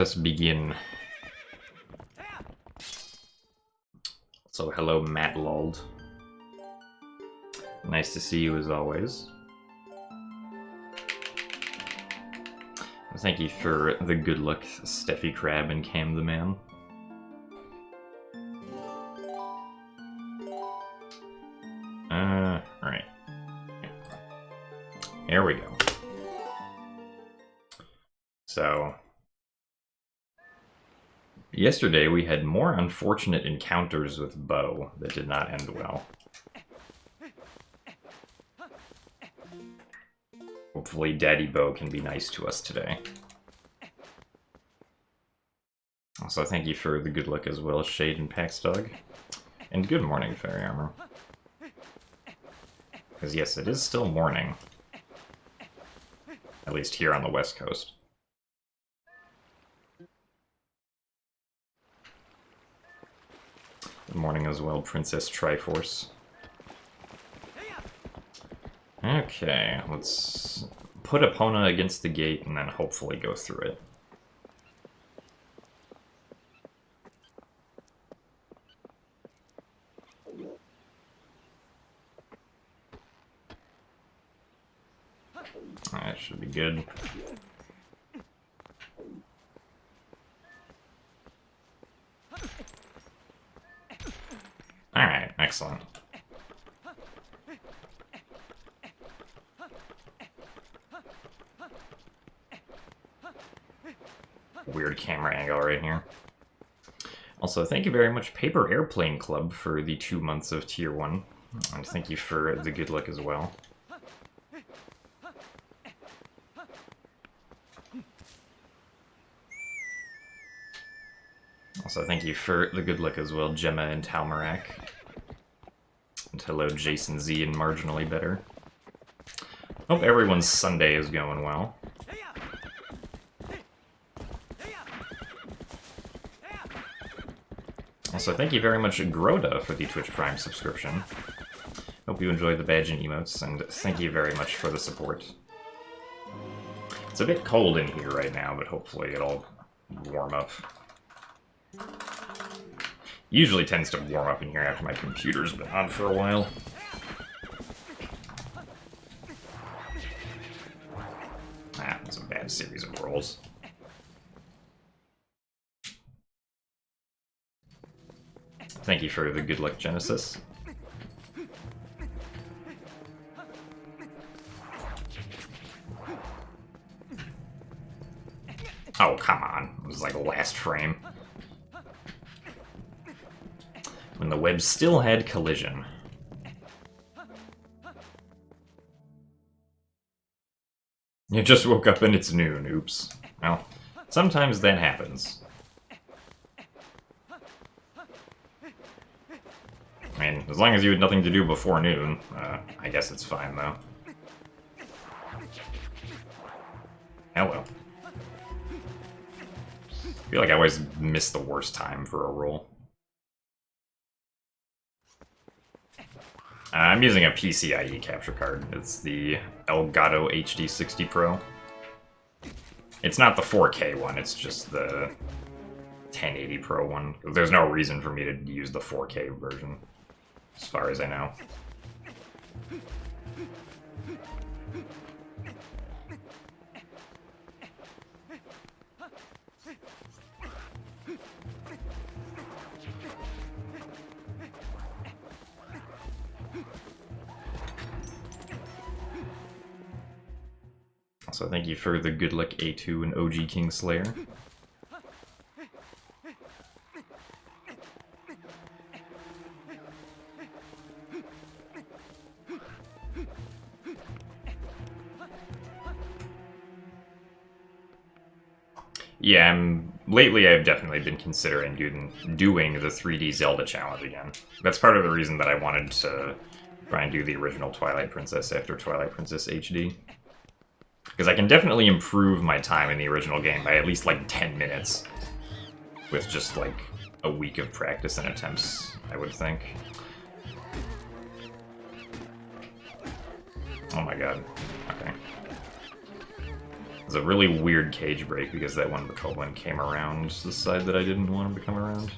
Let's begin. So, hello, Matt Luld. Nice to see you as always. Thank you for the good luck, Steffi Crab and Cam the Man. Alright. Here we go. So, yesterday we had more unfortunate encounters with Bo that did not end well. Hopefully Daddy Bo can be nice to us today. Also, thank you for the good luck as well, Shade and Pax Dog. And good morning, Fairy Armor. Because yes, it is still morning. At least here on the West Coast. Good morning as well, Princess Triforce. Okay, let's put Epona against the gate and then hopefully go through it. That should be good. Alright, excellent. Weird camera angle right here. Also, thank you very much, Paper Airplane Club, for the 2 months of Tier 1. And thank you for the good luck as well. Also, thank you for the good luck as well, Gemma and Talmarak. And hello, Jason Z and Marginally Better. Hope everyone's Sunday is going well. Also, thank you very much, Groda, for the Twitch Prime subscription. Hope you enjoy the badge and emotes, and thank you very much for the support. It's a bit cold in here right now, but hopefully it'll warm up. Usually tends to warm up in here after my computer's been on for a while. Ah, that's a bad series of rolls. Thank you for the good luck, Genesis. Oh, come on. It was like last frame. When the web still had collision. You just woke up and it's noon, oops. Well, sometimes that happens. I mean, as long as you had nothing to do before noon, I guess it's fine, though. Hello. I feel like I always miss the worst time for a roll. I'm using a PCIe capture card. It's the Elgato HD 60 Pro. It's not the 4K one, it's just the 1080 Pro one. There's no reason for me to use the 4K version, as far as I know. So thank you for the good luck A2 and OG Kingslayer. Yeah, lately I've definitely been considering doing the 3D Zelda challenge again. That's part of the reason that I wanted to try and do the original Twilight Princess after Twilight Princess HD. Because I can definitely improve my time in the original game by at least like 10 minutes. With just like a week of practice and attempts, I would think. Oh my god. Okay. was a really weird cage break because that one Bokoblin came around the side that I didn't want him to come around.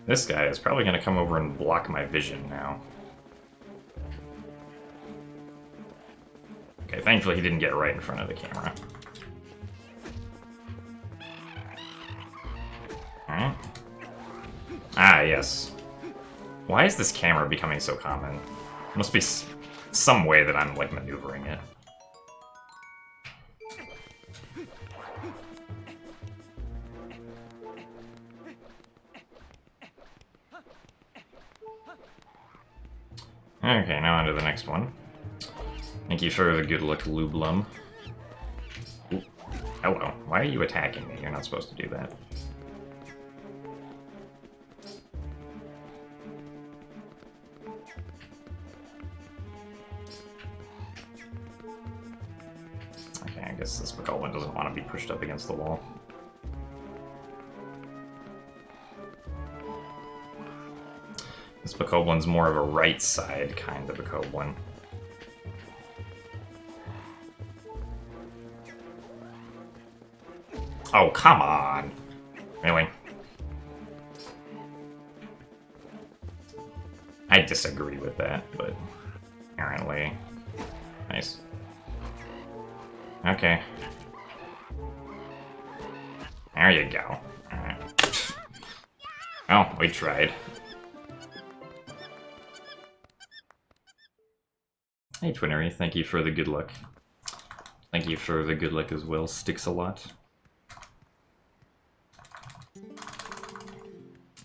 This guy is probably going to come over and block my vision now. Okay, thankfully he didn't get right in front of the camera. Alright. Ah, yes. Why is this camera becoming so common? There must be some way that I'm, like, maneuvering it. Okay, now on to the next one. Thank you for the good luck, Lublum. Ooh. Hello. Why are you attacking me? You're not supposed to do that. Okay, I guess this Bokoblin doesn't want to be pushed up against the wall. This Bokoblin's more of a right side kind of Bokoblin. Oh, come on! Really? I disagree with that, but apparently... Nice. Okay. There you go. Alright. Oh, we tried. Hey, Twinnery, thank you for the good luck. Thank you for the good luck as well. Sticks a lot.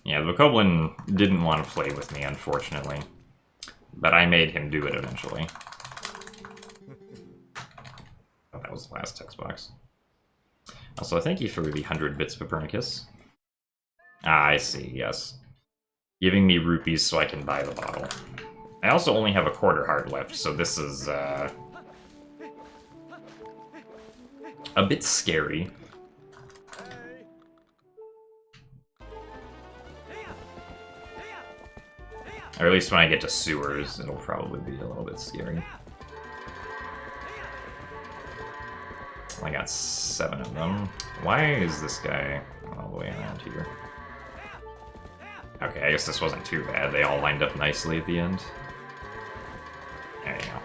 Yeah, the Bokoblin didn't want to play with me, unfortunately. But I made him do it eventually. Oh, that was the last text box. Also, thank you for the 100 bits, Copernicus. Ah, I see, yes. Giving me rupees so I can buy the bottle. I also only have a quarter heart left, so this is, a bit scary. Or at least when I get to sewers, it'll probably be a little bit scary. I got 7 of them. Why is this guy all the way around here? Okay, I guess this wasn't too bad. They all lined up nicely at the end. There you go.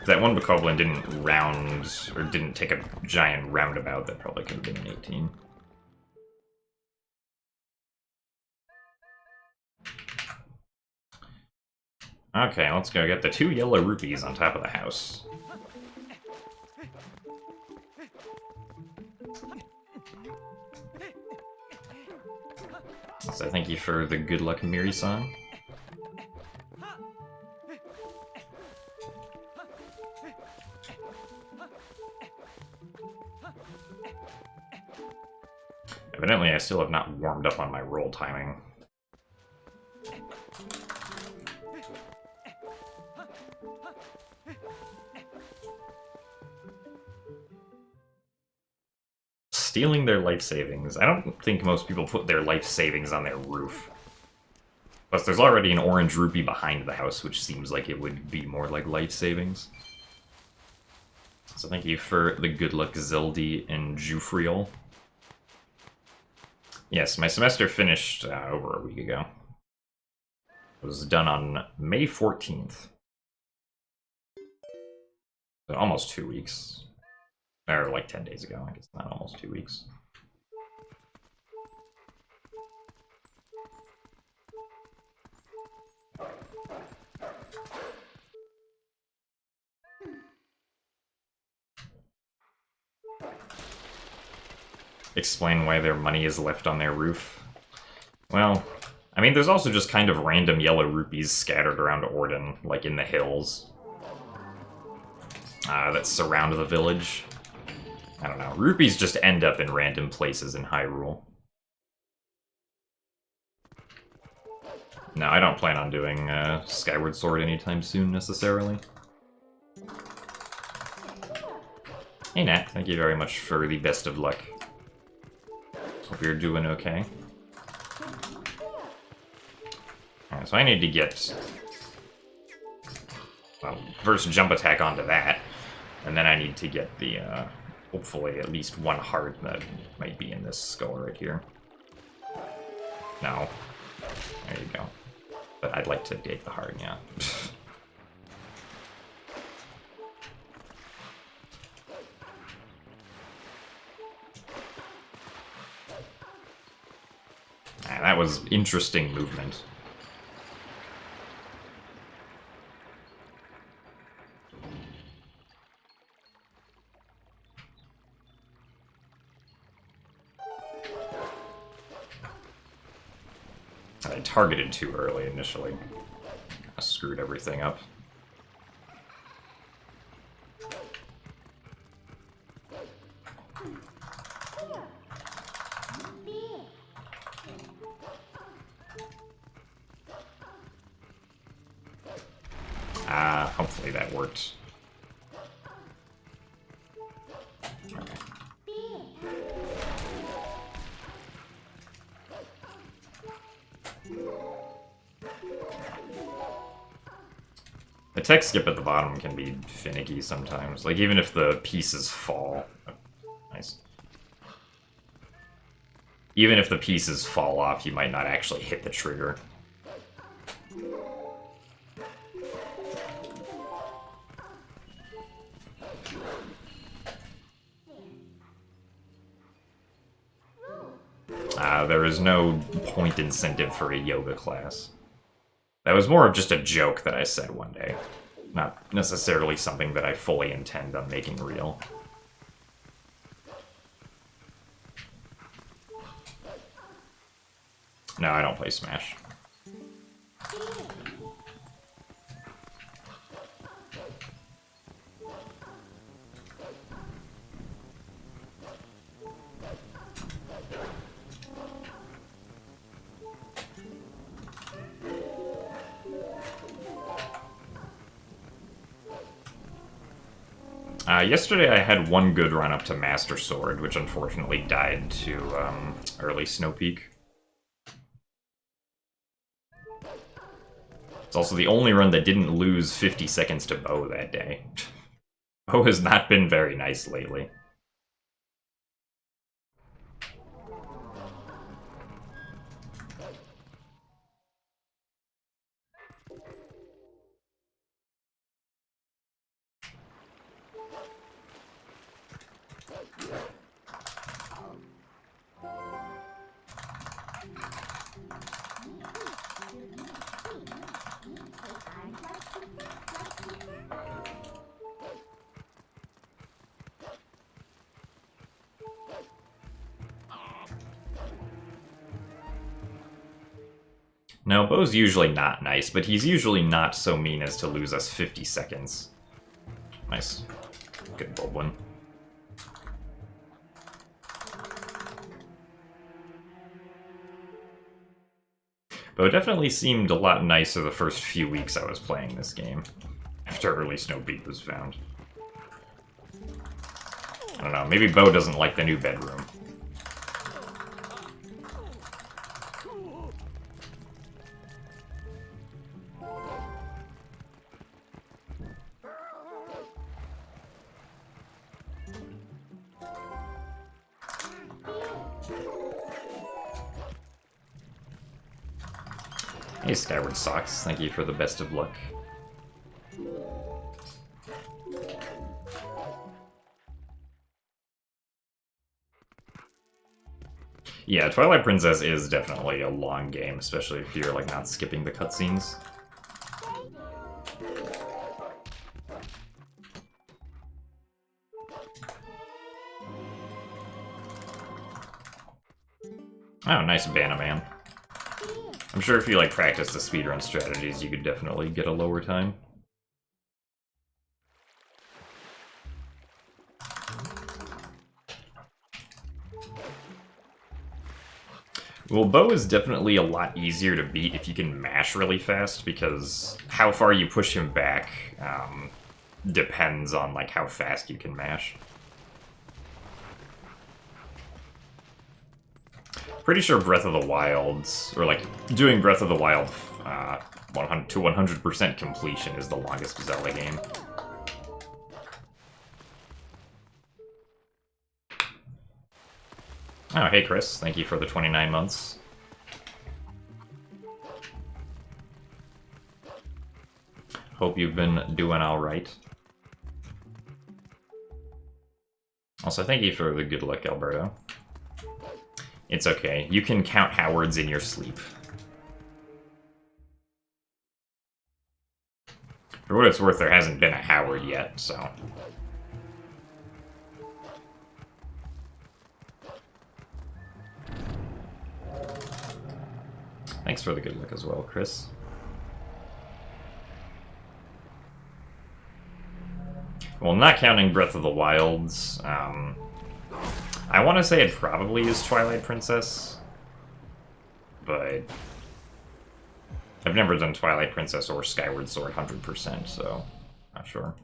If that one Bokoblin didn't take a giant roundabout, that probably could have been an 18. Okay, let's go get the 2 yellow rupees on top of the house. So thank you for the good luck Miri-san. Evidently, I still have not warmed up on my roll timing. Stealing their life savings. I don't think most people put their life savings on their roof. Plus, there's already an orange rupee behind the house, which seems like it would be more like life savings. So thank you for the good luck, Zelda and Jufriel. Yes, my semester finished over a week ago. It was done on May 14th. So almost 2 weeks. Or like 10 days ago, I guess not almost 2 weeks. Explain why their money is left on their roof. Well, I mean, there's also just kind of random yellow rupees scattered around Orden, like in the hills. That surround the village. I don't know. Rupees just end up in random places in Hyrule. No, I don't plan on doing Skyward Sword anytime soon, necessarily. Hey Nat, thank you very much for the best of luck. Hope you're doing okay. Alright, so I need to get... well, first jump attack onto that, and then I need to get the, hopefully at least one heart that might be in this skull right here. No. There you go. But I'd like to take the heart, yeah. That was interesting movement. I targeted too early initially. I screwed everything up. Hopefully that worked. Okay. The tech skip at the bottom can be finicky sometimes. Like, even if the pieces fall... oh, nice. Even if the pieces fall off, you might not actually hit the trigger. There is no point incentive for a yoga class. That was more of just a joke that I said one day. Not necessarily something that I fully intend on making real. No, I don't play Smash. Yesterday I had one good run up to Master Sword, which unfortunately died to early Snow Peak. It's also the only run that didn't lose 50 seconds to Bo that day. Bo has not been very nice lately. No, Bo's usually not nice, but he's usually not so mean as to lose us 50 seconds. Nice. Good bold one. Bo definitely seemed a lot nicer the first few weeks I was playing this game, after early Snow Peak was found. I don't know, maybe Bo doesn't like the new bedroom. Hey, Skyward Socks, thank you for the best of luck. Yeah, Twilight Princess is definitely a long game, especially if you're like not skipping the cutscenes. Oh, nice Banaman. I'm sure if you like practice the speedrun strategies, you could definitely get a lower time. Well, Bo is definitely a lot easier to beat if you can mash really fast, because how far you push him back depends on like how fast you can mash. Pretty sure Breath of the Wild, or like doing Breath of the Wild 100 to 100% completion is the longest Zelda game. Oh, hey Chris, thank you for the 29 months. Hope you've been doing alright. Also, thank you for the good luck, Alberto. It's okay, you can count Howards in your sleep. For what it's worth, there hasn't been a Howard yet, so... Thanks for the good luck as well, Chris. Well, not counting Breath of the Wilds, I want to say it probably is Twilight Princess, but I've never done Twilight Princess or Skyward Sword 100%, so not sure.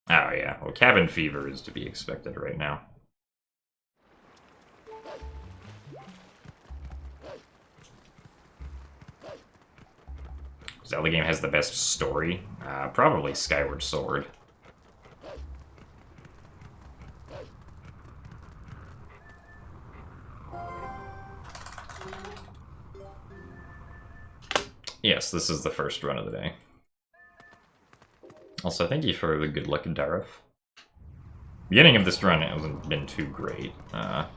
Oh yeah, well, Cabin Fever is to be expected right now. Zelda game has the best story? Probably Skyward Sword. Yes, this is the first run of the day. Also, thank you for the good luck, Darif. Beginning of this run, it hasn't been too great. I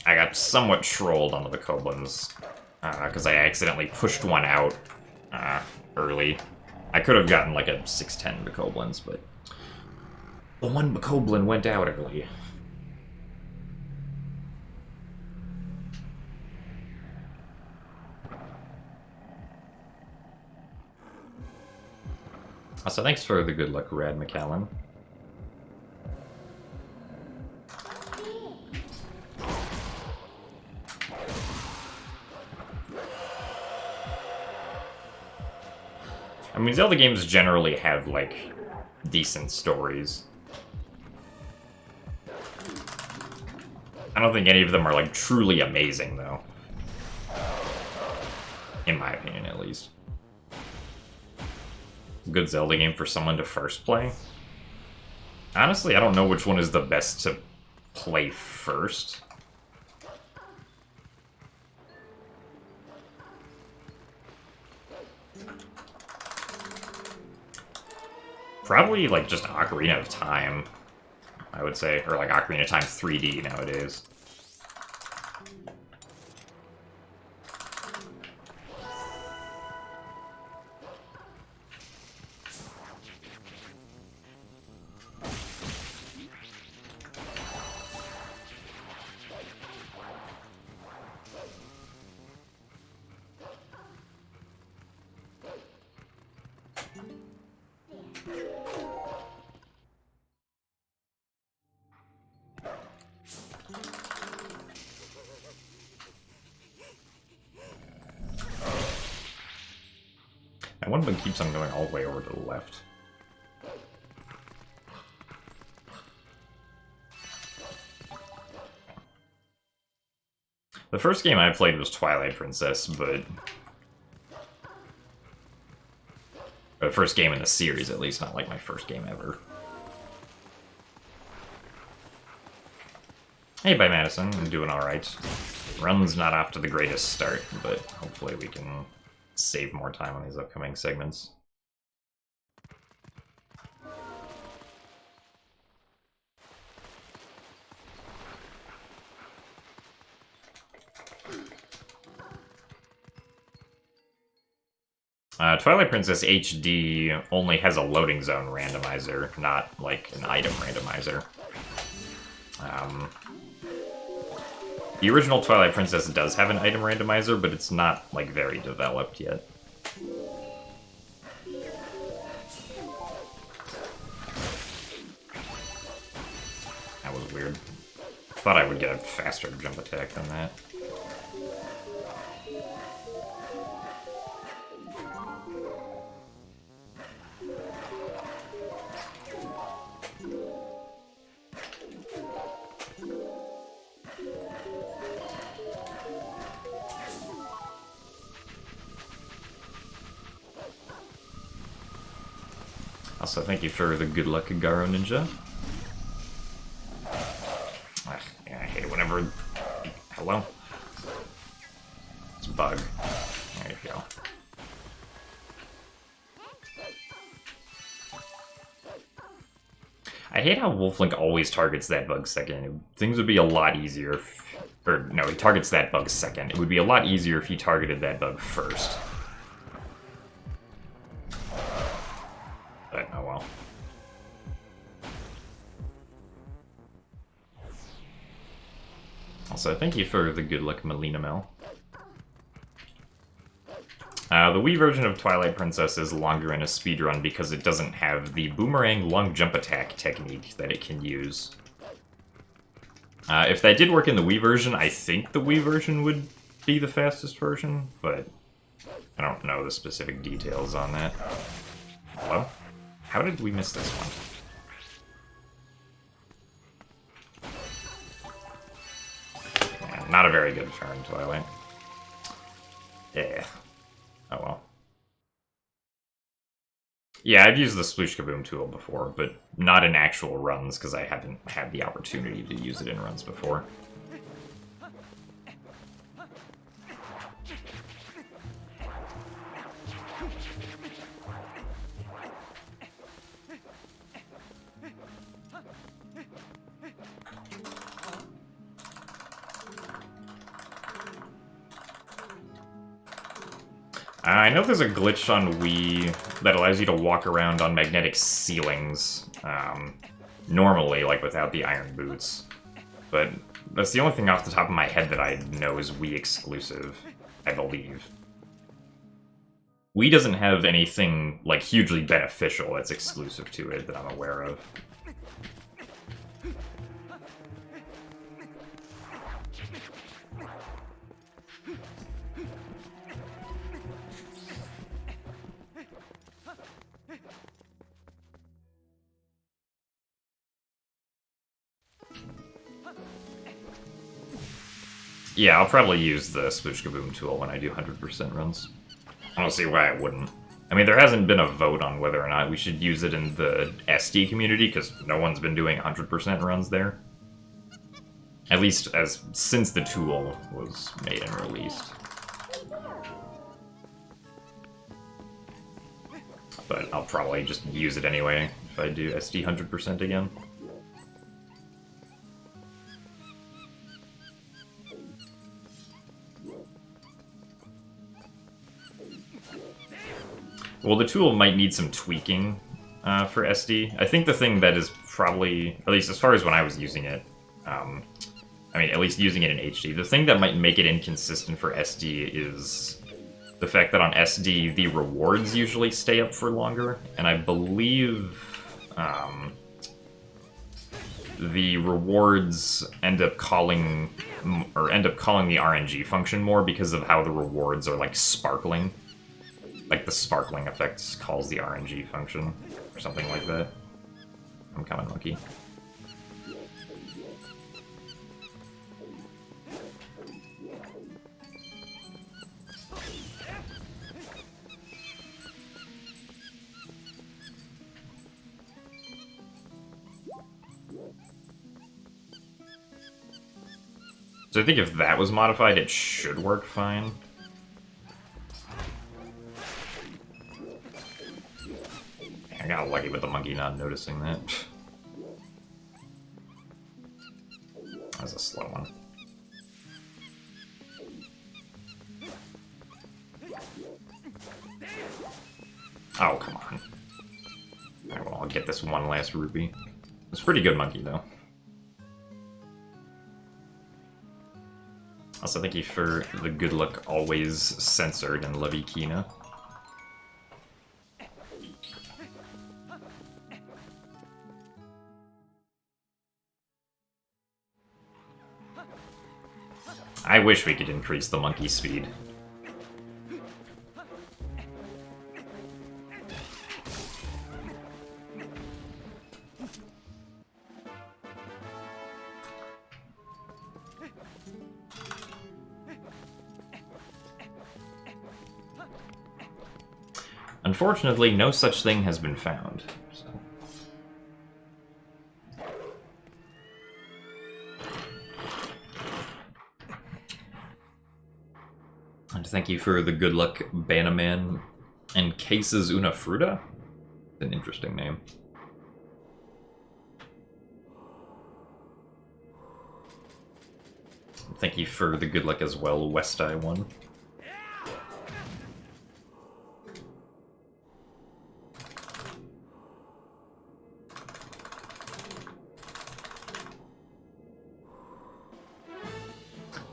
got somewhat trolled onto the Koblins, because I accidentally pushed one out early. I could have gotten like a 6-10 Bokoblins, but the one Bokoblin went out early. Also, thanks for the good luck, Rad McCallum. I mean, Zelda games generally have, like, decent stories. I don't think any of them are, like, truly amazing, though. In my opinion, at least. Good Zelda game for someone to first play? Honestly, I don't know which one is the best to play first. Probably, like, just Ocarina of Time, I would say. Or, like, Ocarina of Time 3D nowadays. And one of them keeps on going all the way over to the left. The first game I played was Twilight Princess, but... the first game in the series, at least, not like my first game ever. Hey, bye Madison, I'm doing alright. Run's not off to the greatest start, but hopefully we can save more time on these upcoming segments. Twilight Princess HD only has a loading zone randomizer, not like an item randomizer. The original Twilight Princess does have an item randomizer, but it's not like very developed yet. That was weird. Thought I would get a faster jump attack than that. Also, thank you for the good luck, Garo Ninja. Ugh, yeah, I hate it whenever... Hello? It's a bug. There you go. I hate how Wolflink always targets that bug second. Things would be a lot easier if... Or, no, he targets that bug second. It would be a lot easier if he targeted that bug first. But, oh well. Also, thank you for the good luck, Melina Mel. The Wii version of Twilight Princess is longer in a speedrun because it doesn't have the boomerang long jump attack technique that it can use. If that did work in the Wii version, I think the Wii version would be the fastest version, but I don't know the specific details on that. Hello? How did we miss this one? Yeah, not a very good turn, Twilight. Yeah. Oh well. Yeah, I've used the Sploosh Kaboom tool before, but not in actual runs, because I haven't had the opportunity to use it in runs before. I know there's a glitch on Wii that allows you to walk around on magnetic ceilings, normally, like without the iron boots. But that's the only thing off the top of my head that I know is Wii exclusive, I believe. Wii doesn't have anything, like, hugely beneficial that's exclusive to it that I'm aware of. Yeah, I'll probably use the Sploosh Kaboom tool when I do 100% runs. I don't see why I wouldn't. I mean, there hasn't been a vote on whether or not we should use it in the SD community, because no one's been doing 100% runs there. At least since the tool was made and released. But I'll probably just use it anyway if I do SD 100% again. Well, the tool might need some tweaking for SD. I think the thing that is probably, at least as far as when I was using it, I mean, at least using it in HD, the thing that might make it inconsistent for SD is the fact that on SD, the rewards usually stay up for longer, and I believe the rewards end up calling the RNG function more because of how the rewards are, like, sparkling. Like, the sparkling effect calls the RNG function, or something like that. I'm coming, monkey. So I think if that was modified, it should work fine. I got lucky with the monkey not noticing that. That was a slow one. Oh, come on. Alright, well, I'll get this one last rupee. It's a pretty good monkey, though. Also, thank you for the good luck always censored and Lovey Kina. I wish we could increase the monkey speed. Unfortunately, no such thing has been found, Thank you for the good luck, Banaman. And Cases Una Fruta? An interesting name. Thank you for the good luck as well, West Eye 1.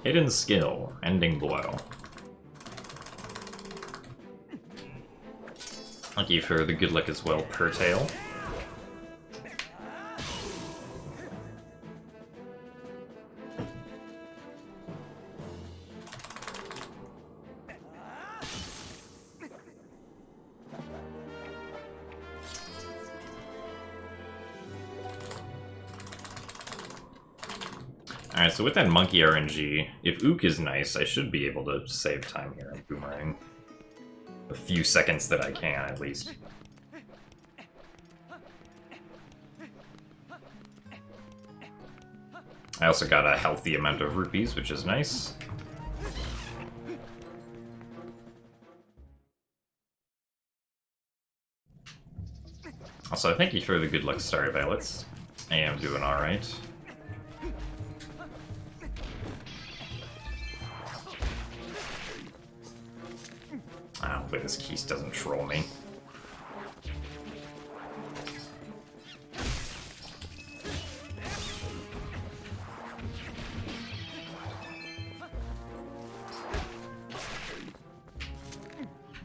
Hidden Skill, Ending Blow. Thank you for the good luck as well, Pertale. Alright, so with that monkey RNG, if Ook is nice, I should be able to save time here on Boomerang. A few seconds that I can, at least. I also got a healthy amount of rupees, which is nice. Also, thank you for the good luck, Starry Violets. I am doing alright. Hopefully this Keese doesn't troll me.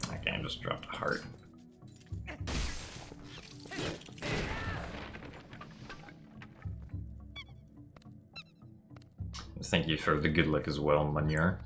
Okay, I just dropped a heart. Thank you for the good luck as well, Munyar.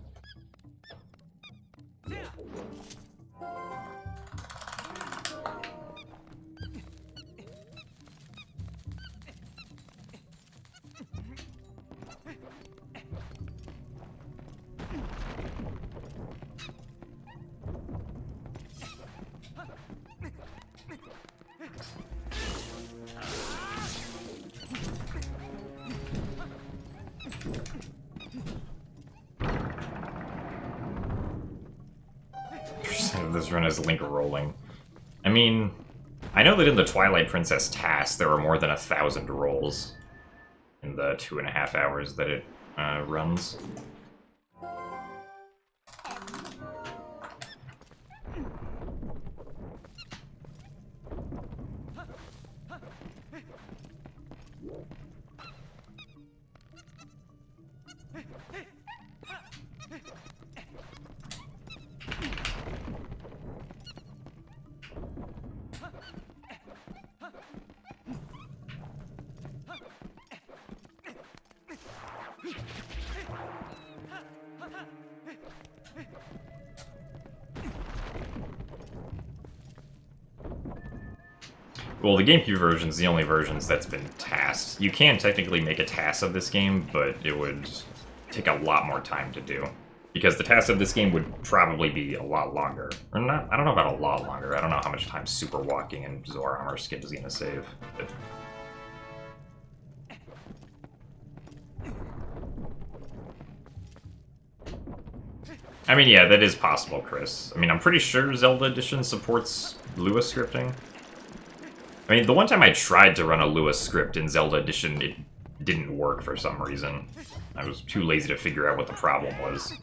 This run is Link rolling. I mean, I know that in the Twilight Princess task there are more than 1,000 rolls in the 2.5 hours that it runs. Well, the GameCube version is the only versions that's been tasked. You can technically make a task of this game, but it would take a lot more time to do. Because the task of this game would probably be a lot longer. Or not, I don't know about a lot longer. I don't know how much time Super Walking and Zora Armor Skid is going to save. But... I mean, yeah, that is possible, Chris. I mean, I'm pretty sure Zelda Edition supports Lua scripting. I mean, the one time I tried to run a Lua script in Zelda Edition, it didn't work for some reason. I was too lazy to figure out what the problem was.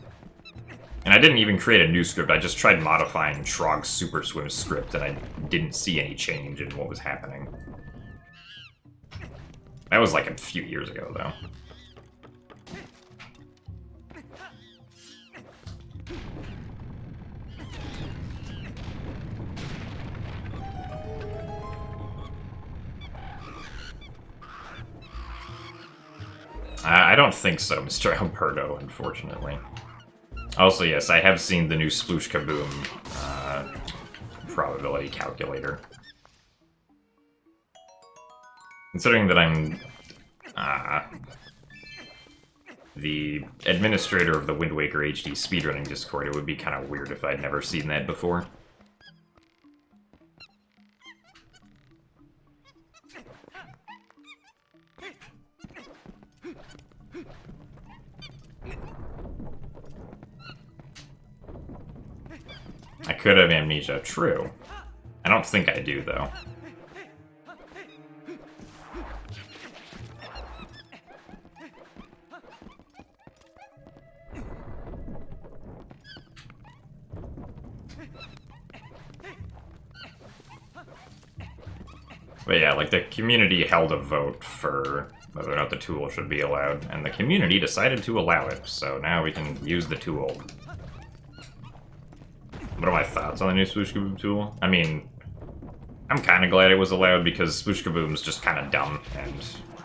And I didn't even create a new script, I just tried modifying Trog's Super Swim script, and I didn't see any change in what was happening. That was like a few years ago, though. I don't think so, Mr. Alberto, unfortunately. Also, yes, I have seen the new Sploosh Kaboom probability calculator. Considering that I'm the administrator of the Wind Waker HD speedrunning Discord, it would be kind of weird if I'd never seen that before. could have amnesia. True. I don't think I do, though. But yeah, like, the community held a vote for whether or not the tool should be allowed, and the community decided to allow it, so now we can use the tool. What are my thoughts on the new Swoosh Kaboom tool? I mean, I'm kind of glad it was allowed because Swoosh Kaboom's just kind of dumb, and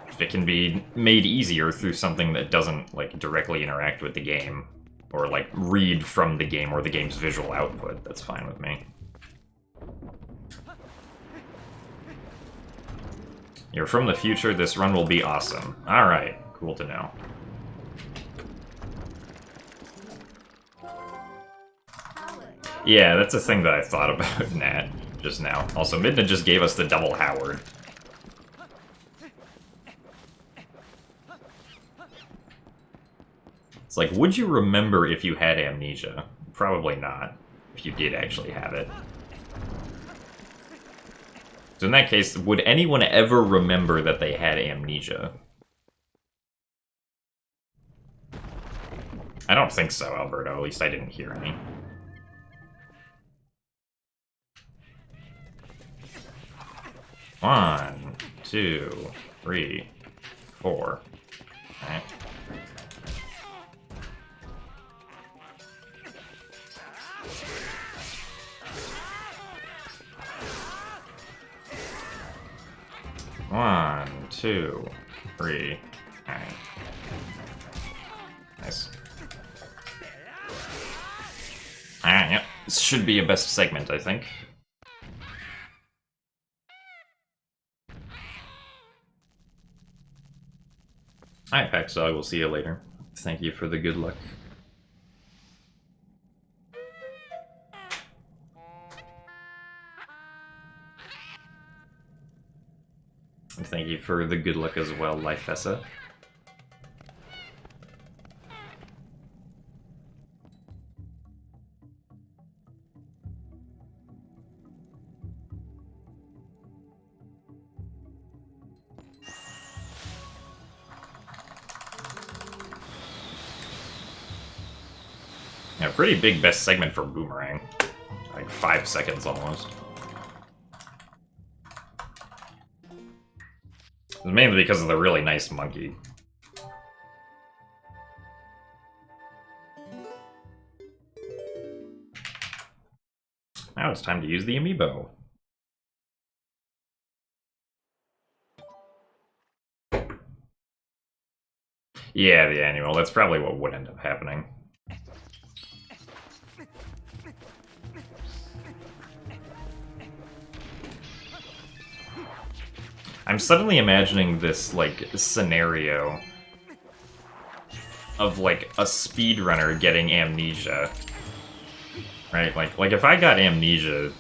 if it can be made easier through something that doesn't, like, directly interact with the game, or, like, read from the game or the game's visual output, that's fine with me. You're from the future, this run will be awesome. Alright, cool to know. Yeah, that's a thing that I thought about, Nat, just now. Also, Midna just gave us the double Howard. It's like, would you remember if you had amnesia? Probably not, if you did actually have it. So in that case, would anyone ever remember that they had amnesia? I don't think so, Alberto. At least I didn't hear any. One, 2, 3, 4. Alright. One, 2, 3. Alright. Nice. Alright, yep. This should be a best segment, I think. Alright, Paxdog, we'll see you later. Thank you for the good luck. And thank you for the good luck as well, Lifessa. Yeah, pretty big best segment for Boomerang. Like 5 seconds almost. Mainly because of the really nice monkey. Now it's time to use the amiibo. Yeah, the annual. That's probably what would end up happening. I'm suddenly imagining this, like, scenario of, like, a speedrunner getting amnesia. Right? Like if I got amnesia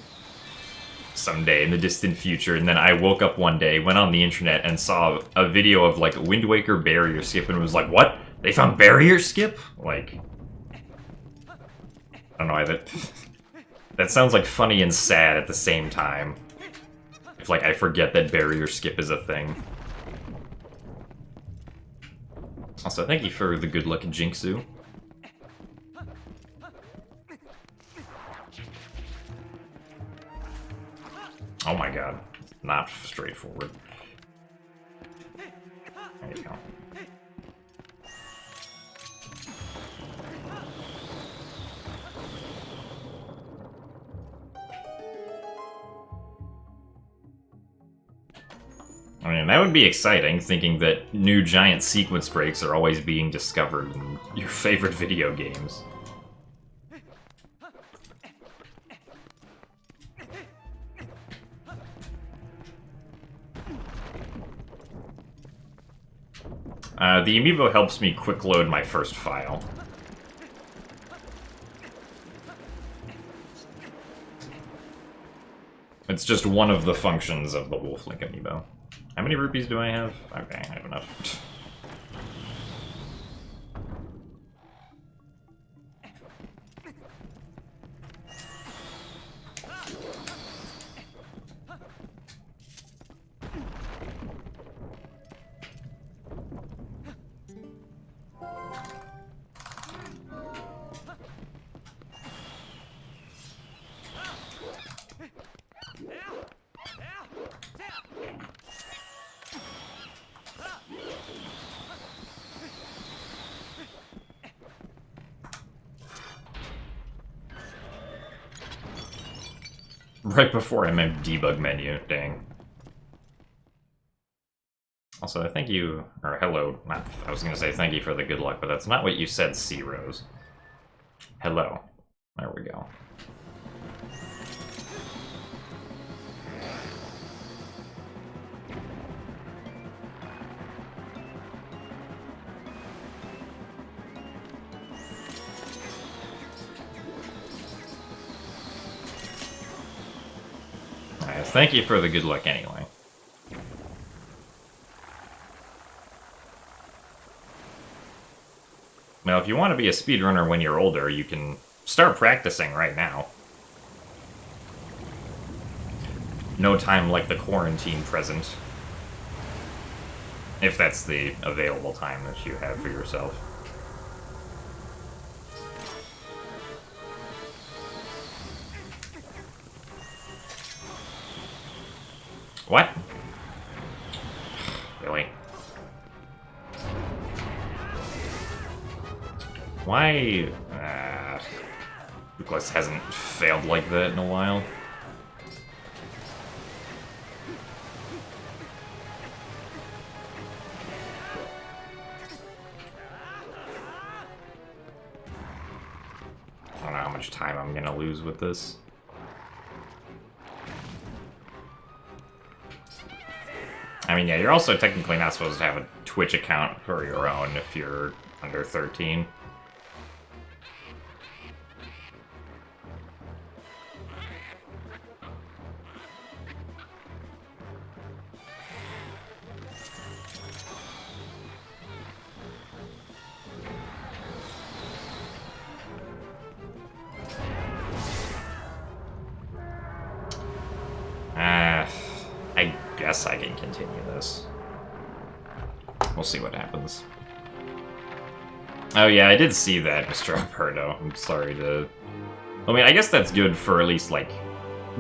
someday in the distant future, and then I woke up one day, went on the internet, and saw a video of, like, Wind Waker barrier skip, and was like, what? They found barrier skip? Like, I don't know, that sounds, like, funny and sad at the same time. If, like, I forget that barrier skip is a thing. Also, thank you for the good luck in Jinxu. Oh my god. Not straightforward. There you go. I mean, that would be exciting, thinking that new giant sequence breaks are always being discovered in your favorite video games. The amiibo helps me quick load my first file. It's just one of the functions of the Wolflink amiibo. How many rupees do I have? Okay, I have enough. right before I meant debug menu, dang. Also, thank you, or hello, not, I was gonna say thank you for the good luck, but that's not what you said, C Rose. Hello. There we go. Alright, thank you for the good luck anyway. Now, if you want to be a speedrunner when you're older, you can start practicing right now. No time like the quarantine present. If that's the available time that you have for yourself. What? Really? Why? Uclus hasn't failed like that in a while. I don't know how much time I'm gonna lose with this. I mean, yeah, you're also technically not supposed to have a Twitch account for your own if you're under 13. I guess I can continue this. We'll see what happens. Oh yeah, I did see that, Mr. Alberto. I'm sorry to... I mean, I guess that's good for at least, like,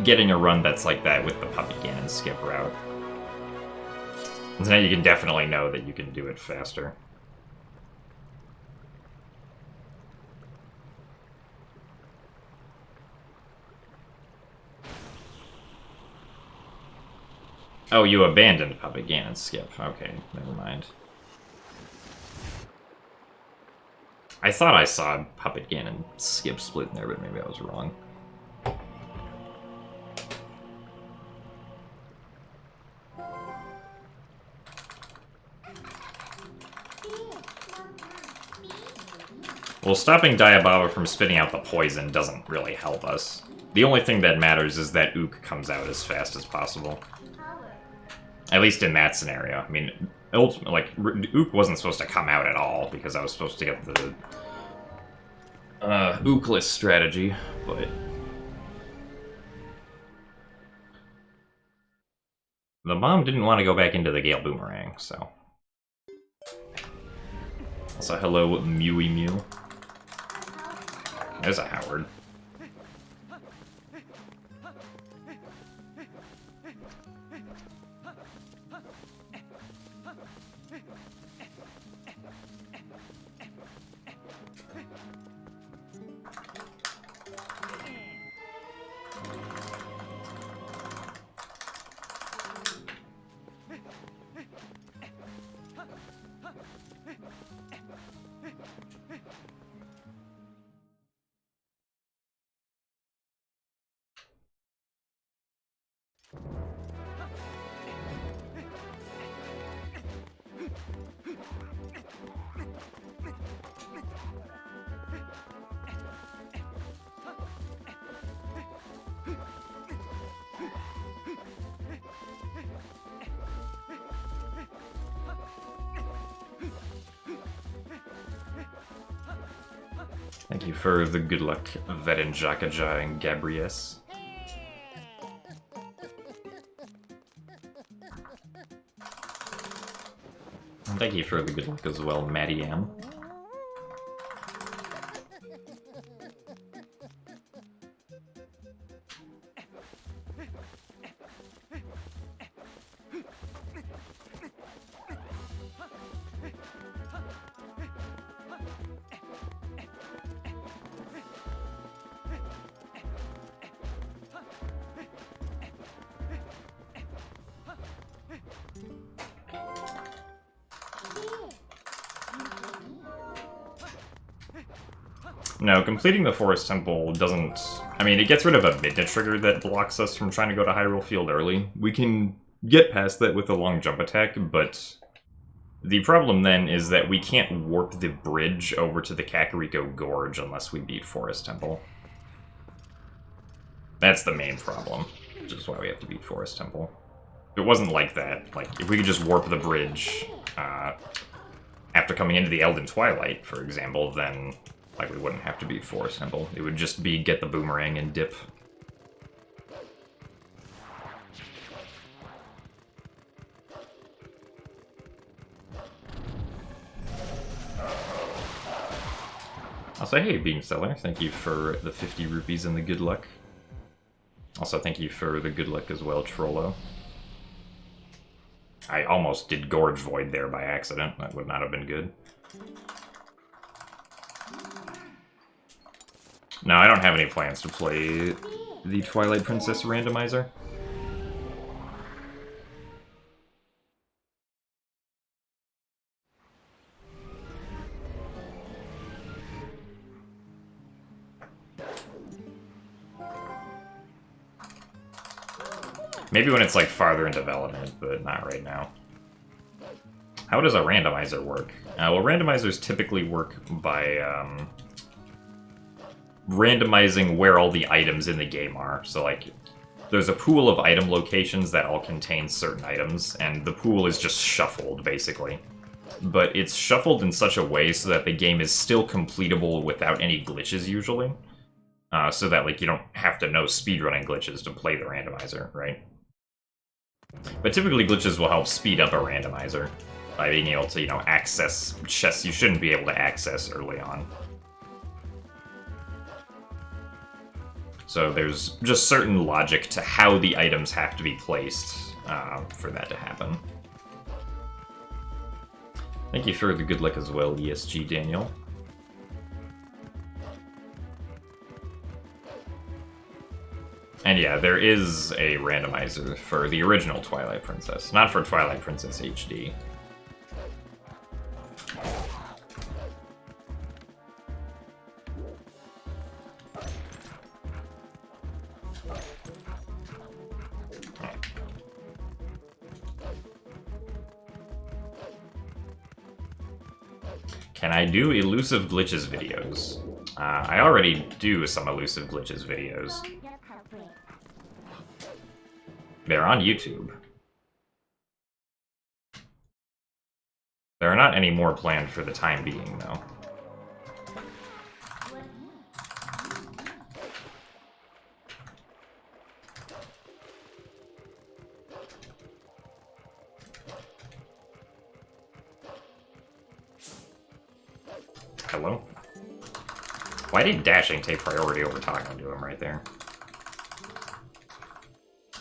getting a run that's like that with the Puppy Cannon skip route. So now you can definitely know that you can do it faster. Oh, you abandoned Puppy Cannon skip. Okay, never mind. I thought I saw Puppet Cannon skip split in there, but maybe I was wrong. Well, stopping Diababa from spitting out the poison doesn't really help us. The only thing that matters is that Ook comes out as fast as possible. At least in that scenario. I mean, ultimately, like, Ook wasn't supposed to come out at all, because I was supposed to get the Ookless strategy, but... The bomb didn't want to go back into the Gale Boomerang, so... Also, hello, Mewy Mew. There's a Howard. Thank you for the good luck, Vedenjakaja and Gabrius. And thank you for the good luck as well, Maddie M. No, completing the Forest Temple doesn't... I mean, it gets rid of a Midna trigger that blocks us from trying to go to Hyrule Field early. We can get past that with a long jump attack, but the problem then is that we can't warp the bridge over to the Kakariko Gorge unless we beat Forest Temple. That's the main problem, which is why we have to beat Forest Temple. If it wasn't like that, like, if we could just warp the bridge after coming into the Elden Twilight, for example, then like we wouldn't have to beat Forest Temple. It would just be get the boomerang and dip. I'll say, hey, Beamseller, thank you for the 50 rupees and the good luck. Also, thank you for the good luck as well, Trollo. I almost did Gorge Void there by accident. That would not have been good. No, I don't have any plans to play the Twilight Princess randomizer. Maybe when it's like farther in development, but not right now. How does a randomizer work? Well, randomizers typically work by randomizing where all the items in the game are. So like, there's a pool of item locations that all contain certain items, and the pool is just shuffled, basically. But it's shuffled in such a way so that the game is still completable without any glitches, usually. So that like you don't have to know speedrunning glitches to play the randomizer, right? But typically glitches will help speed up a randomizer by being able to, you know, access chests you shouldn't be able to access early on. So there's just certain logic to how the items have to be placed for that to happen. Thank you for the good luck as well, ESG Daniel. And yeah, there is a randomizer for the original Twilight Princess, not for Twilight Princess HD. Can I do elusive glitches videos? I already do some elusive glitches videos. They're on YouTube. There are not any more planned for the time being, though. Hello? Why did dashing take priority over talking to him right there?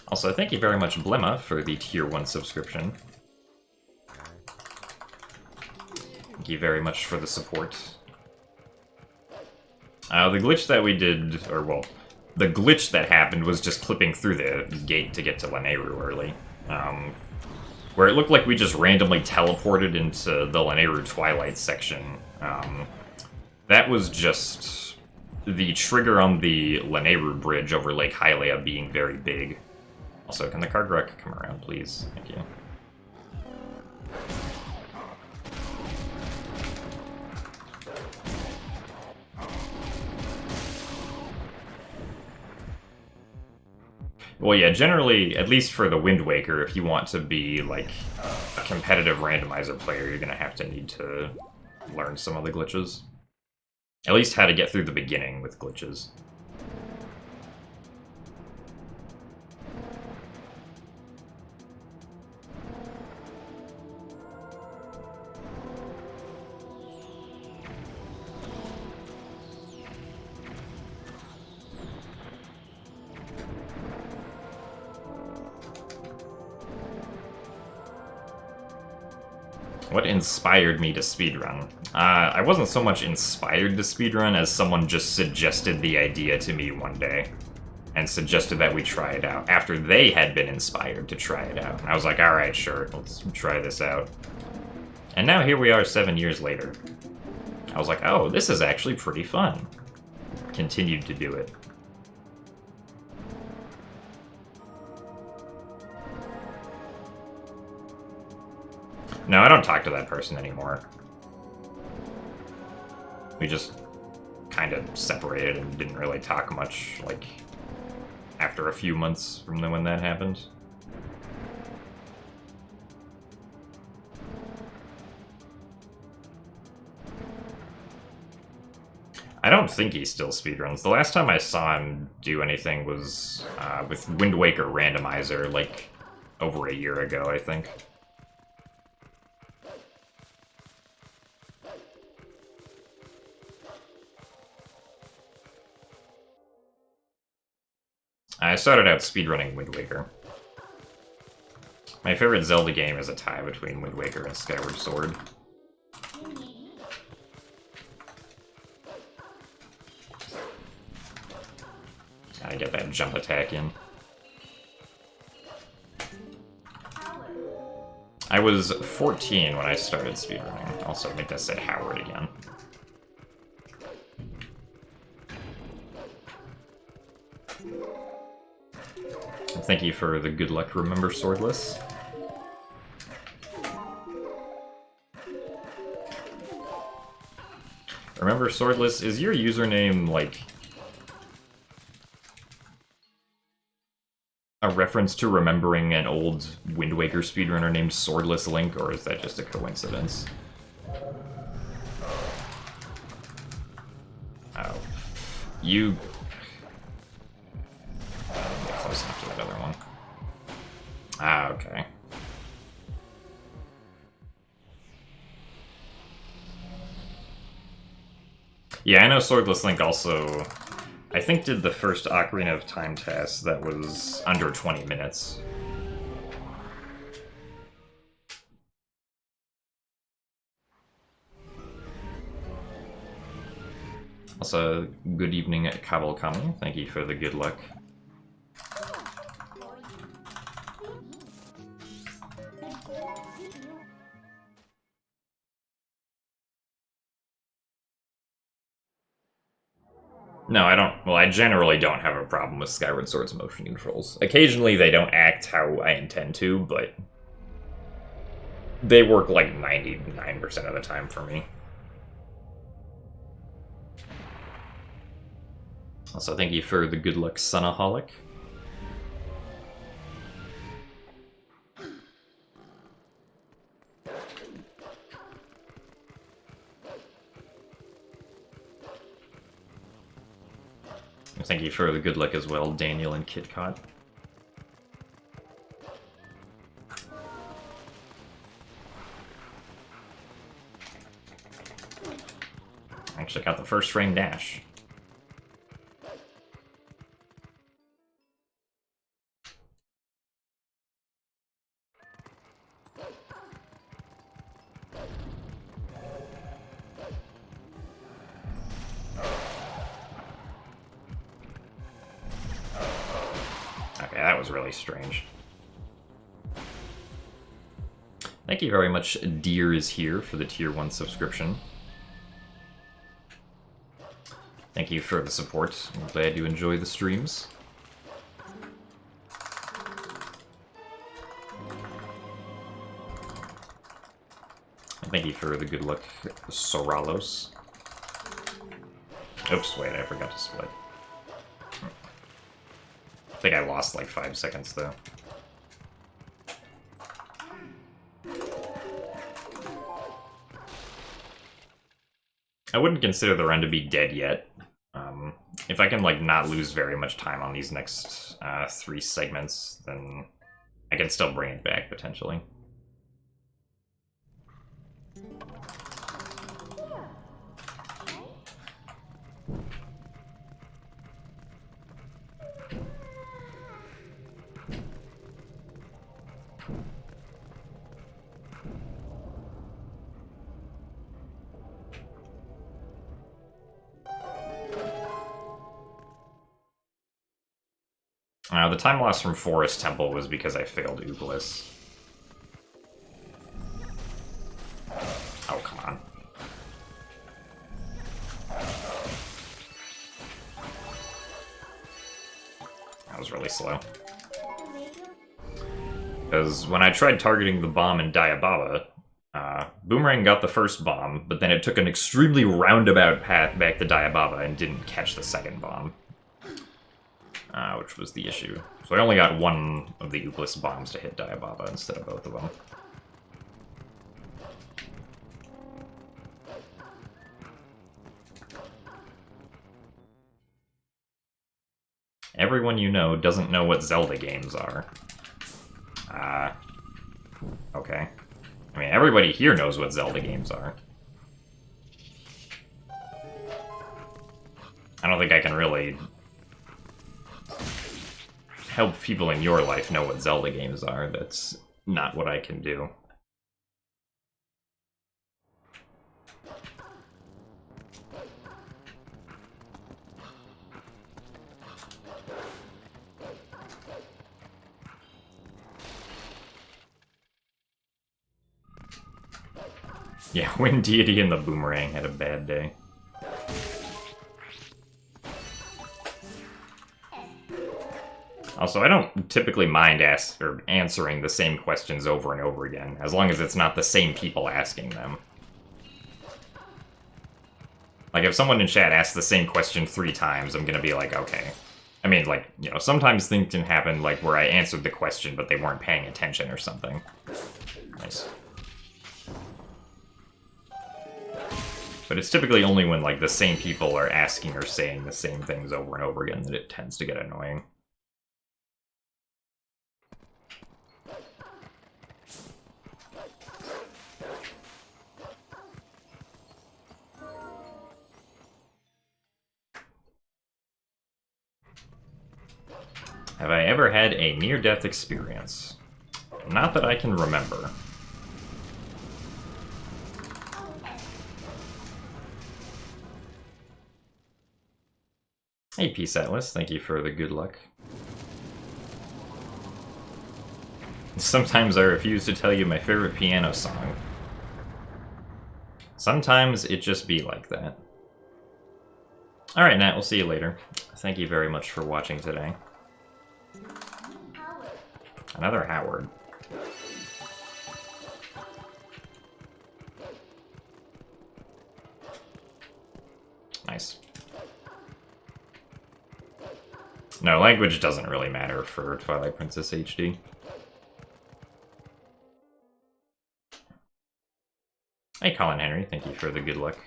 Also, thank you very much, Blemma, for the Tier 1 subscription. Thank you very much for the support. The glitch that we did, or well, the glitch that happened was just clipping through the gate to get to Lanayru early. Where it looked like we just randomly teleported into the Lanayru Twilight section. That was just the trigger on the Lanayru bridge over Lake Hylia being very big. Also, can the card wreck come around, please? Thank you. Well, yeah, generally, at least for the Wind Waker, if you want to be, like, a competitive randomizer player, you're gonna have to need to learn some of the glitches. At least how to get through the beginning with glitches. What inspired me to speedrun? I wasn't so much inspired to speedrun as someone just suggested the idea to me one day. And suggested that we try it out, after they had been inspired to try it out. And I was like, alright, sure, let's try this out. And now here we are 7 years later. I was like, oh, this is actually pretty fun. continued to do it. No, I don't talk to that person anymore. We just kind of separated and didn't really talk much, like, after a few months from when that happened. I don't think he still speedruns. The last time I saw him do anything was with Wind Waker Randomizer, like, over a year ago, I think. I started out speedrunning Wind Waker. My favorite Zelda game is a tie between Wind Waker and Skyward Sword. Gotta get that jump attack in. I was 14 when I started speedrunning. Also, I think that said Howard again. Thank you for the good luck, remember Swordless. Remember Swordless, is your username, like, a reference to remembering an old Wind Waker speedrunner named Swordless Link, or is that just a coincidence? Oh. You... close enough to that other one. Ah, okay. Yeah, I know Swordless Link also, I think, did the first Ocarina of Time test that was under 20 minutes. Also, good evening at Kabalkami. Thank you for the good luck. No, I don't. Well, I generally don't have a problem with Skyward Sword's motion controls. Occasionally they don't act how I intend to, but they work like 99% of the time for me. Also, thank you for the good luck, Sunaholic. Thank you for the good luck as well, Daniel and KitKat. I actually got the first frame dash. That was really strange. Thank you very much, Deer is here, for the Tier 1 subscription. Thank you for the support. I'm glad you enjoy the streams. And thank you for the good luck, Soralos. Oops, wait, I forgot to split. I think I lost like 5 seconds, though. I wouldn't consider the run to be dead yet. If I can, like, not lose very much time on these next 3 segments, then I can still bring it back, potentially. The time loss from Forest Temple was because I failed Ooglis. Oh, come on. That was really slow. Because when I tried targeting the bomb in Diababa, Boomerang got the first bomb, but then it took an extremely roundabout path back to Diababa and didn't catch the second bomb. Which was the issue. So I only got one of the Ooplis bombs to hit Diababa instead of both of them. Everyone you know doesn't know what Zelda games are. Okay. I mean, everybody here knows what Zelda games are. I don't think I can really help people in your life know what Zelda games are. That's not what I can do. Yeah, Wind Deity and the Boomerang had a bad day. Also, I don't typically mind answering the same questions over and over again, as long as it's not the same people asking them. Like, if someone in chat asks the same question 3 times, I'm gonna be like, okay. I mean, like, you know, sometimes things can happen, like, where I answered the question, but they weren't paying attention or something. Nice. But it's typically only when, like, the same people are asking or saying the same things over and over again that it tends to get annoying. Have I ever had a near-death experience? Not that I can remember. Hey, Peace Atlas, thank you for the good luck. Sometimes I refuse to tell you my favorite piano song. Sometimes it just be like that. Alright, Nat, we'll see you later. Thank you very much for watching today. Another Howard. Nice. No, language doesn't really matter for Twilight Princess HD. Hey, Colin Henry, thank you for the good luck.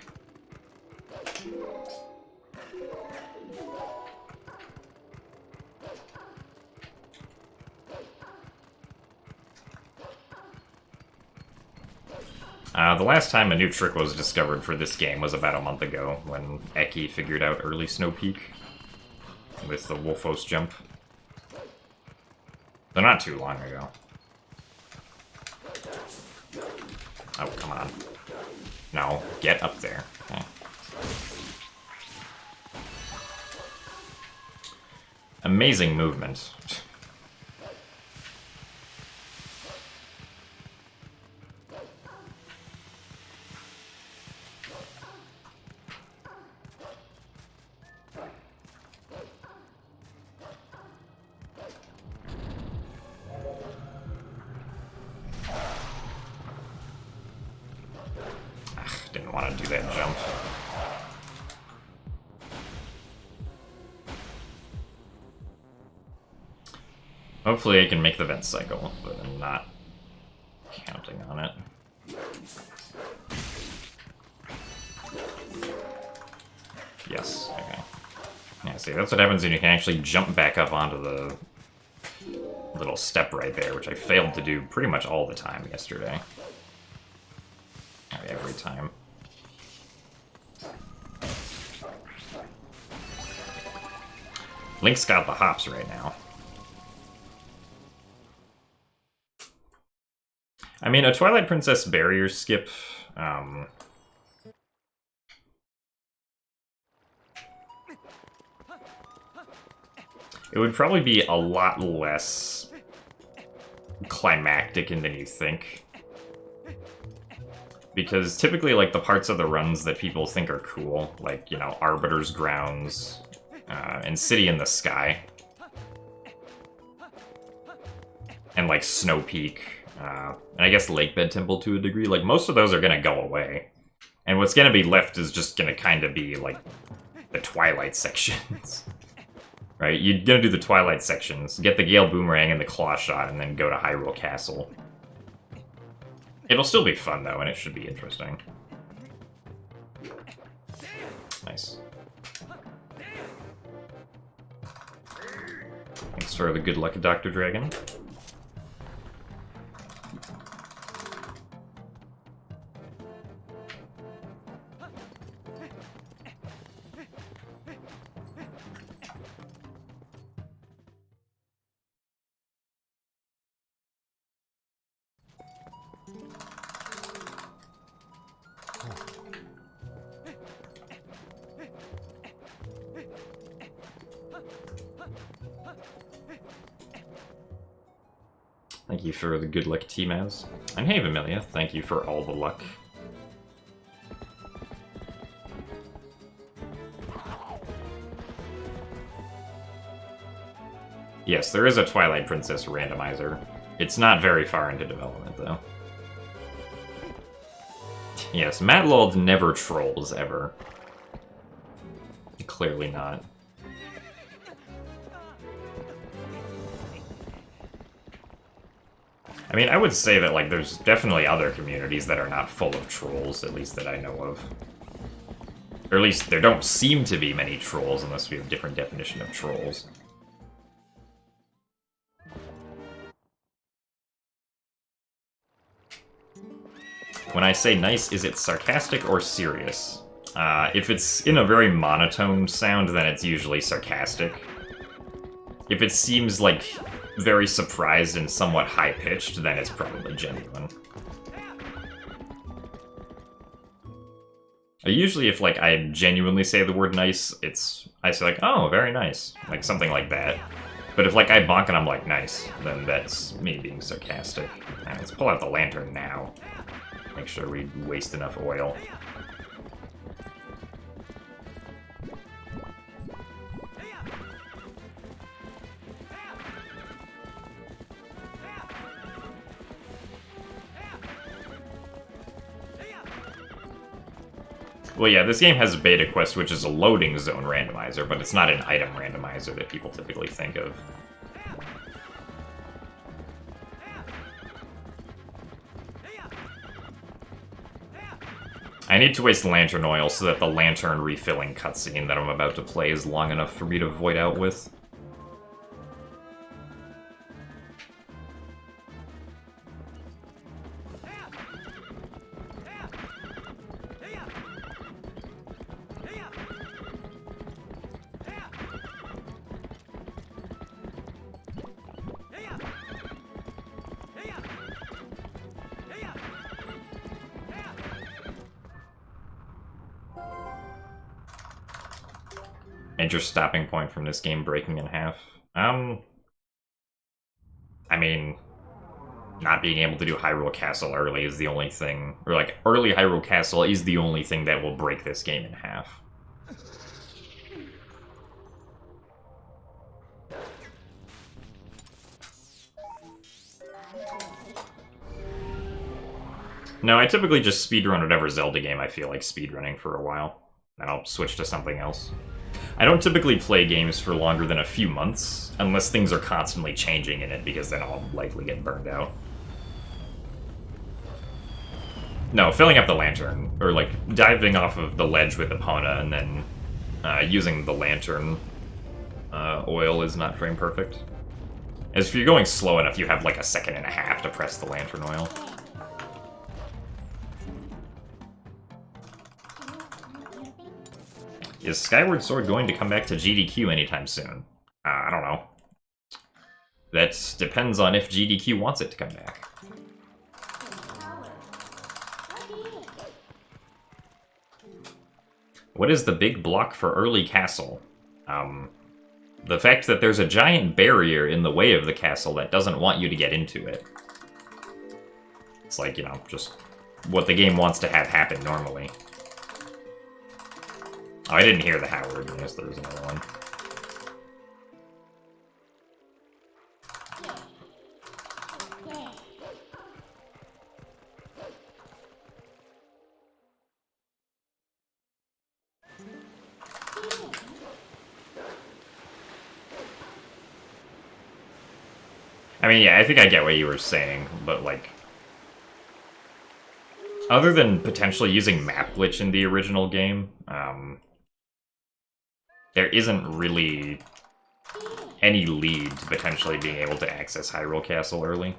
The last time a new trick was discovered for this game was about a month ago, when Eki figured out early Snow Peak with the Wolfos jump. So not too long ago. Oh, come on. No, get up there. Okay. Amazing movement. Didn't want to do that jump. Hopefully I can make the vent cycle, but I'm not counting on it. Yes, okay. Yeah, see, that's what happens when you can actually jump back up onto the little step right there, which I failed to do pretty much all the time yesterday. Every time. Link's got the hops right now. I mean, a Twilight Princess barrier skip, it would probably be a lot less climactic than you think. Because typically, like, the parts of the runs that people think are cool, like, you know, Arbiter's Grounds, and City in the Sky, and like Snow Peak, and I guess Lakebed Temple to a degree. Like, most of those are going to go away. And what's going to be left is just going to kind of be, like, the Twilight sections. Right? You're going to do the Twilight sections, get the Gale Boomerang and the Claw Shot, and then go to Hyrule Castle. It'll still be fun, though, and it should be interesting. Nice. Thanks for the good luck, Dr. Dragon. Thank you for the good luck, T-Maz. And hey, Vamilia, thank you for all the luck. Yes, there is a Twilight Princess randomizer. It's not very far into development, though. Yes, Matlold never trolls, ever. Clearly not. I mean, I would say that, like, there's definitely other communities that are not full of trolls, at least that I know of. Or at least there don't seem to be many trolls unless we have a different definition of trolls. When I say nice, is it sarcastic or serious? If it's in a very monotone sound, then it's usually sarcastic. If it seems like very surprised and somewhat high-pitched, then it's probably genuine. Usually if, like, I genuinely say the word nice, I say, like, oh, very nice. Like, something like that. But if, like, I bonk and I'm like, nice, then that's me being sarcastic. Right, let's pull out the lantern now. Make sure we waste enough oil. Well, yeah, this game has a beta quest, which is a loading zone randomizer, but it's not an item randomizer that people typically think of. I need to waste lantern oil so that the lantern refilling cutscene that I'm about to play is long enough for me to void out with. Major stopping point from this game breaking in half. I mean, not being able to do Hyrule Castle early is the only thing, or like, early Hyrule Castle is the only thing that will break this game in half. No, I typically just speedrun whatever Zelda game I feel like speedrunning for a while. Then I'll switch to something else. I don't typically play games for longer than a few months, unless things are constantly changing in it, because then I'll likely get burned out. No, filling up the lantern, or like diving off of the ledge with Epona and then using the lantern oil is not frame perfect. As if you're going slow enough, you have like a second and a half to press the lantern oil. Is Skyward Sword going to come back to GDQ anytime soon? I don't know. That depends on if GDQ wants it to come back. What is the big block for early castle? The fact that there's a giant barrier in the way of the castle that doesn't want you to get into it. It's like, you know, just what the game wants to have happen normally. Oh, I didn't hear the Howard. Yes, there was another one. I mean, yeah, I think I get what you were saying, but, like, other than potentially using map glitch in the original game, there isn't really any lead to potentially being able to access Hyrule Castle early.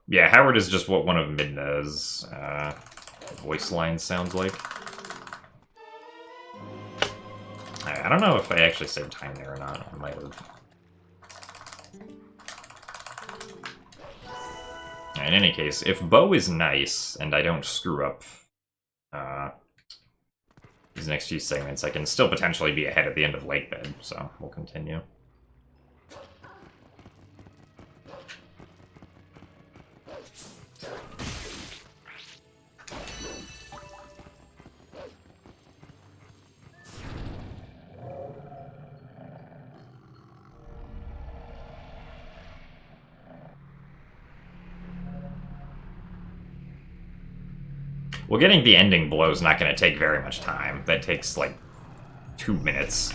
Yeah, Howard is just what one of Midna's voice lines sounds like. I don't know if I actually saved time there or not. I might have. In any case, if Bo is nice and I don't screw up these next few segments, I can still potentially be ahead at the end of Lake Bed, so we'll continue. Well, getting the ending blow is not going to take very much time. That takes, like, 2 minutes.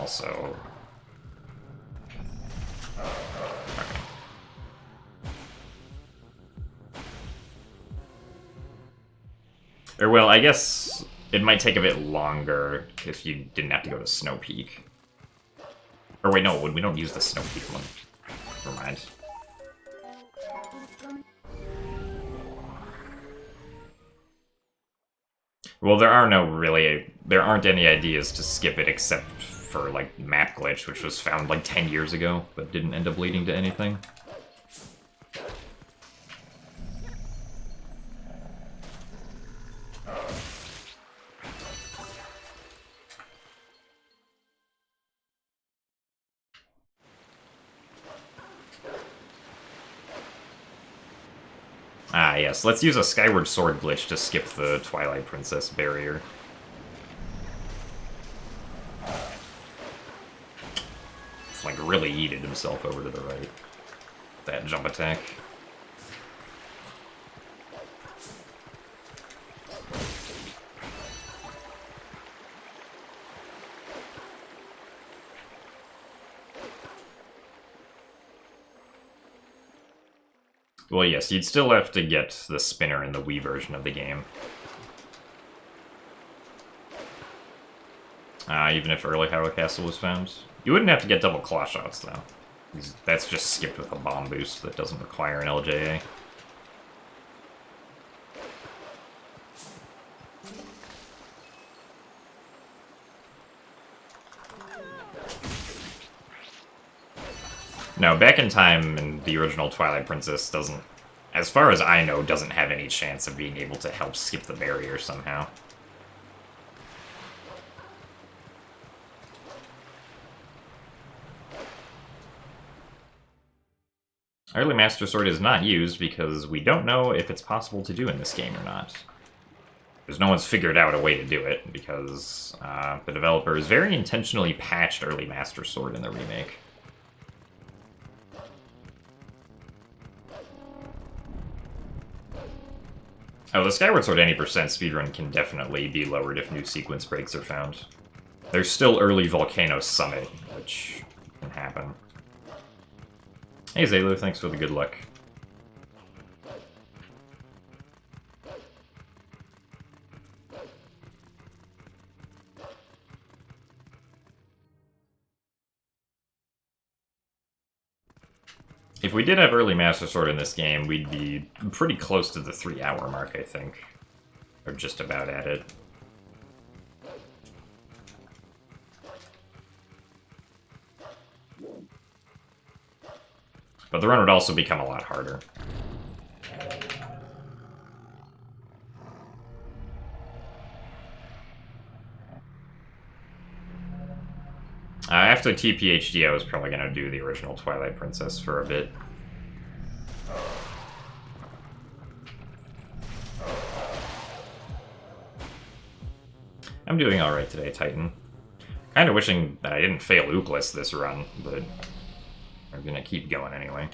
Also... Or, well, I guess it might take a bit longer if you didn't have to go to Snow Peak. Or wait, no, we don't use the Snow Peak one. Never mind. Well, there aren't any ideas to skip it except for, like, map glitch, which was found, like, 10 years ago, but didn't end up leading to anything. Ah, yes, let's use a Skyward Sword glitch to skip the Twilight Princess barrier. It's like really yeeted himself over to the right. That jump attack. Well, yes, you'd still have to get the spinner in the Wii version of the game. Even if early Hyrule Castle was found. You wouldn't have to get double claw shots, though. That's just skipped with a bomb boost that doesn't require an LJA. No, Back in Time and the original Twilight Princess doesn't, as far as I know, doesn't have any chance of being able to help skip the barrier somehow. Early Master Sword is not used because we don't know if it's possible to do in this game or not. Because no one's figured out a way to do it, because the developers very intentionally patched Early Master Sword in the remake. Oh, the Skyward Sword 80% speedrun can definitely be lowered if new sequence breaks are found. There's still early Volcano Summit, which can happen. Hey Zaylu, thanks for the good luck. If we did have early Master Sword in this game, we'd be pretty close to the 3-hour mark, I think. Or just about at it. But the run would also become a lot harder. After TPHD, I was probably going to do the original Twilight Princess for a bit. I'm doing alright today, Titan. Kind of wishing that I didn't fail Ooklis this run, but I'm going to keep going anyway.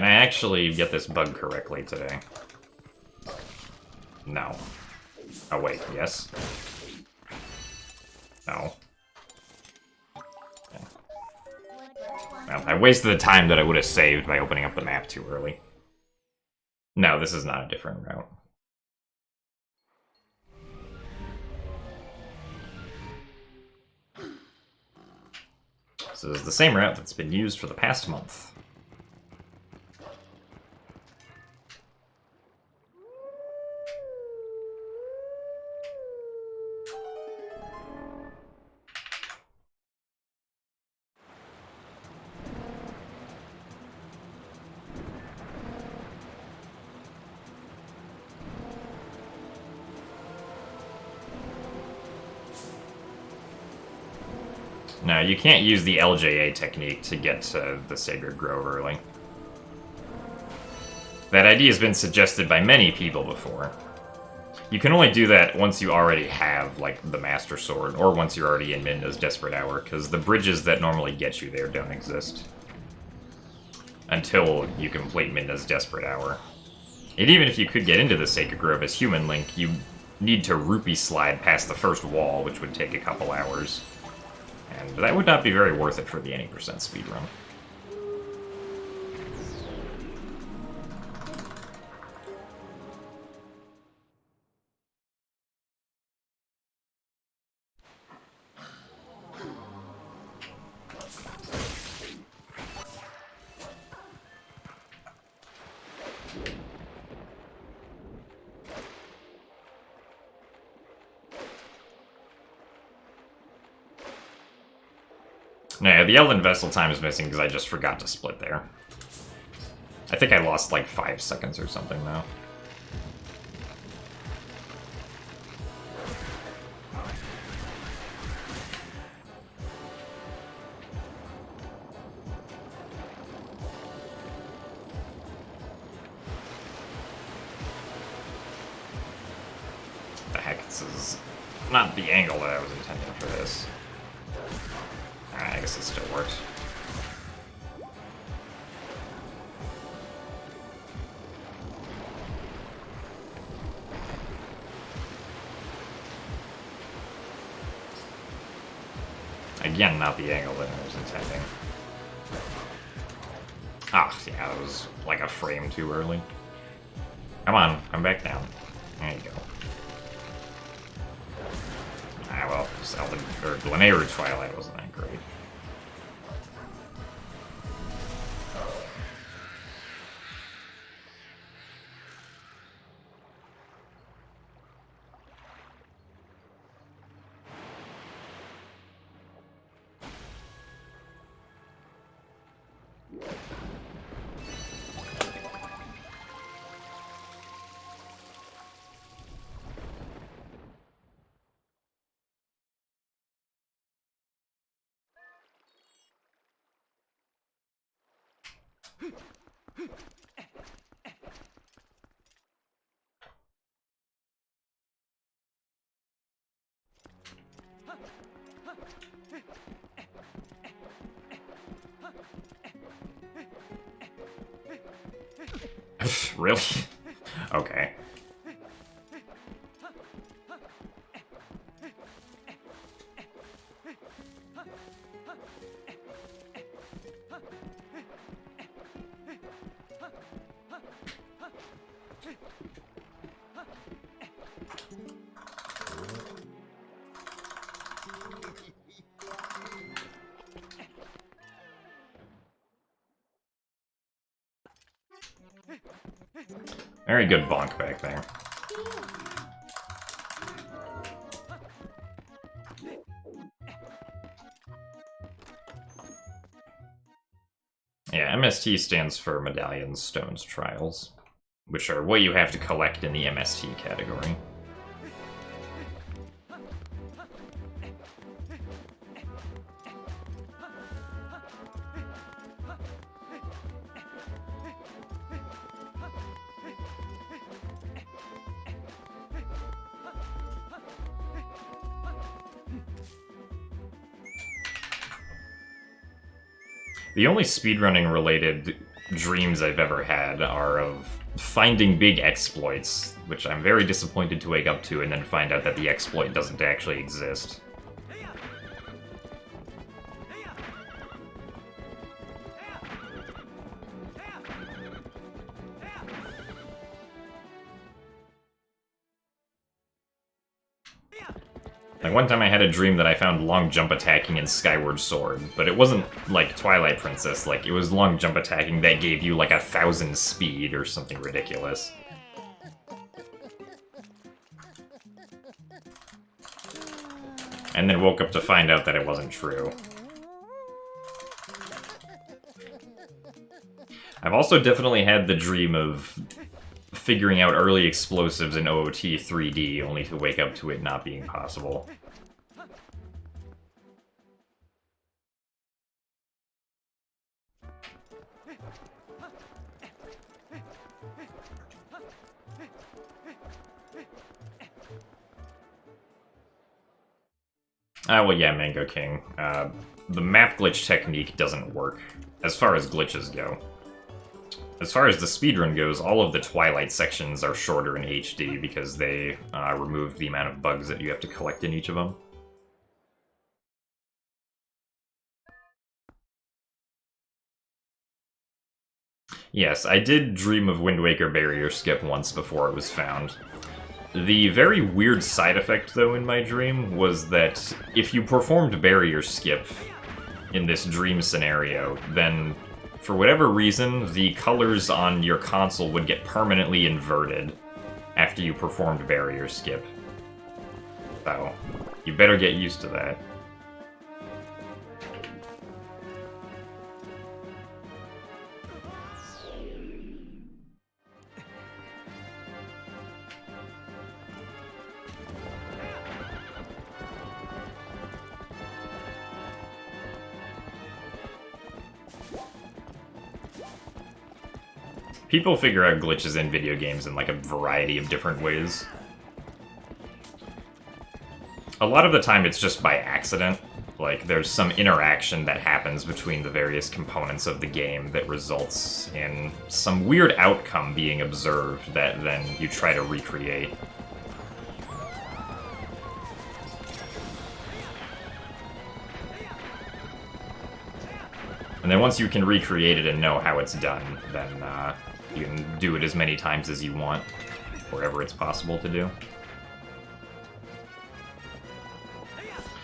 Can I actually get this bug correctly today? No. Oh wait, yes? No. Okay. Well, I wasted the time that I would have saved by opening up the map too early. No, this is not a different route. This is the same route that's been used for the past month. No, you can't use the LJA technique to get to the Sacred Grove early. That idea has been suggested by many people before. You can only do that once you already have, like, the Master Sword, or once you're already in Midna's Desperate Hour, because the bridges that normally get you there don't exist. Until you complete Midna's Desperate Hour. And even if you could get into the Sacred Grove as Human Link, you need to rupee slide past the first wall, which would take a couple hours. And that would not be very worth it for the any % speedrun. Nah, the Elden Vessel time is missing because I just forgot to split there. I think I lost like 5 seconds or something, though. The heck, this is not the angle that I was intending for this. I guess it still works. Again, not the angle that I was intending. Ah, yeah, that was like a frame too early. Come on, come back down. There you go. Ah, well, Zelda, or Linear Twilight wasn't that great. Really? Okay. Very good bonk back there. Yeah, MST stands for Medallions, Stones, Trials, which are what you have to collect in the MST category. The only speedrunning related dreams I've ever had are of finding big exploits, which I'm very disappointed to wake up to and then find out that the exploit doesn't actually exist. Like, one time I had a dream that I found long jump attacking in Skyward Sword, but it wasn't like Twilight Princess, like, it was long jump attacking that gave you like 1,000 speed or something ridiculous. And then woke up to find out that it wasn't true. I've also definitely had the dream of figuring out early explosives in OOT 3D, only to wake up to it not being possible. Well, yeah, Mango King. The map glitch technique doesn't work, as far as glitches go. As far as the speedrun goes, all of the Twilight sections are shorter in HD because they removed the amount of bugs that you have to collect in each of them. Yes, I did dream of Wind Waker barrier skip once before it was found. The very weird side effect, though, in my dream was that if you performed barrier skip in this dream scenario, then for whatever reason, the colors on your console would get permanently inverted after you performed barrier skip. So, you better get used to that. People figure out glitches in video games in like a variety of different ways. A lot of the time it's just by accident. Like, there's some interaction that happens between the various components of the game that results in some weird outcome being observed that then you try to recreate. And then once you can recreate it and know how it's done, then you can do it as many times as you want, wherever it's possible to do.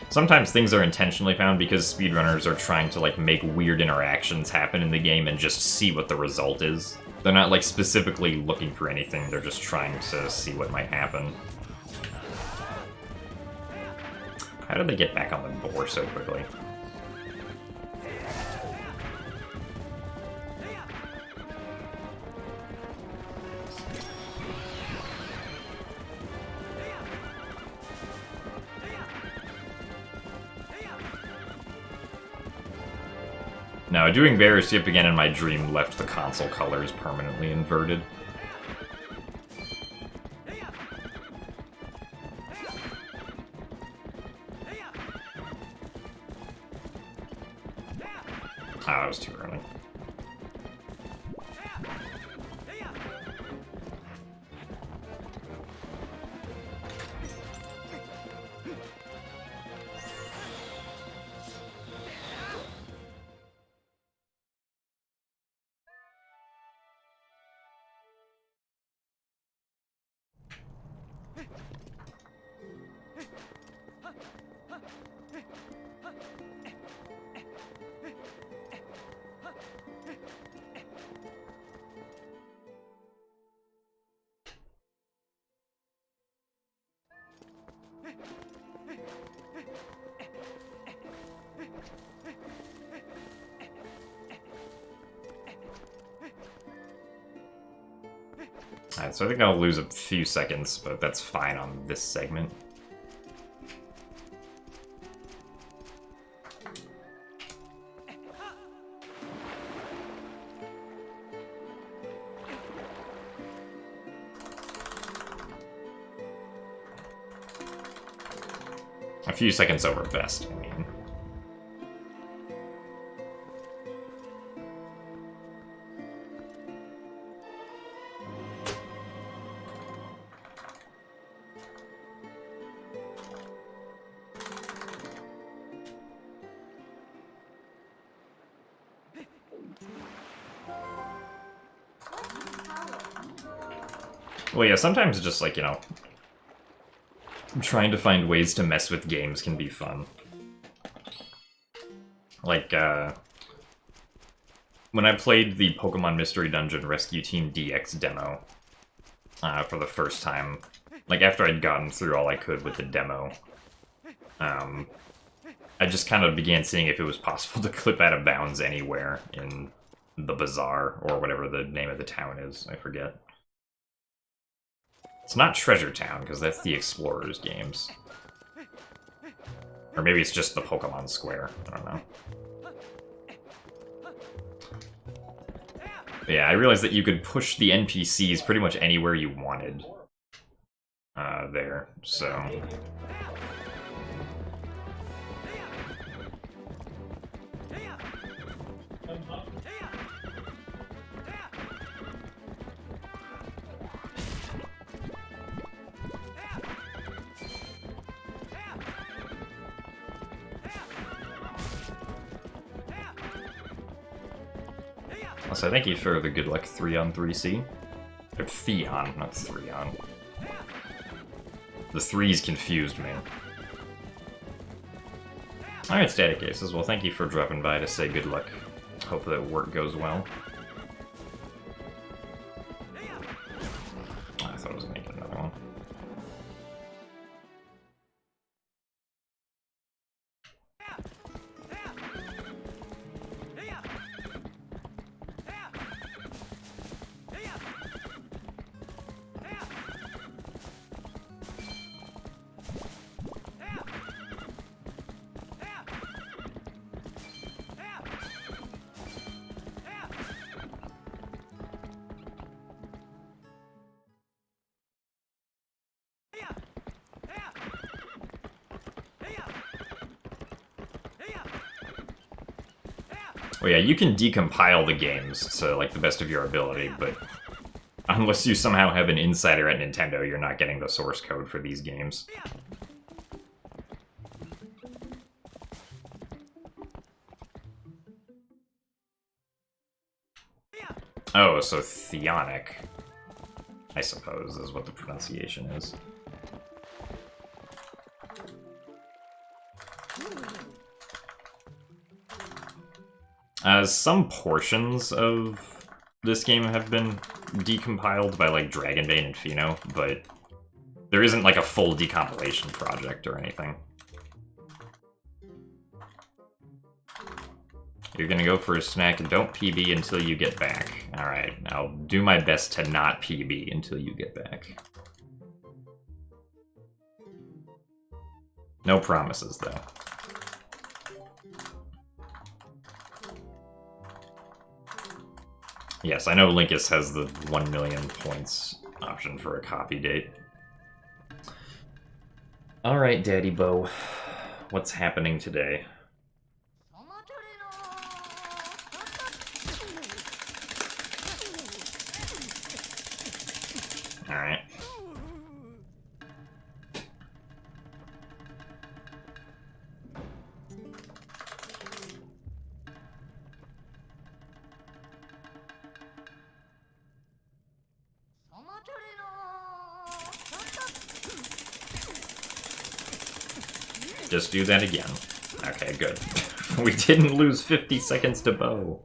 Sometimes things are intentionally found because speedrunners are trying to like make weird interactions happen in the game and just see what the result is. They're not like specifically looking for anything, they're just trying to see what might happen. How did they get back on the board so quickly? Now, doing barrier skip again in my dream left the console colors permanently inverted. Ah, that was too early. Alright, so I think I'll lose a few seconds, but that's fine on this segment. A few seconds over best, I mean. Well, yeah, sometimes just, like, you know, trying to find ways to mess with games can be fun. Like, when I played the Pokemon Mystery Dungeon Rescue Team DX demo for the first time, like, after I'd gotten through all I could with the demo, I just kind of began seeing if it was possible to clip out of bounds anywhere in the bazaar, or whatever the name of the town is, I forget. It's not Treasure Town, because that's the Explorers games. Or maybe it's just the Pokemon Square, I don't know. But yeah, I realized that you could push the NPCs pretty much anywhere you wanted there, so... Also, thank you for the good luck 3-on-3C. Or Theon, not 3-on. The 3's confused me. Alright, Static Aces. Well, thank you for dropping by to say good luck. Hope that work goes well. Oh, I thought I was making another one. Well, yeah, you can decompile the games to, like, the best of your ability, but unless you somehow have an insider at Nintendo, you're not getting the source code for these games. Oh, so Theonic, I suppose, is what the pronunciation is. Some portions of this game have been decompiled by, like, Dragonbane and Pheno, but there isn't, like, a full decompilation project or anything. You're gonna go for a snack and don't PB until you get back. Alright, I'll do my best to not PB until you get back. No promises, though. Yes, I know Linkus has the 1 million points option for a copy date. Alright, Daddy Bo. What's happening today? Alright. Just do that again. Okay, good. We didn't lose 50 seconds to Bo.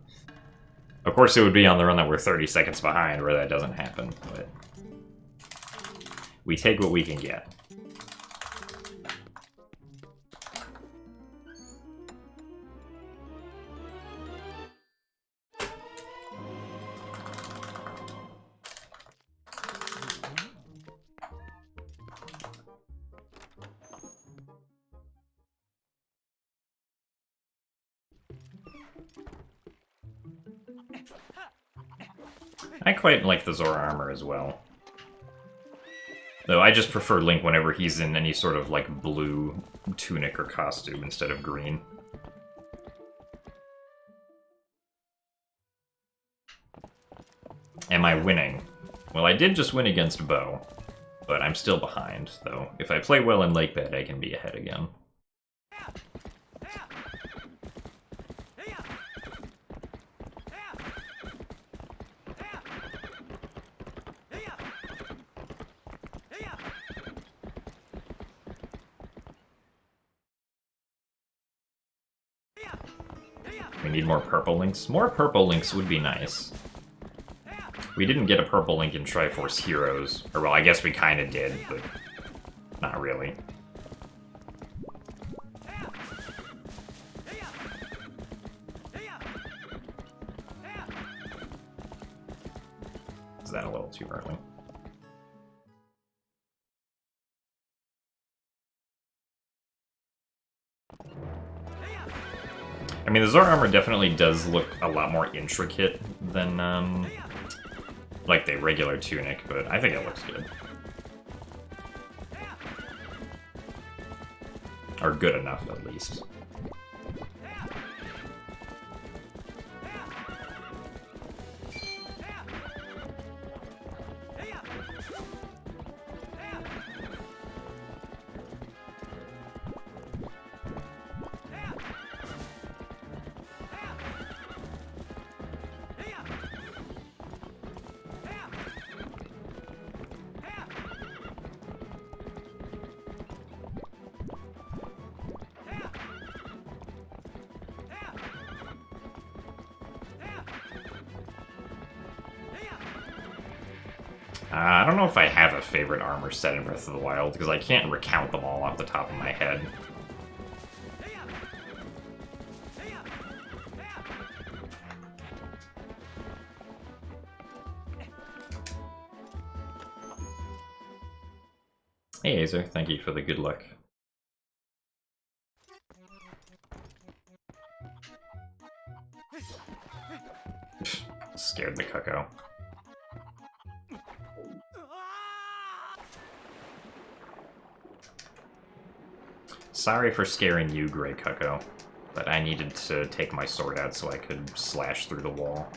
Of course, it would be on the run that we're 30 seconds behind where that doesn't happen, but we take what we can get. I quite like the Zora armor as well. Though I just prefer Link whenever he's in any sort of, like, blue tunic or costume instead of green. Am I winning? Well, I did just win against Bo, but I'm still behind, though. If I play well in Lake Bed, I can be ahead again. We need more purple links. More purple links would be nice. We didn't get a purple link in Triforce Heroes. Or, well, I guess we kind of did, but not really. Is that a little too early? I mean, the Zora armor definitely does look a lot more intricate than, like the regular tunic, but I think it looks good. Or good enough, at least. I don't know if I have a favorite armor set in Breath of the Wild, because I can't recount them all off the top of my head. Hey Azer, thank you for the good luck. Scared the cuckoo. Sorry for scaring you, Grey Cuckoo, but I needed to take my sword out so I could slash through the wall.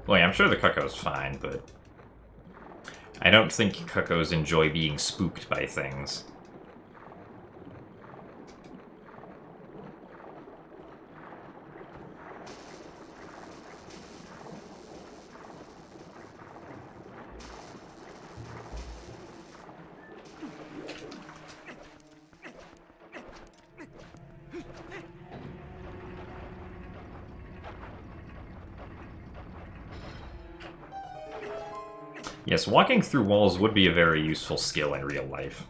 Well, yeah, I'm sure the cuckoos fine, but I don't think cuckoos enjoy being spooked by things. Yes, walking through walls would be a very useful skill in real life.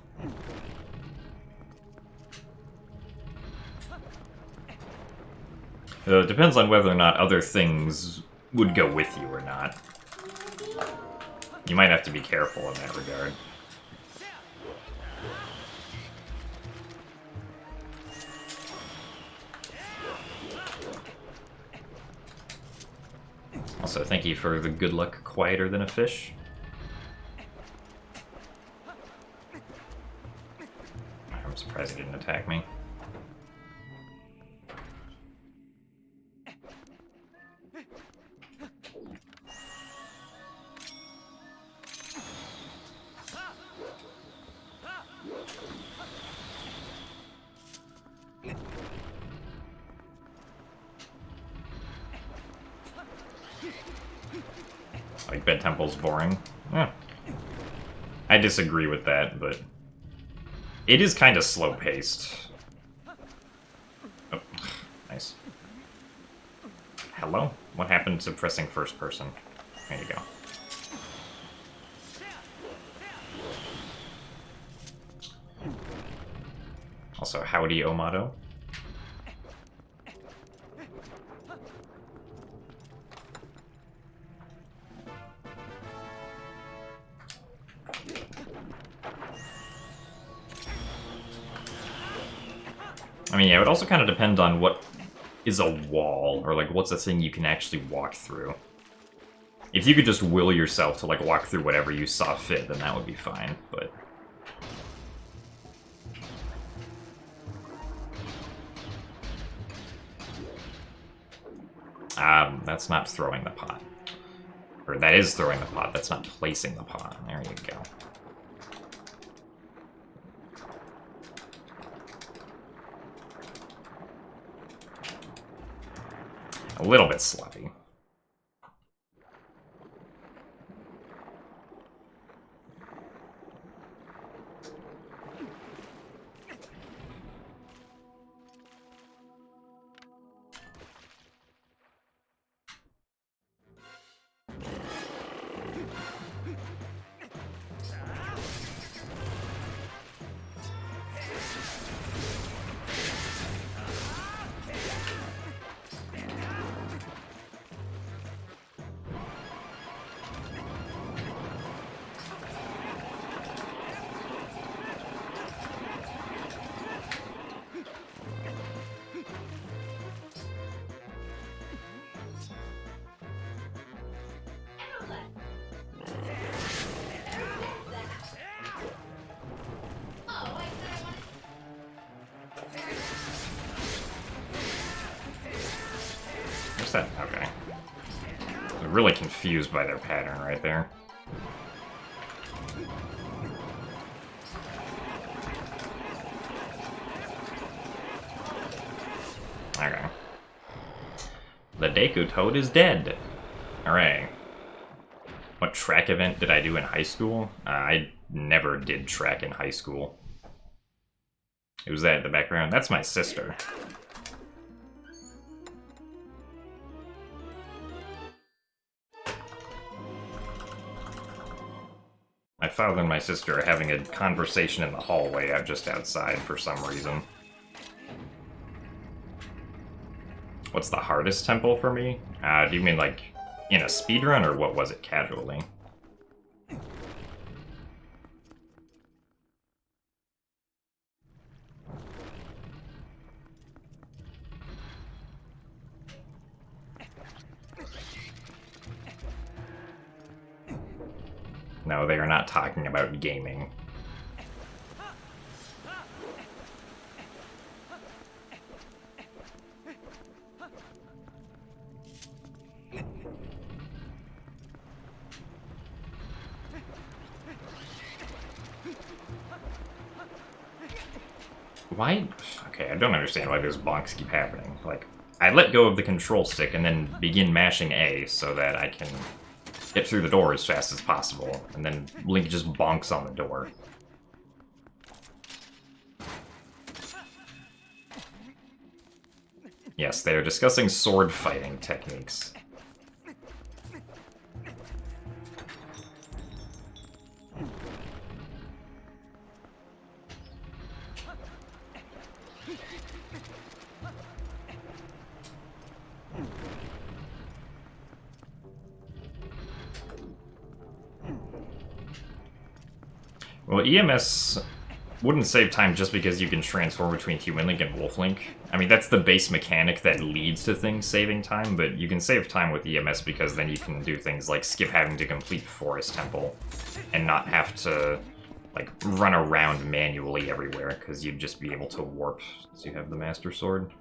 It depends on whether or not other things would go with you or not. You might have to be careful in that regard. Also, thank you for the good luck quieter than a fish. I'm surprised he didn't attack me. Like, Bed Temple's boring. Eh. I disagree with that, but it is kind of slow-paced. Oh, nice. Hello? What happened to pressing first person? There you go. Also, howdy, Omato. I mean, yeah, it would also kind of depend on what is a wall, or like what's a thing you can actually walk through. If you could just will yourself to, like, walk through whatever you saw fit, then that would be fine, but... that's not throwing the pot. Or that is throwing the pot, that's not placing the pot. There you go. A little bit sloppy. Okay. I'm really confused by their pattern right there. Okay. The Deku Toad is dead. Alright. What track event did I do in high school? I never did track in high school. Who's that in the background? That's my sister. My father and my sister are having a conversation in the hallway out just outside for some reason. What's the hardest temple for me? Do you mean like in a speedrun, or what was it casually? No, they are not talking about gaming. Why? Okay, I don't understand why those bonks keep happening. Like, I let go of the control stick and then begin mashing A so that I can get through the door as fast as possible, and then Link just bonks on the door. Yes, they are discussing sword fighting techniques. Well, EMS wouldn't save time just because you can transform between Human Link and Wolf Link. I mean, that's the base mechanic that leads to things saving time, but you can save time with EMS because then you can do things like skip having to complete Forest Temple and not have to, like, run around manually everywhere, because you'd just be able to warp as you have the Master Sword.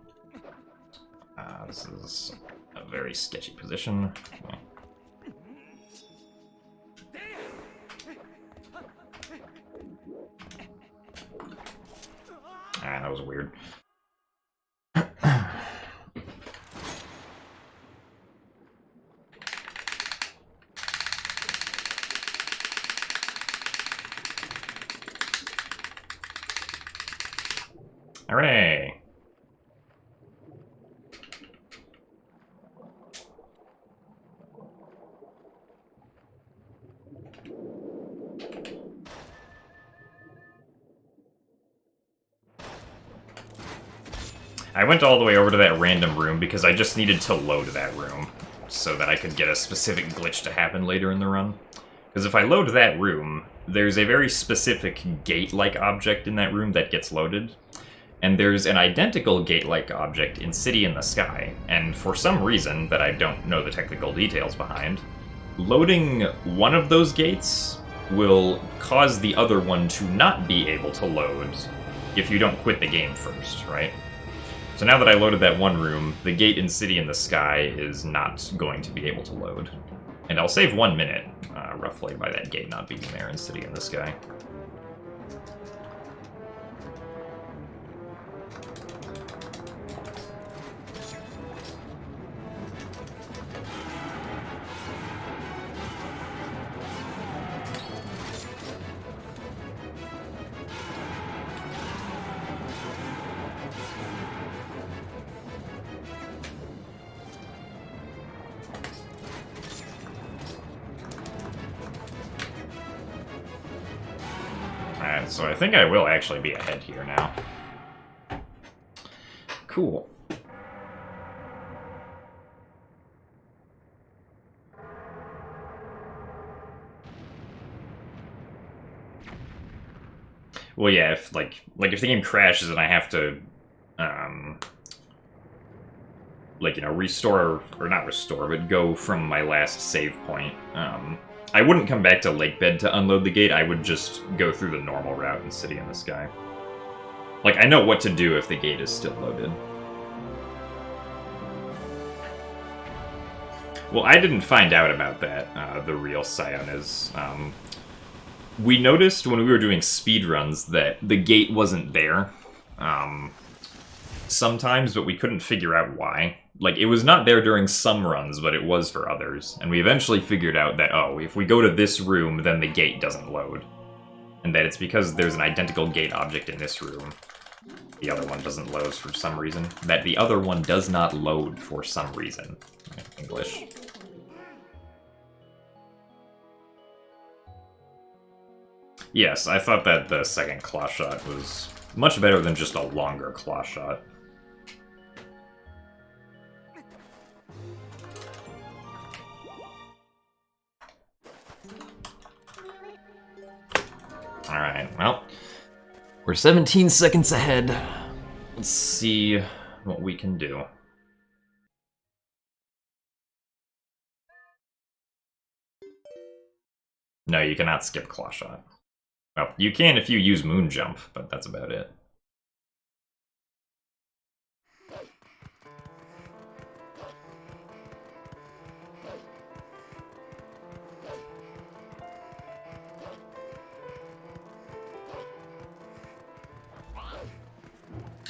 This is a very sketchy position. Yeah. That was weird. Hooray! I went all the way over to that random room because I just needed to load that room so that I could get a specific glitch to happen later in the run. Because if I load that room, there's a very specific gate-like object in that room that gets loaded, and there's an identical gate-like object in City in the Sky, and for some reason that I don't know the technical details behind, loading one of those gates will cause the other one to not be able to load if you don't quit the game first, right? So now that I loaded that one room, the gate in City in the Sky is not going to be able to load. And I'll save 1 minute, roughly, by that gate not being there in City in the Sky. So I think I will actually be ahead here now. Cool. Well, yeah, if like if the game crashes and I have to, like, you know, restore, or not restore, but go from my last save point, I wouldn't come back to Lakebed to unload the gate, I would just go through the normal route in City in the Sky. Like, I know what to do if the gate is still loaded. Well, I didn't find out about that, the real Scion is. We noticed when we were doing speedruns that the gate wasn't there sometimes, but we couldn't figure out why. Like, it was not there during some runs, but it was for others. And we eventually figured out that, oh, if we go to this room, then the gate doesn't load. And that it's because there's an identical gate object in this room. The other one doesn't load for some reason. That the other one does not load for some reason. English. Yes, I thought that the second claw shot was much better than just a longer claw shot. Alright, well, we're 17 seconds ahead. Let's see what we can do. No, you cannot skip claw shot. Well, you can if you use moon jump, but that's about it.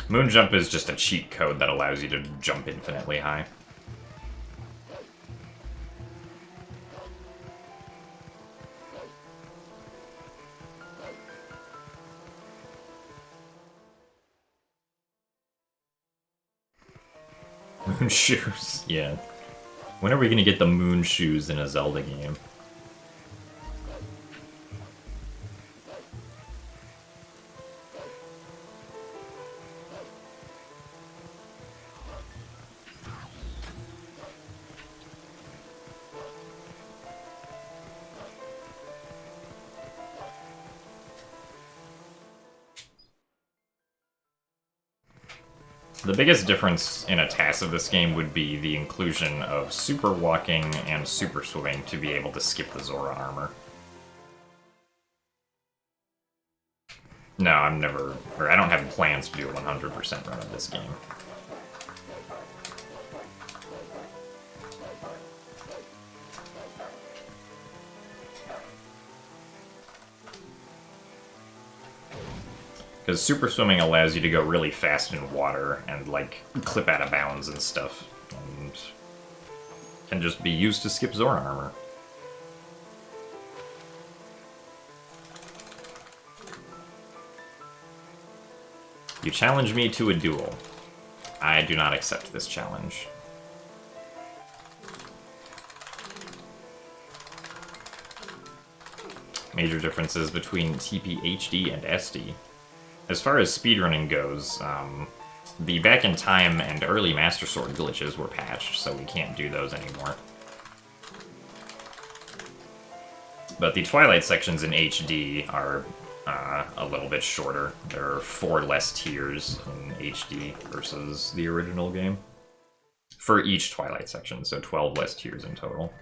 Moon jump is just a cheat code that allows you to jump infinitely high. Moon shoes, yeah. When are we gonna get the moon shoes in a Zelda game? The biggest difference in a task of this game would be the inclusion of super walking and super swimming to be able to skip the Zora armor. No, I don't have plans to do a 100% run of this game. Because super swimming allows you to go really fast in water and, like, clip out of bounds and stuff. And can just be used to skip Zora armor. You challenge me to a duel. I do not accept this challenge. Major differences between TP HD and SD. As far as speedrunning goes, the back in time and early Master Sword glitches were patched, so we can't do those anymore. But the Twilight sections in HD are a little bit shorter. There are 4 less tiers in HD versus the original game. For each Twilight section, so 12 less tiers in total.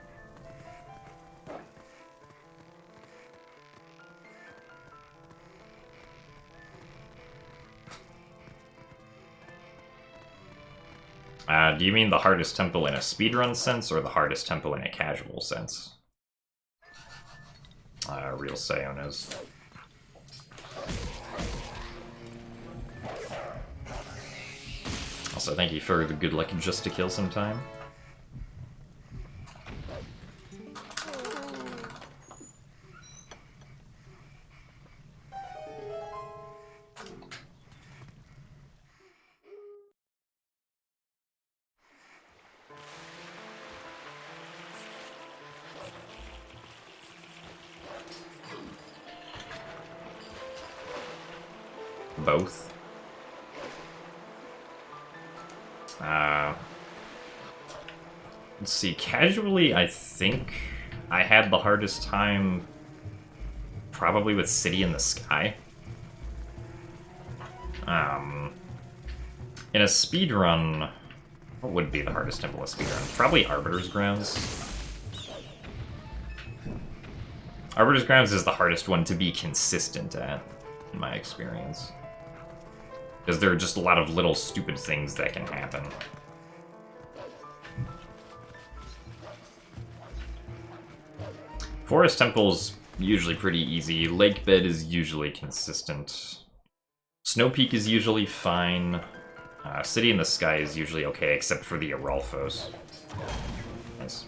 Do you mean the hardest temple in a speedrun sense, or the hardest temple in a casual sense? Real Sayonas. Also, thank you for the good luck just to kill some time. Both. Let's see, casually, I think I had the hardest time probably with City in the Sky. In a speedrun, what would be the hardest temple in a speedrun? Probably Arbiter's Grounds. Arbiter's Grounds is the hardest one to be consistent at, in my experience. Because there are just a lot of little stupid things that can happen. Forest Temple's usually pretty easy. Lake Bed is usually consistent. Snow Peak is usually fine. City in the Sky is usually okay, except for the Aralfos. Nice.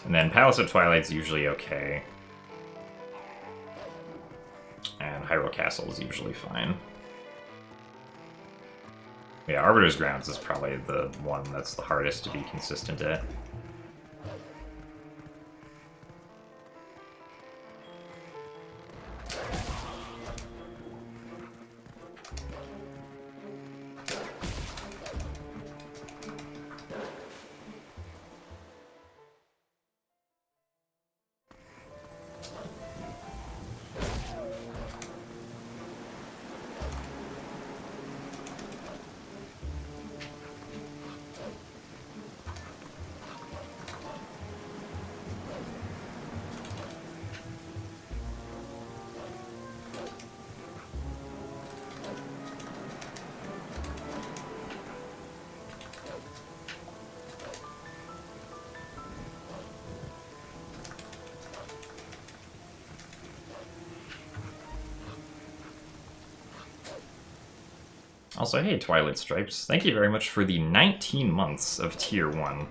And then Palace of Twilight's usually okay. And Hyrule Castle is usually fine. Yeah, Arbiter's Grounds is probably the one that's the hardest to be consistent at. Also, hey, Twilight Stripes, thank you very much for the 19 months of Tier 1.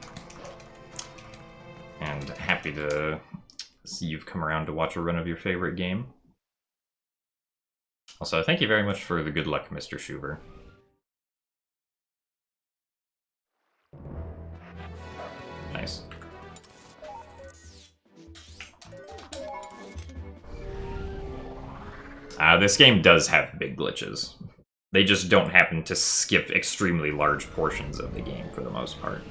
And happy to see you've come around to watch a run of your favorite game. Also, thank you very much for the good luck, Mr. Schuber. Nice. This game does have big glitches. They just don't happen to skip extremely large portions of the game for the most part.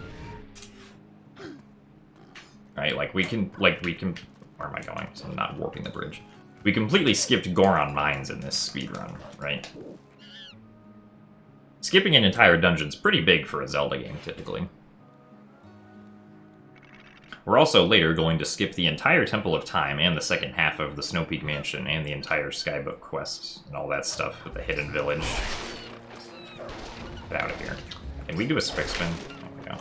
Right, like we can, where am I going? So I'm not warping the bridge. We completely skipped Goron Mines in this speedrun, right? Skipping an entire dungeon's pretty big for a Zelda game, typically. We're also later going to skip the entire Temple of Time and the second half of the Snow Peak Mansion and the entire Skybook quest and all that stuff with the Hidden Village. Get out of here. Can we do a Spick Spin? There we go.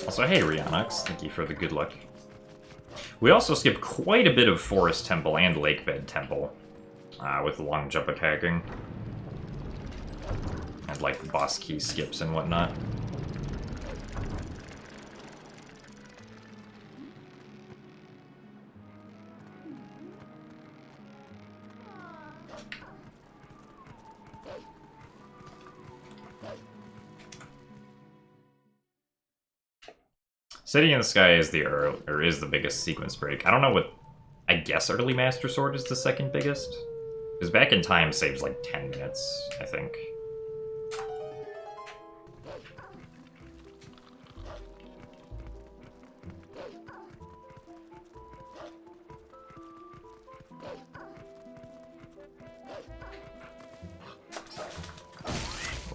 Also, hey Rionox, thank you for the good luck. We also skip quite a bit of Forest Temple and Lakebed Temple with long jump attacking. And like boss key skips and whatnot. City in the Sky is the biggest sequence break. I don't know what... I guess Early Master Sword is the second biggest? Because Back in Time saves like 10 minutes, I think.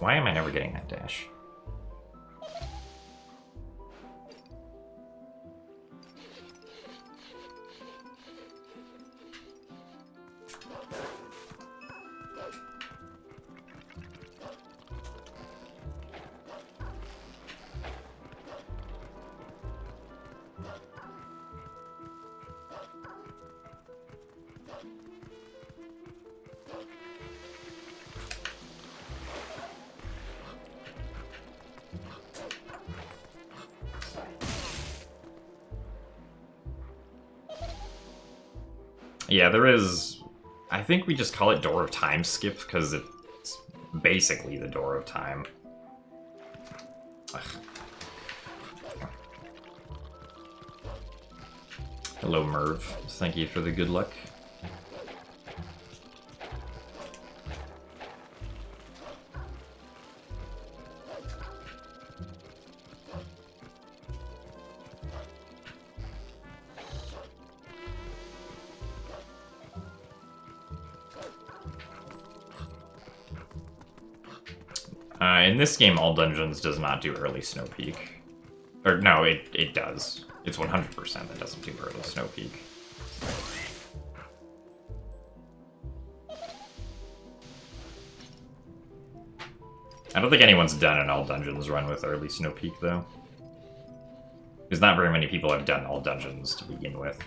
Why am I never getting that dash? Yeah, there is... I think we just call it Door of Time skip, because it's basically the Door of Time. Ugh. Hello, Merv. Thank you for the good luck. In this game, All Dungeons does not do early Snow Peak. Or, no, it does. It's 100% that doesn't do early Snow Peak. I don't think anyone's done an All Dungeons run with early Snow Peak, though. Because not very many people have done All Dungeons to begin with.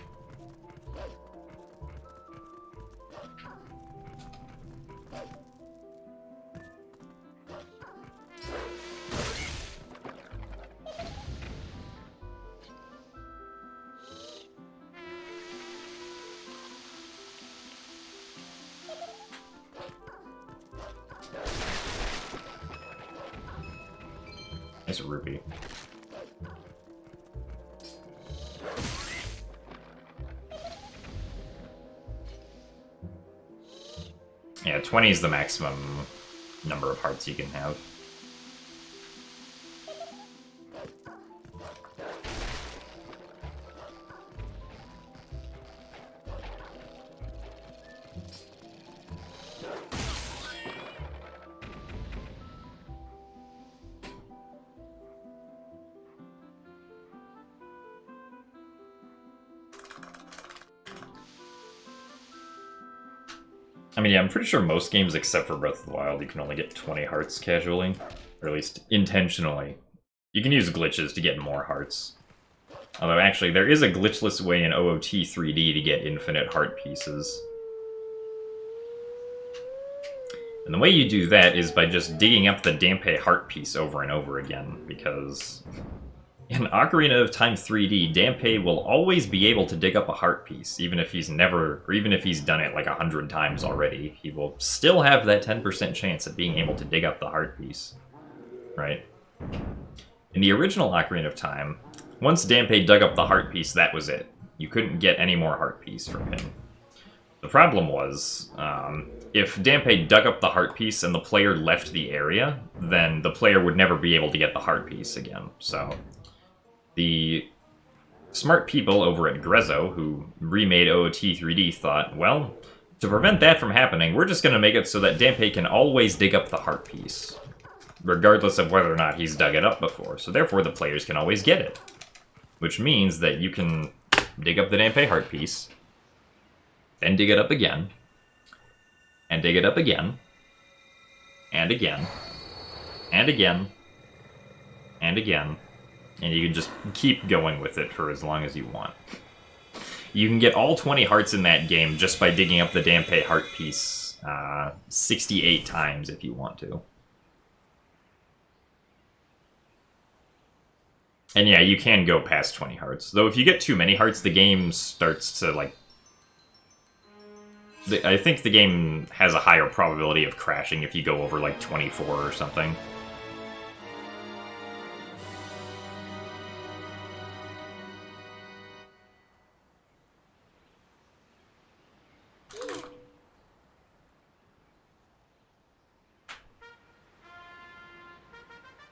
Nice rupee. Yeah, 20 is the maximum number of hearts you can have. I mean, yeah, I'm pretty sure most games except for Breath of the Wild, you can only get 20 hearts casually. Or at least intentionally. You can use glitches to get more hearts. Although, actually, there is a glitchless way in OOT 3D to get infinite heart pieces. And the way you do that is by just digging up the Dampe heart piece over and over again, because in Ocarina of Time 3D, Dampe will always be able to dig up a heart piece, even if he's never, or even if he's done it like 100 times already. He will still have that 10% chance of being able to dig up the heart piece, right? In the original Ocarina of Time, once Dampe dug up the heart piece, that was it. You couldn't get any more heart piece from him. The problem was, if Dampe dug up the heart piece and the player left the area, then the player would never be able to get the heart piece again, so the smart people over at Grezzo, who remade OOT 3D, thought, well, to prevent that from happening, we're just going to make it so that Dampe can always dig up the heart piece, regardless of whether or not he's dug it up before. So therefore, the players can always get it. Which means that you can dig up the Dampe heart piece, then dig it up again, and dig it up again, and again, and again, and again. And you can just keep going with it for as long as you want. You can get all 20 hearts in that game just by digging up the Dampe heart piece 68 times if you want to. And yeah, you can go past 20 hearts. Though if you get too many hearts, the game starts to, like... I think the game has a higher probability of crashing if you go over, like, 24 or something.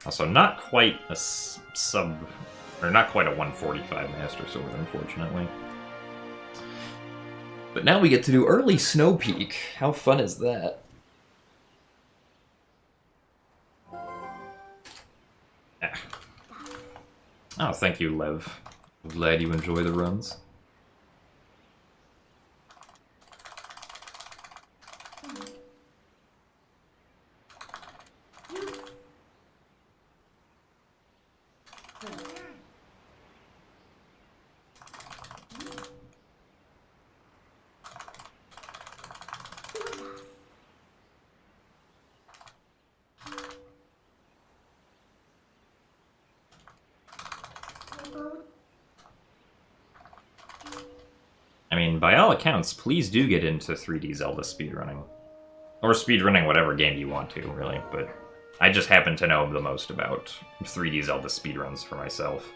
Also, not quite a not quite a 145 Master Sword, unfortunately. But now we get to do early Snow Peak. How fun is that? Oh, thank you, Lev. Glad you enjoy the runs. I mean, by all accounts, please do get into 3D Zelda speedrunning. Or speedrunning whatever game you want to, really, but I just happen to know the most about 3D Zelda speedruns for myself.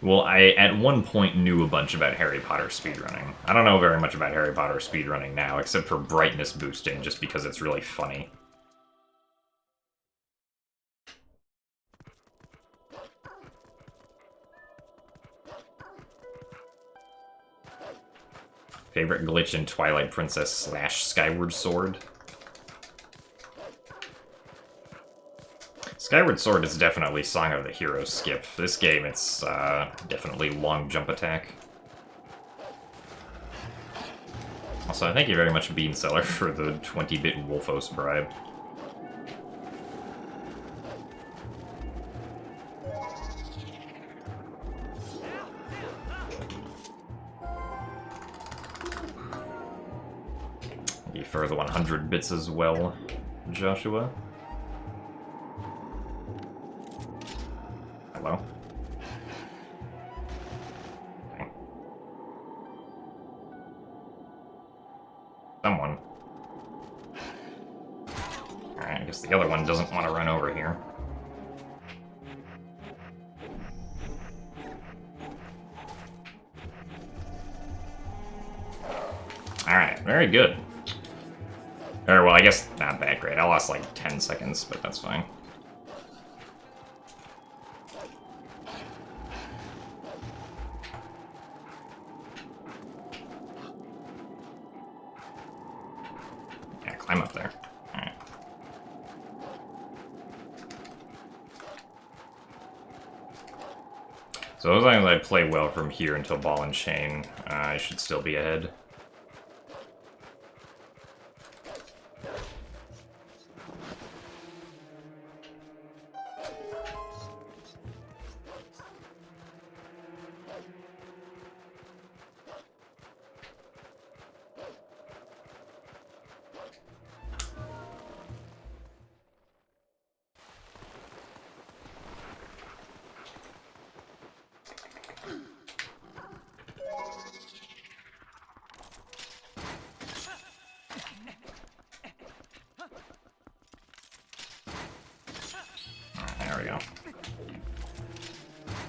Well, I at one point knew a bunch about Harry Potter speedrunning. I don't know very much about Harry Potter speedrunning now, except for brightness boosting, just because it's really funny. Favorite glitch in Twilight Princess / Skyward Sword? Skyward Sword is definitely Song of the Hero skip. This game, it's definitely long jump attack. Also, thank you very much, Bean Seller, for the 20-bit Wolfos bribe. Thank you for the 100 bits as well, Joshua. Hello? Okay. Someone. Alright, I guess the other one doesn't want to run over here. Alright, very good. Or, well, I guess not that great. I lost like 10 seconds, but that's fine. Yeah, climb up there. Alright. So as long as I play well from here until Ball and Chain, I should still be ahead. There we go.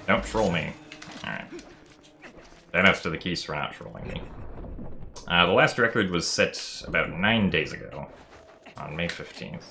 Don't troll me. Alright. That adds to the keys for not trolling me. The last record was set about 9 days ago, on May 15th.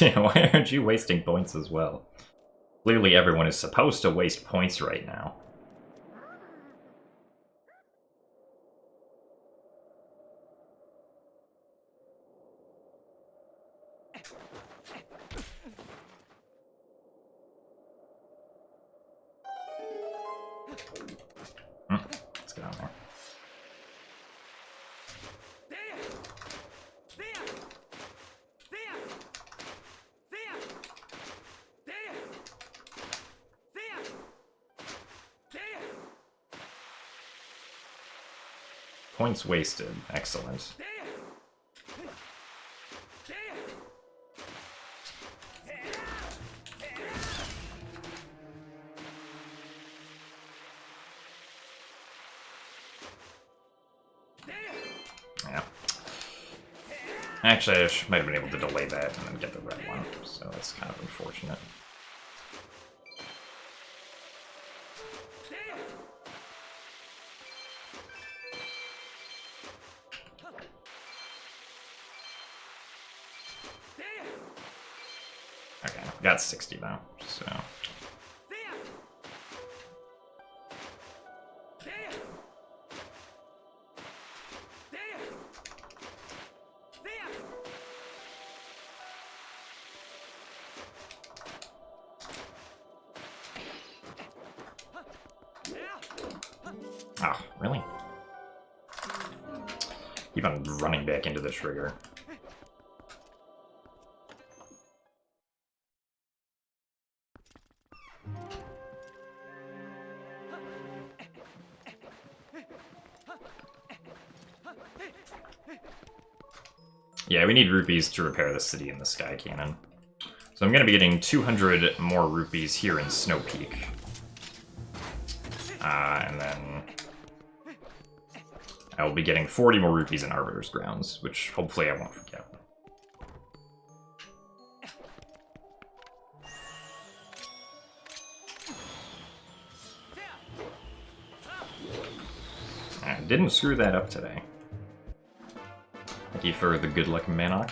Yeah, why aren't you wasting points as well? Clearly everyone is supposed to waste points right now. Let's get on there. Points wasted. Excellent. Yeah. Actually, I might have been able to delay that and then get the red one, so that's kind of unfortunate. Okay, got 60 now, so... Ah, really? Keep on running back into the trigger. Yeah, we need rupees to repair the city and the sky cannon. So I'm going to be getting 200 more rupees here in Snow Peak. And then I will be getting 40 more rupees in Arbiter's Grounds, which hopefully I won't forget. I didn't screw that up today. Thank you for the good luck, Manok.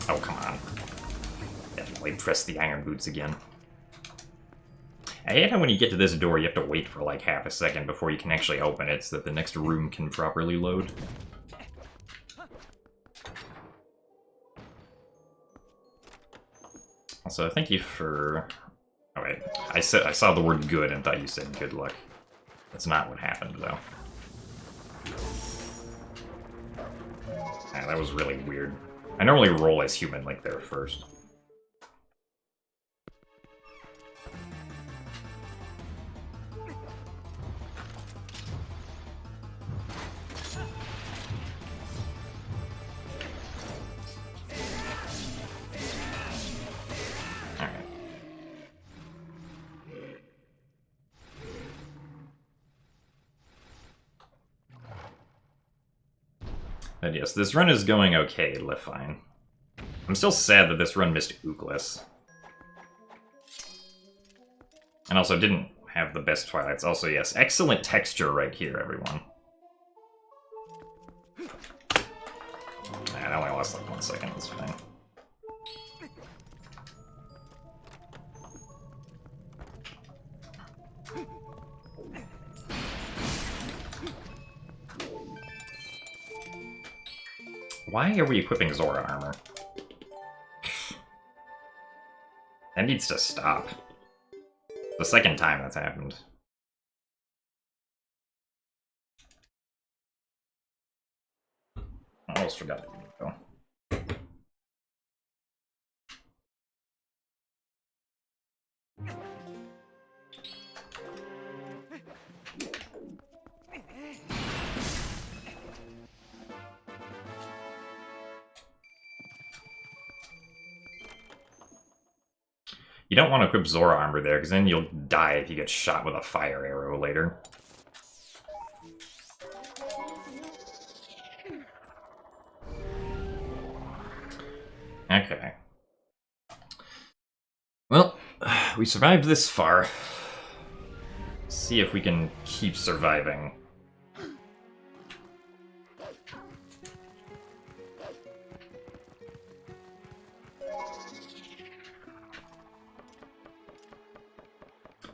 Oh, come on. Definitely press the iron boots again. I hate how when you get to this door, you have to wait for like half a second before you can actually open it so that the next room can properly load. Also, thank you for... Oh wait, I saw the word good and thought you said good luck. That's not what happened, though. Ah, that was really weird. I normally roll as human like there first. But yes, this run is going okay, Lefine. I'm still sad that this run missed Ookless. And also didn't have the best Twilights. Also, yes, excellent texture right here, everyone. I only lost like 1 second, that's fine. Why are we equipping Zora armor? That needs to stop. The second time that's happened. I almost forgot to go. You don't want to equip Zora armor there, because then you'll die if you get shot with a fire arrow later. Okay. Well, we survived this far. Let's see if we can keep surviving.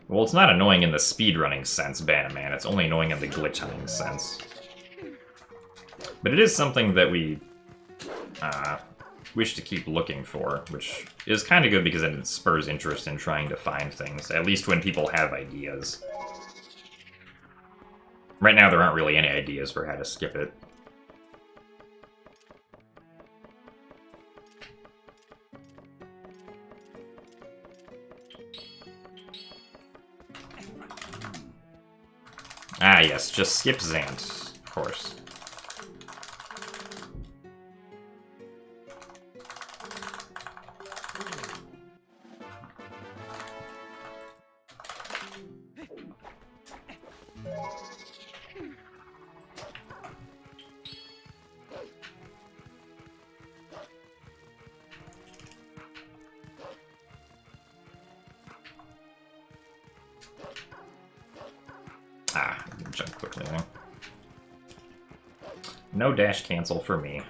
Well, it's not annoying in the speedrunning sense, Bannerman. It's only annoying in the glitch hunting sense. But it is something that we wish to keep looking for, which is kind of good because it spurs interest in trying to find things, at least when people have ideas. Right now, there aren't really any ideas for how to skip it. Ah, yes, just skip Zant, of course. Ah, I can jump quickly there. No dash cancel for me.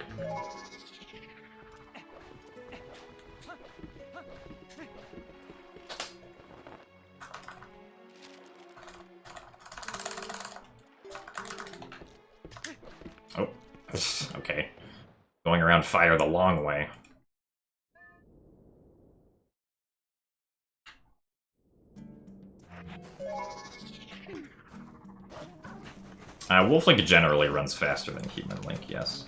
Oh, okay. Going around fire the long way. Wolf Link generally runs faster than Human Link, yes.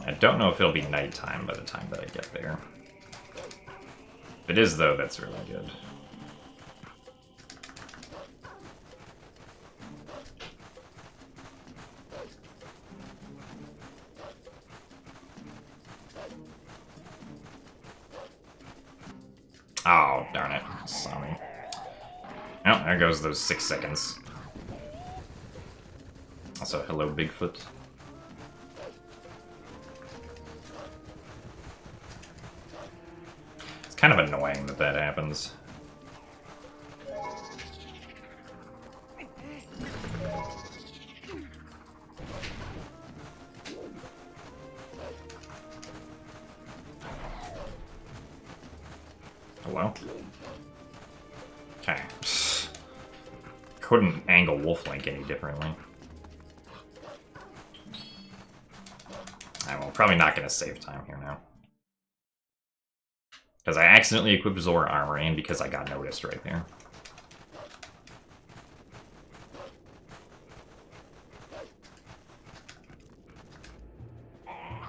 I don't know if it'll be nighttime by the time that I get there. If it is, though, that's really good. Oh, darn it. Saw me. Oh, there goes those 6 seconds. Also, hello, Bigfoot. It's kind of annoying that that happens. Hello? Okay. Couldn't angle Wolf Link any differently. Well, probably not going to save time here now. Because I accidentally equipped Zora armor and because I got noticed right there.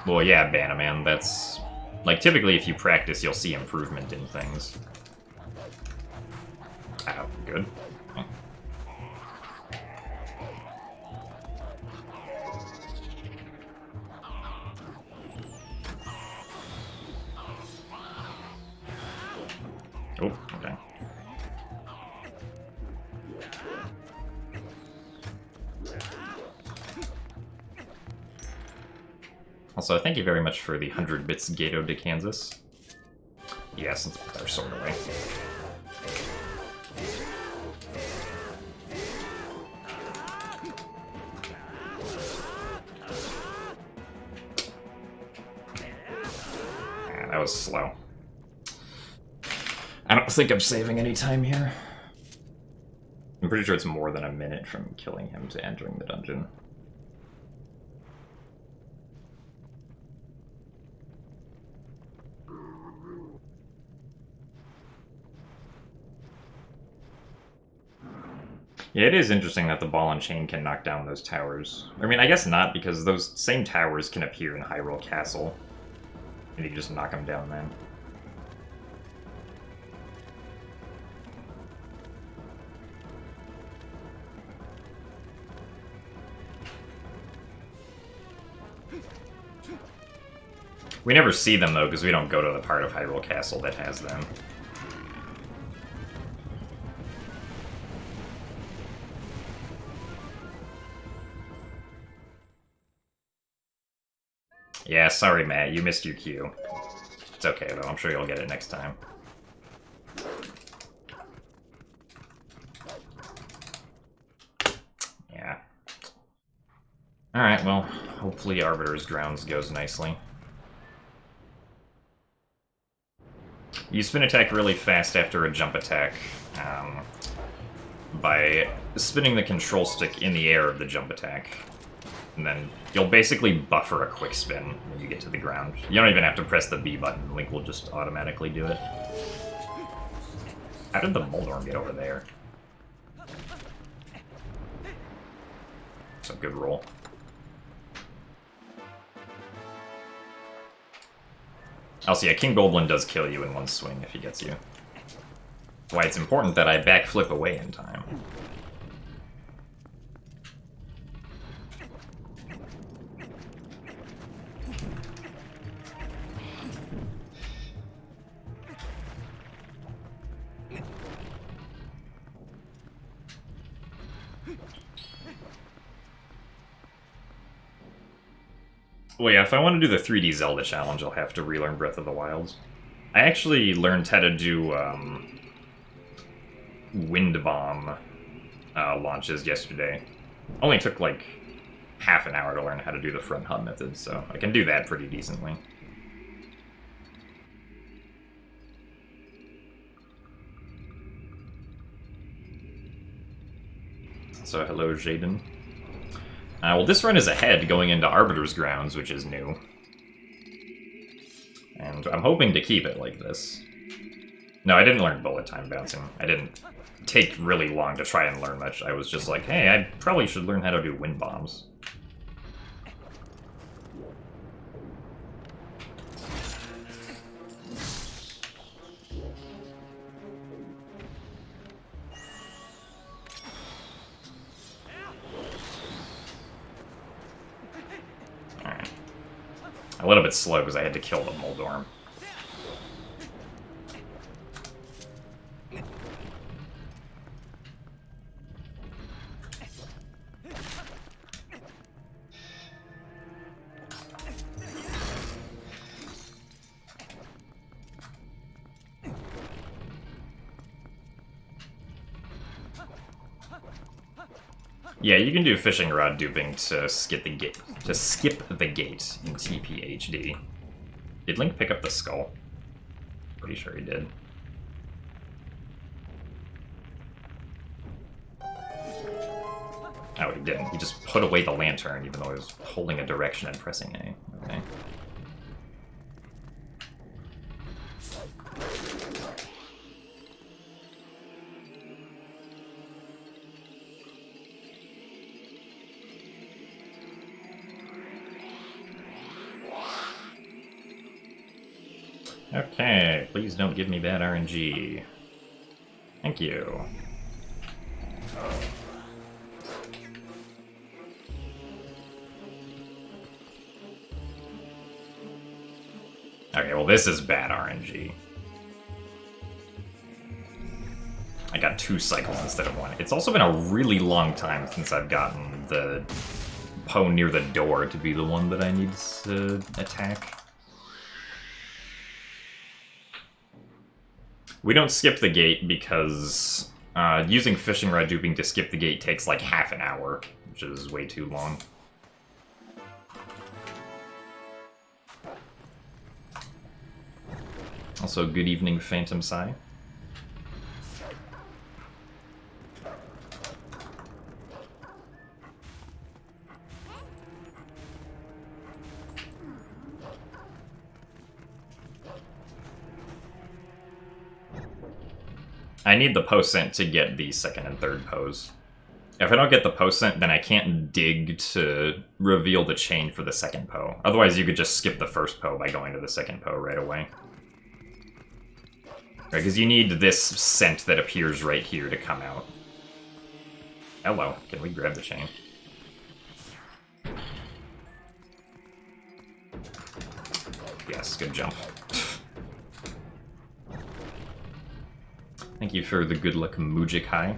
Well, yeah, Banaman, that's... Like, typically if you practice, you'll see improvement in things. Oh, good. Okay. Oh, okay. Also, thank you very much for the 100 bits Gato de Kansas. Yeah, since they're sword away. Yeah, that was slow. I don't think I'm saving any time here. I'm pretty sure it's more than a minute from killing him to entering the dungeon. Yeah, it is interesting that the ball and chain can knock down those towers. I mean, I guess not, because those same towers can appear in Hyrule Castle. And you can just knock them down then. We never see them, though, because we don't go to the part of Hyrule Castle that has them. Yeah, sorry, Matt. You missed your cue. It's okay, though. I'm sure you'll get it next time. Yeah. Alright, well, hopefully Arbiter's Drowns goes nicely. You spin attack really fast after a jump attack by spinning the control stick in the air of the jump attack. And then you'll basically buffer a quick spin when you get to the ground. You don't even have to press the B button. Link will just automatically do it. How did the Moldorm get over there? It's a good roll. Also, yeah, King Goblin does kill you in one swing if he gets you. That's why it's important that I backflip away in time. Well, yeah, if I want to do the 3D Zelda challenge, I'll have to relearn Breath of the Wild. I actually learned how to do Wind Bomb launches yesterday. Only took like half an hour to learn how to do the front hub method, so I can do that pretty decently. So hello, Jaden. Well, this run is ahead going into Arbiter's Grounds, which is new. And I'm hoping to keep it like this. No, I didn't learn bullet time bouncing. I didn't take really long to try and learn much. I was just like, hey, I probably should learn how to do wind bombs. A little bit slow because I had to kill the Moldorm. Yeah, you can do fishing rod duping to skip the gate. To skip the gate in TPHD. Did Link pick up the skull? Pretty sure he did. Oh, he didn't. He just put away the lantern, even though he was holding a direction and pressing A. Okay. Okay, please don't give me bad RNG. Thank you. Okay, well this is bad RNG. I got 2 cycles instead of 1. It's also been a really long time since I've gotten the Poe near the door to be the one that I need to attack. We don't skip the gate because using fishing rod duping to skip the gate takes like half an hour, which is way too long. Also, good evening, Phantom Sai. I need the post-scent to get the second and third pose. If I don't get the post-scent, then I can't dig to reveal the chain for the second Poe. Otherwise, you could just skip the first Poe by going to the second Poe right away. Right, because you need this scent that appears right here to come out. Hello, can we grab the chain? Yes, good jump. Thank you for the good luck Mujik High.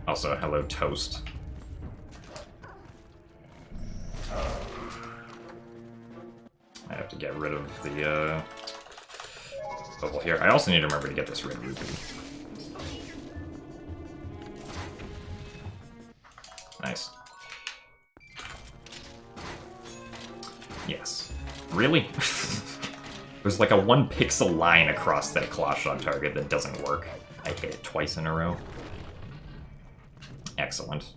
Also, hello Toast. I have to get rid of the bubble here. I also need to remember to get this red rupee. Nice. Yes. Really? There's like a 1 pixel line across that claw shot target that doesn't work. I hit it twice in a row. Excellent.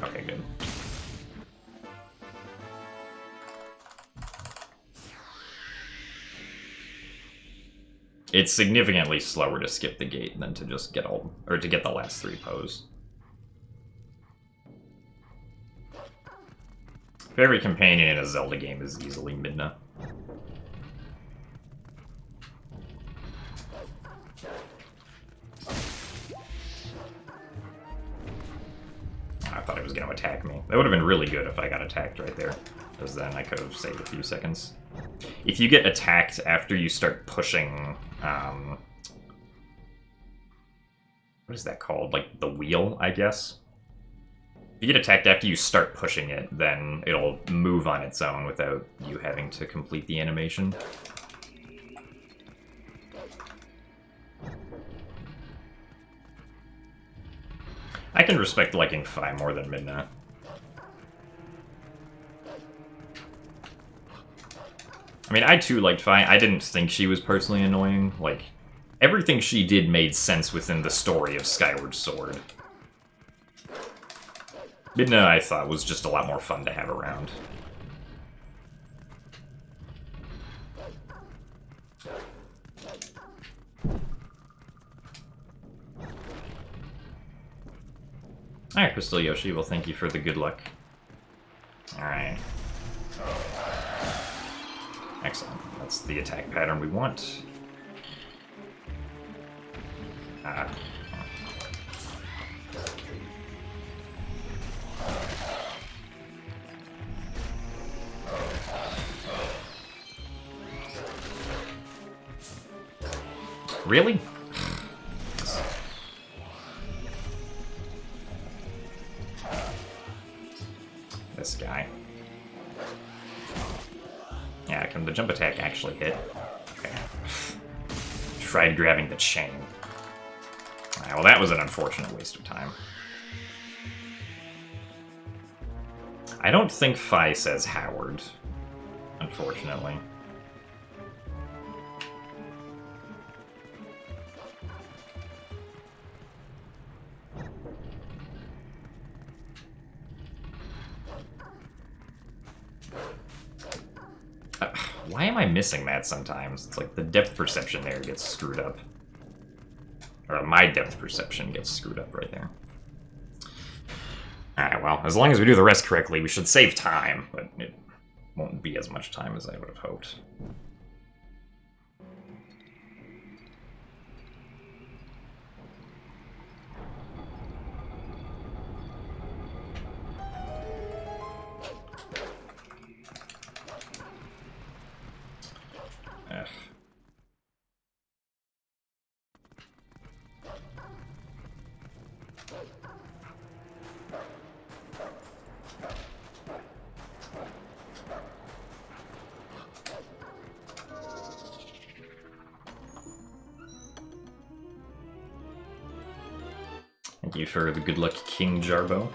Okay, good. It's significantly slower to skip the gate than to just get all, or to get the last 3 pose. Favorite companion in a Zelda game is easily Midna. I thought it was going to attack me. That would have been really good if I got attacked right there, because then I could have saved a few seconds. If you get attacked after you start pushing, what is that called? Like the wheel, I guess? If you get attacked after you start pushing it, then it'll move on its own without you having to complete the animation. I can respect liking Fi more than Midna. I mean, I too liked Fi. I didn't think she was personally annoying. Like, everything she did made sense within the story of Skyward Sword. Midna, I thought, was just a lot more fun to have around. Alright, Crystal Yoshi, well, thank you for the good luck. Alright. Excellent. That's the attack pattern we want. Really? This guy. Yeah, can the jump attack actually hit? Okay. Tried grabbing the chain. Alright, well, that was an unfortunate waste of time. I don't think Fi says Howard, unfortunately. Why am I missing that sometimes? It's like the depth perception there gets screwed up. Or my depth perception gets screwed up right there. Alright, well, as long as we do the rest correctly, we should save time, but it won't be as much time as I would have hoped. Thank you for the good luck, King Jarbo.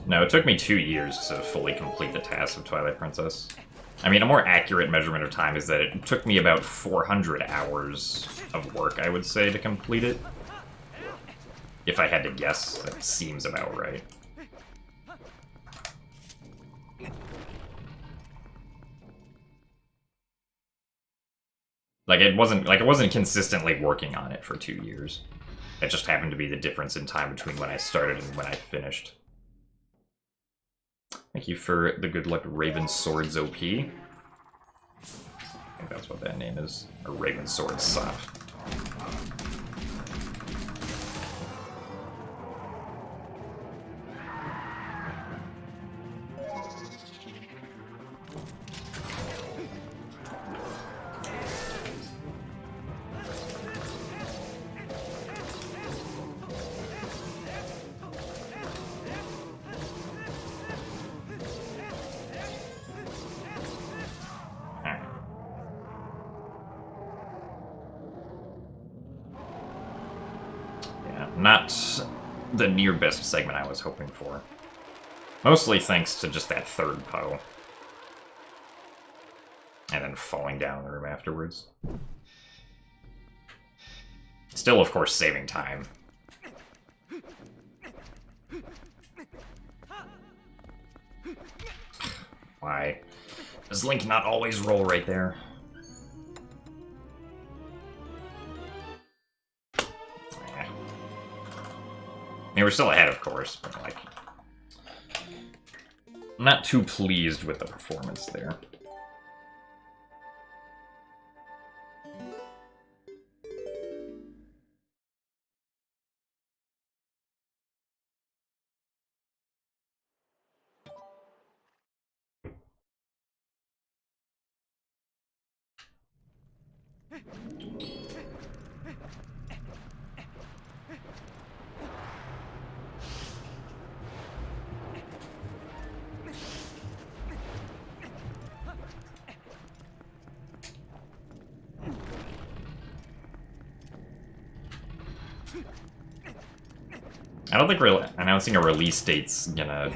No, it took me 2 years to fully complete the task of Twilight Princess. I mean, a more accurate measurement of time is that it took me about 400 hours of work, I would say, to complete it. If I had to guess, that seems about right. Like, it wasn't consistently working on it for 2 years. It just happened to be the difference in time between when I started and when I finished. Thank you for the good luck, Raven Swords OP. I think that's what that name is. Or Raven Swords Sop. Not the near best segment I was hoping for. Mostly thanks to just that third puddle. And then falling down the room afterwards. Still, of course, saving time. Why? Does Link not always roll right there? I mean, we're still ahead, of course, but, like, I'm not too pleased with the performance there. I don't think announcing a release date's gonna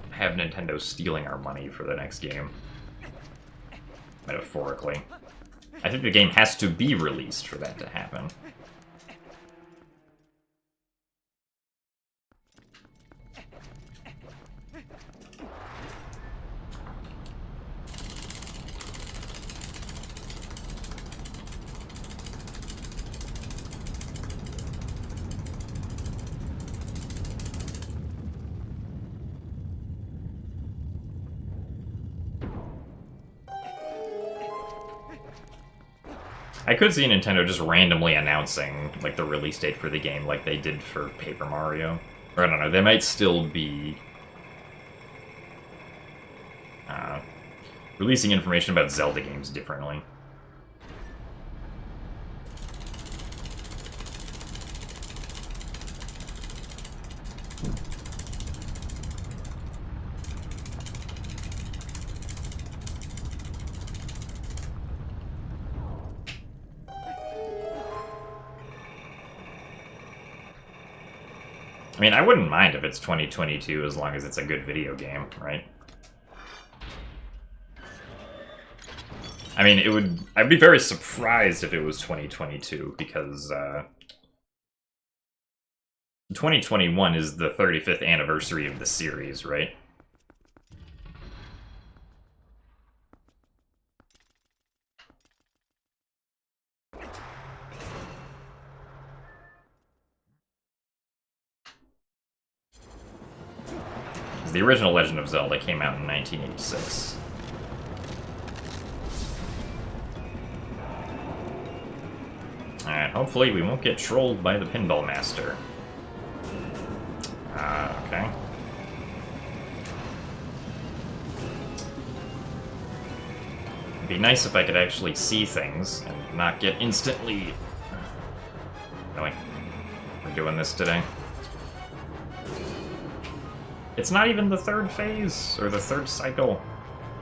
have Nintendo stealing our money for the next game. Metaphorically. I think the game has to be released for that to happen. I could see Nintendo just randomly announcing, like, the release date for the game like they did for Paper Mario. Or, I don't know, they might still be releasing information about Zelda games differently. I mean, I wouldn't mind if it's 2022 as long as it's a good video game, right? I mean, I'd be very surprised if it was 2022, because 2021 is the 35th anniversary of the series, right? The original Legend of Zelda came out in 1986. Alright, hopefully we won't get trolled by the Pinball Master. Okay. It'd be nice if I could actually see things and not get instantly... Really? We're doing this today? It's not even the third phase, or the third cycle.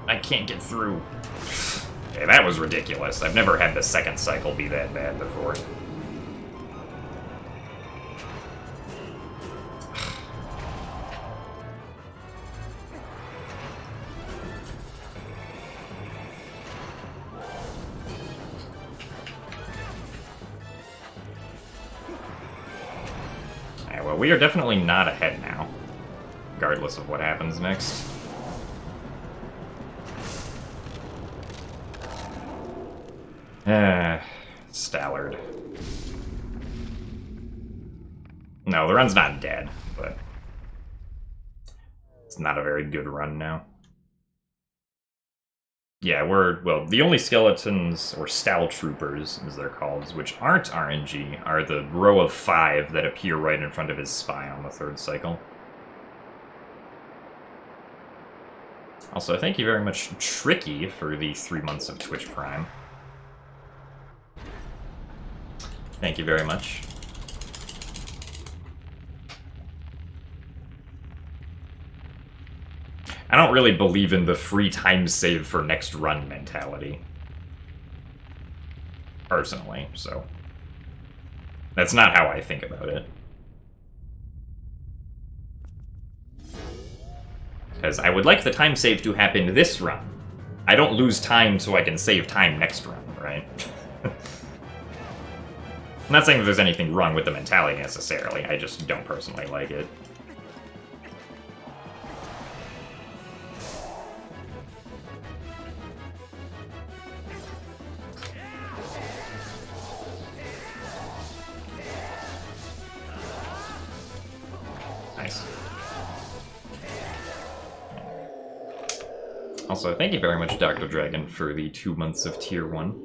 I can't get through. Okay, that was ridiculous. I've never had the second cycle be that bad before. Alright, well, we are definitely not ahead now, regardless of what happens next. Stallard. No, the run's not dead, but it's not a very good run now. Yeah, well, the only skeletons, or Stall Troopers, as they're called, which aren't RNG, are the row of 5 that appear right in front of his spy on the 3rd cycle. Also, thank you very much, Tricky, for the 3 months of Twitch Prime. Thank you very much. I don't really believe in the free time save for next run mentality. Personally, so. That's not how I think about it. Because I would like the time save to happen this run. I don't lose time so I can save time next run, right? I'm not saying that there's anything wrong with the mentality necessarily, I just don't personally like it. Nice. Also, thank you very much, Dr. Dragon, for the 2 months of Tier 1.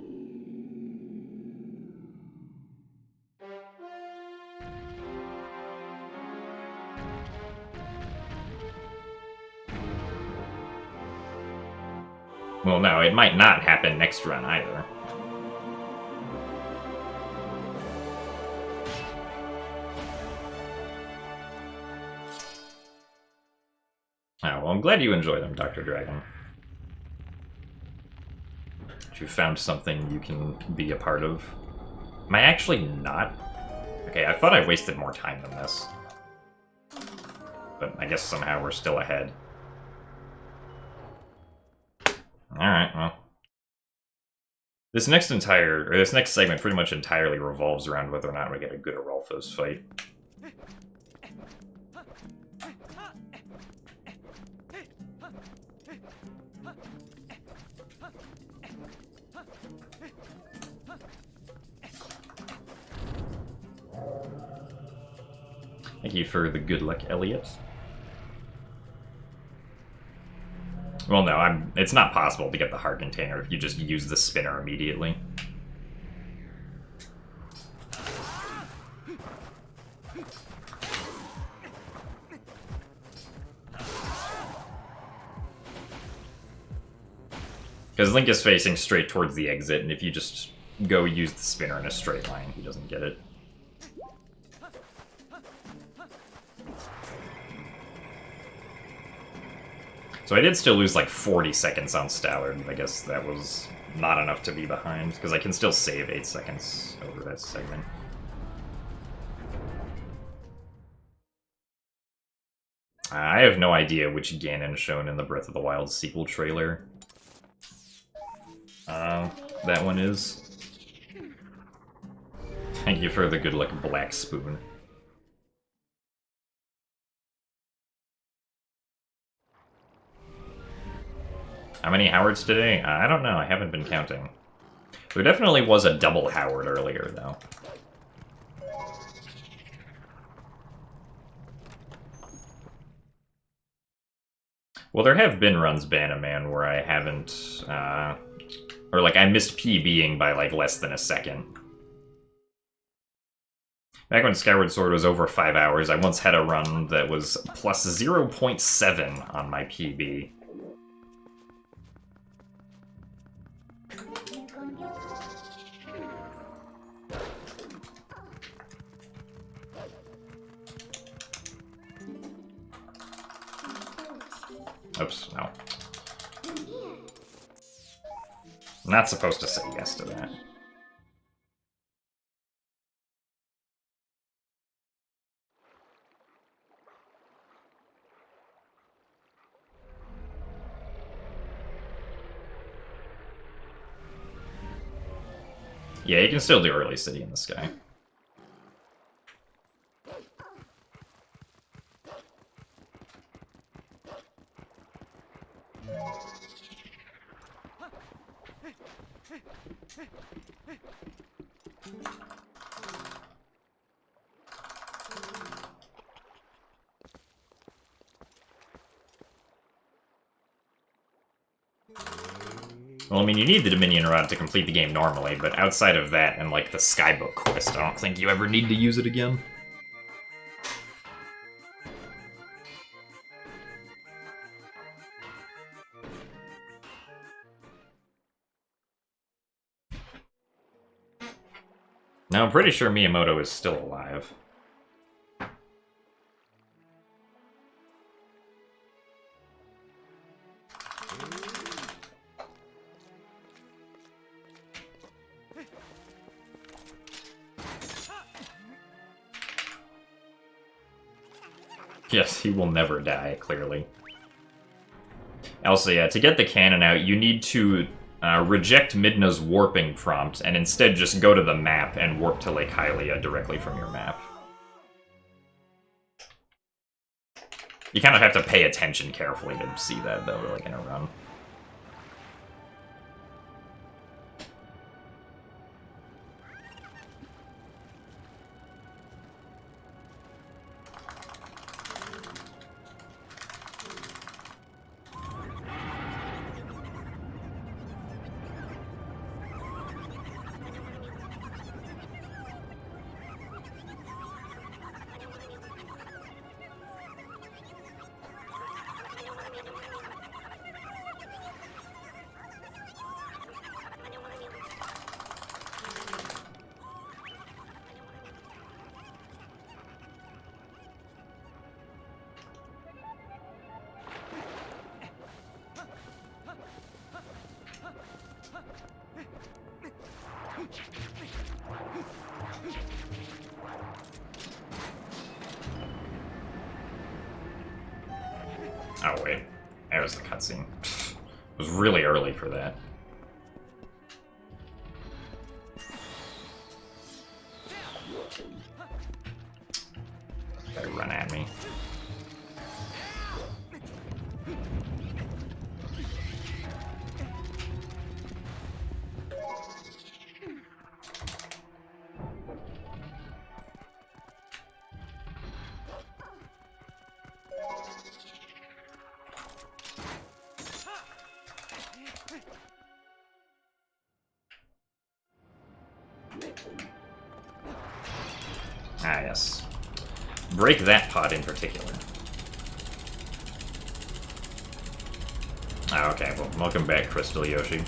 Well, no, it might not happen next run either. Oh, well, I'm glad you enjoy them, Dr. Dragon. That you found something you can be a part of. Am I actually not? Okay, I thought I wasted more time than this. But I guess somehow we're still ahead. Alright, well. This next segment pretty much entirely revolves around whether or not we get a good Arolfos fight. Thank you for the good luck, Elliot. Well, no, it's not possible to get the heart container if you just use the spinner immediately. Because Link is facing straight towards the exit, and if you just go use the spinner in a straight line, he doesn't get it. So I did still lose like 40 seconds on Stallard. I guess that was not enough to be behind, because I can still save 8 seconds over that segment. I have no idea which Ganon shown in the Breath of the Wild sequel trailer. That one is. Thank you for the good luck, Black Spoon. How many Howards today? I don't know, I haven't been counting. There definitely was a double Howard earlier, though. Well, there have been runs, Banaman, where I haven't, or like I missed PBing by like less than a second. Back when Skyward Sword was over 5 hours, I once had a run that was plus 0.7 on my PB. Oops, no. I'm not supposed to say yes to that. Yeah, you can still do Early City in the Sky. Well, I mean, you need the Dominion Rod to complete the game normally, but outside of that and, like, the Skybook quest, I don't think you ever need to use it again. Now, I'm pretty sure Miyamoto is still alive. Yes, he will never die, clearly. Also, yeah, to get the cannon out, you need to reject Midna's warping prompt, and instead just go to the map and warp to Lake Hylia directly from your map. You kind of have to pay attention carefully to see that, though, like in a run. Oh wait, that was the cutscene. It was really early for that. Guy run at me. Ah, yes. Break that pot in particular. Ah, okay, well, welcome back, Crystal Yoshi.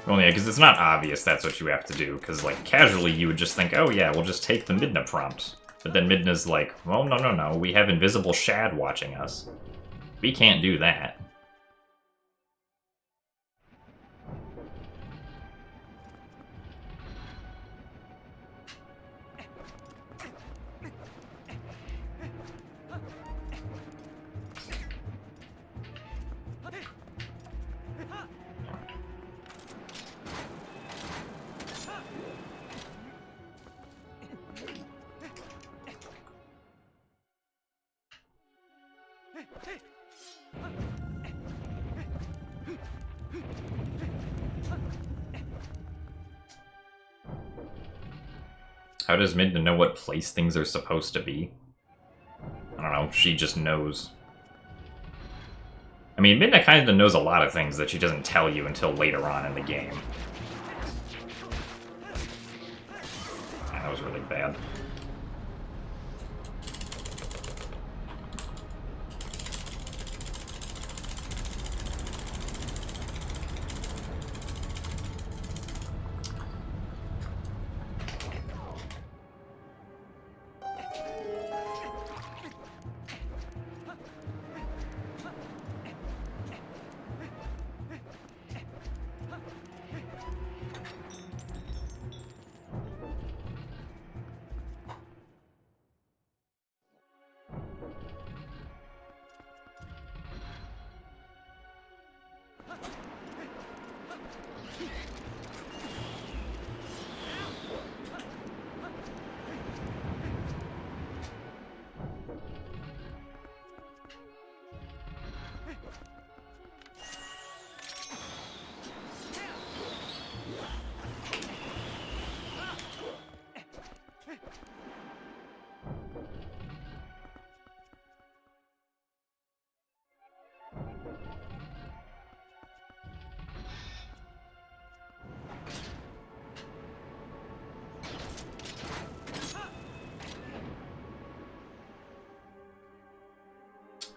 Well, yeah, because it's not obvious that's what you have to do, because, like, casually you would just think, oh yeah, we'll just take the Midna prompt. But then Midna's like, well, no, no, no, we have invisible Shad watching us. We can't do that. How does Midna know what place things are supposed to be? I don't know, she just knows. I mean, Midna kind of knows a lot of things that she doesn't tell you until later on in the game. That was really bad.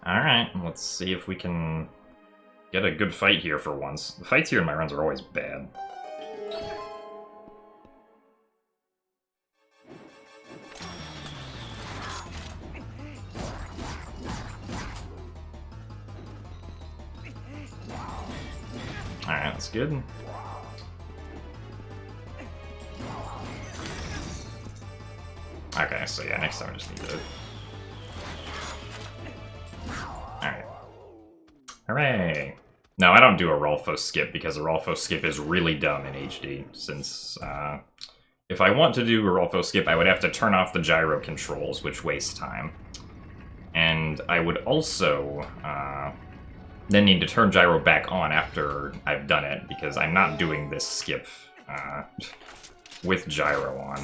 Alright, let's see if we can get a good fight here for once. The fights here in my runs are always bad. Alright, that's good. Okay, so yeah, next time I just need to... Alright. Hooray! No, I don't do a Rolfo skip, because a Rolfo skip is really dumb in HD, since, if I want to do a Rolfo skip, I would have to turn off the gyro controls, which wastes time. And I would also, then need to turn gyro back on after I've done it, because I'm not doing this skip, with gyro on.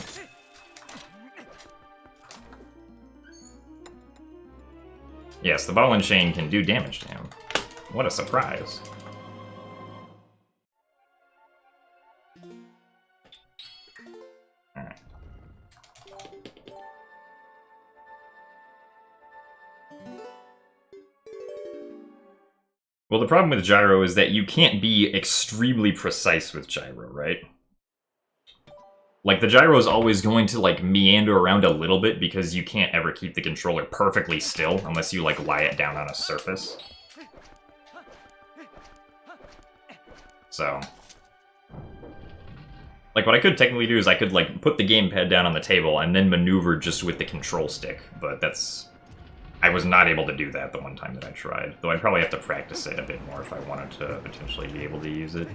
Yes, the ball and chain can do damage to him. What a surprise. Alright. Well, the problem with gyro is that you can't be extremely precise with gyro, right? Like, the gyro is always going to, like, meander around a little bit because you can't ever keep the controller perfectly still unless you, like, lie it down on a surface. So... like, what I could technically do is I could, like, put the gamepad down on the table and then maneuver just with the control stick, but that's... I was not able to do that the one time that I tried, though I'd probably have to practice it a bit more if I wanted to potentially be able to use it.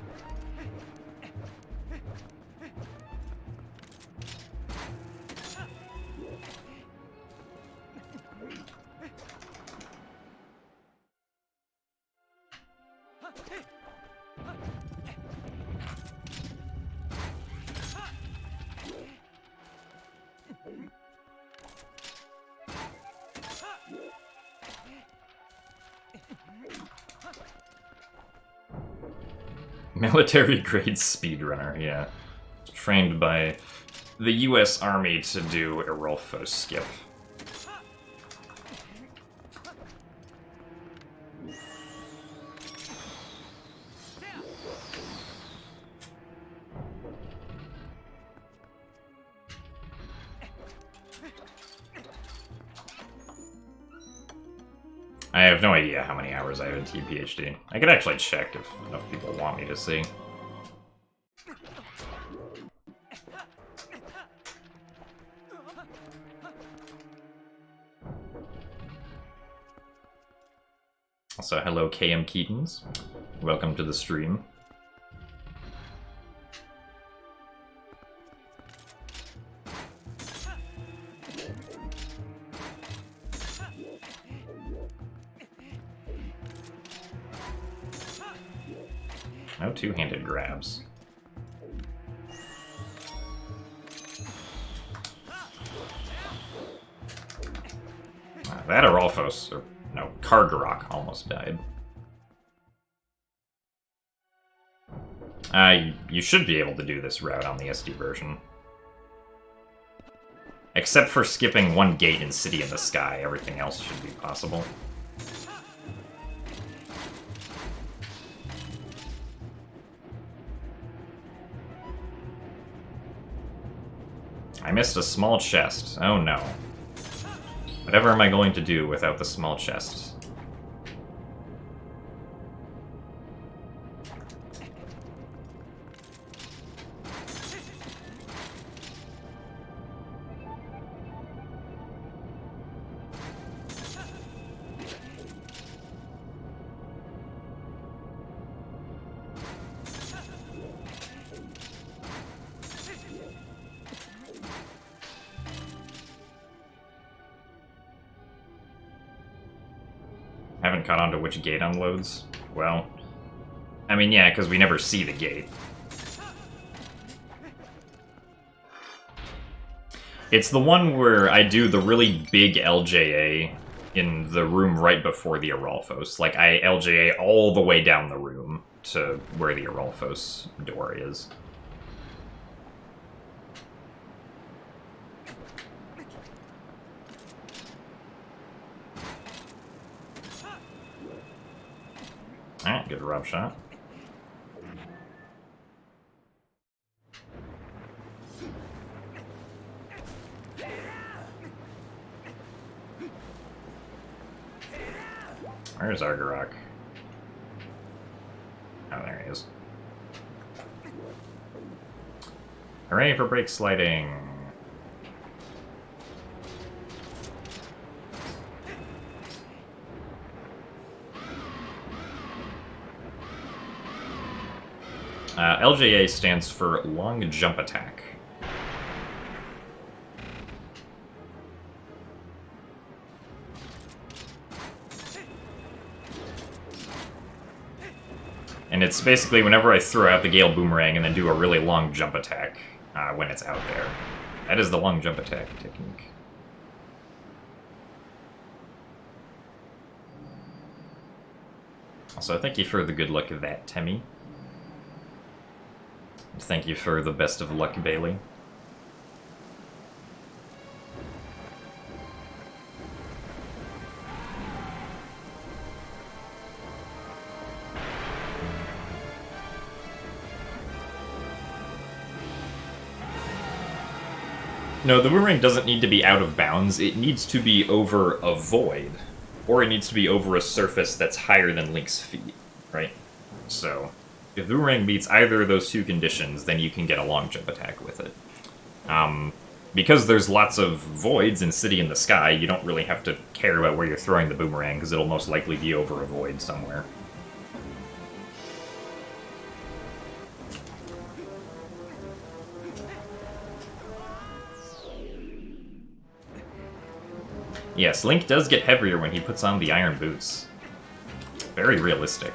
Military-grade speedrunner, yeah. Trained by the US Army to do a Rolfo skip. I have no idea how many hours I have in TPHD. I could actually check if enough people want me to see. Also, hello KM Keatons. Welcome to the stream. No two-handed grabs. That or Rolfos, or no, Kargarok almost died. You should be able to do this route on the SD version. Except for skipping one gate in City in the Sky, everything else should be possible. I missed a small chest. Oh no. Whatever am I going to do without the small chest? Haven't caught on to which gate unloads. Well, I mean, yeah, because we never see the gate. It's the one where I do the really big LJA in the room right before the Aralfos. Like, I LJA all the way down the room to where the Aralfos door is. Good rub shot. Where's Argarok? Oh, there he is. Hooray for brake sliding! LJA stands for long jump attack. And it's basically whenever I throw out the Gale Boomerang and then do a really long jump attack when it's out there. That is the long jump attack technique. Also, thank you for the good luck of that, Temmie. Thank you for the best of luck, Bailey. No, the boomerang doesn't need to be out of bounds. It needs to be over a void. Or it needs to be over a surface that's higher than Link's feet, right? So, if the boomerang meets either of those two conditions, then you can get a long jump attack with it. Because there's lots of voids in City in the Sky, you don't really have to care about where you're throwing the boomerang, because it'll most likely be over a void somewhere. Yes, Link does get heavier when he puts on the iron boots. Very realistic.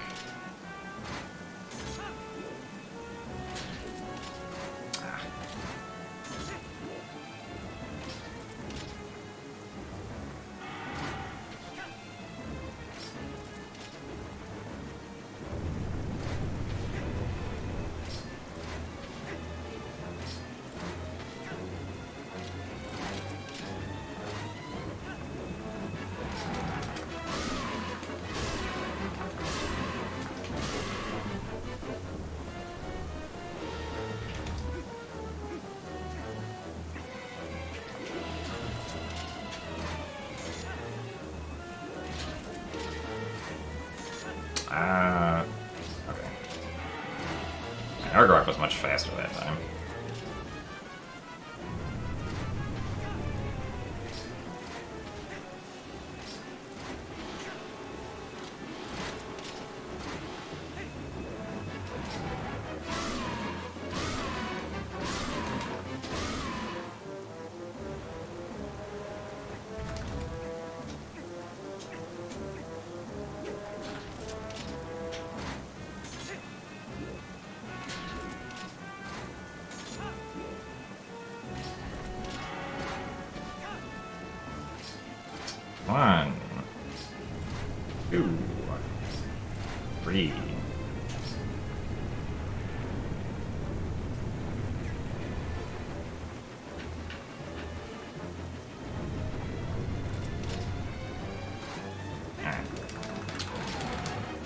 Okay. Argarok was much faster that time. One. 2. 3.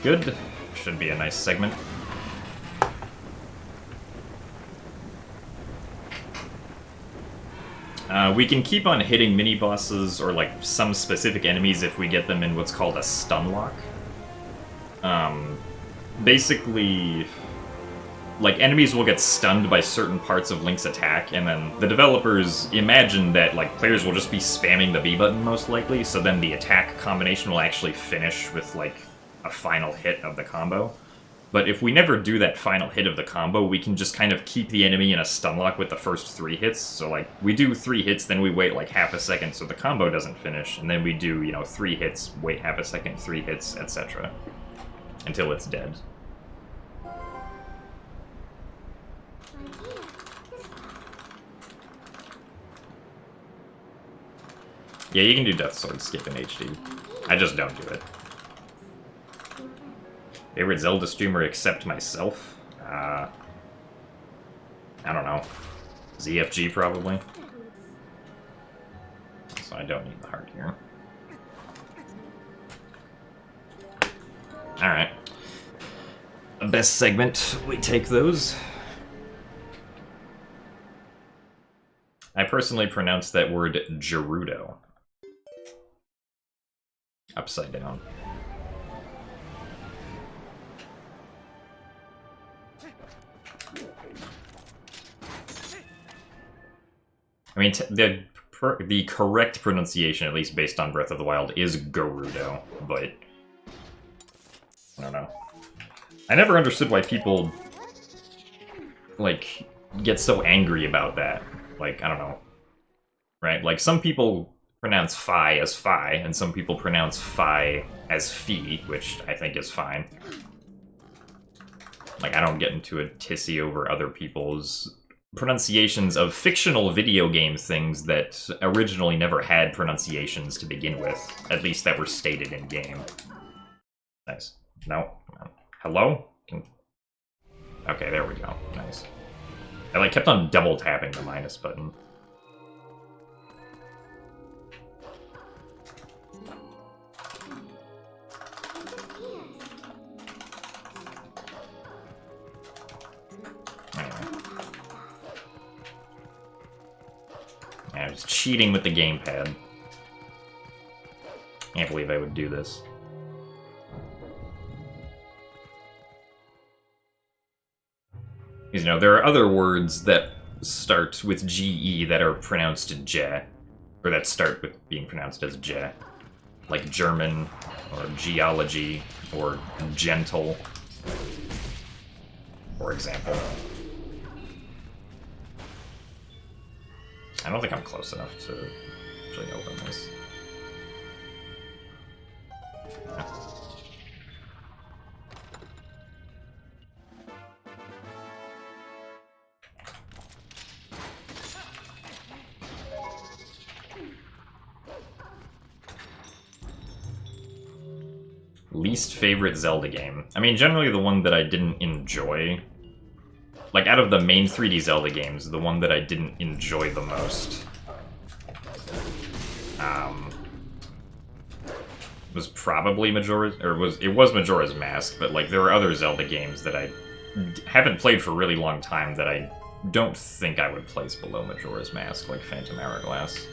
Good. Should be a nice segment. We can keep on hitting mini-bosses or like some specific enemies if we get them in what's called a stun lock. Basically, like enemies will get stunned by certain parts of Link's attack, and then the developers imagine that like players will just be spamming the B button most likely, so then the attack combination will actually finish with like a final hit of the combo. But if we never do that final hit of the combo, we can just kind of keep the enemy in a stun lock with the first 3 hits. So, like, we do 3 hits, then we wait, like, half a second so the combo doesn't finish. And then we do, you know, 3 hits, wait half a second, 3 hits, etc. Until it's dead. Yeah, you can do Death Sword skip in HD. I just don't do it. Favorite Zelda streamer except myself? I don't know. ZFG, probably. So I don't need the heart here. Alright. best segment, we take those. I personally pronounce that word Gerudo. Upside down. I mean, the correct pronunciation, at least based on Breath of the Wild, is Gerudo, but I don't know. I never understood why people, like, get so angry about that. Like, I don't know. Right? Like, some people pronounce Fi as Fi, and some people pronounce Fi as Fi, which I think is fine. Like, I don't get into a tizzy over other people's pronunciations of fictional video game things that originally never had pronunciations to begin with, at least that were stated in game. Nice. No. Hello? Okay, there we go. Nice. I like kept on double tapping the minus button. I was cheating with the gamepad. Can't believe I would do this. Because, you know, there are other words that start with GE that are pronounced Je, or that start with being pronounced as Je. Like German, or geology, or gentle, for example. I don't think I'm close enough to actually open this. Least favorite Zelda game. I mean, generally the one that I didn't enjoy. Like, out of the main 3D Zelda games, the one that I didn't enjoy the most was probably Majora's, it was Majora's Mask, but like there are other Zelda games that I haven't played for a really long time that I don't think I would place below Majora's Mask, like Phantom Hourglass.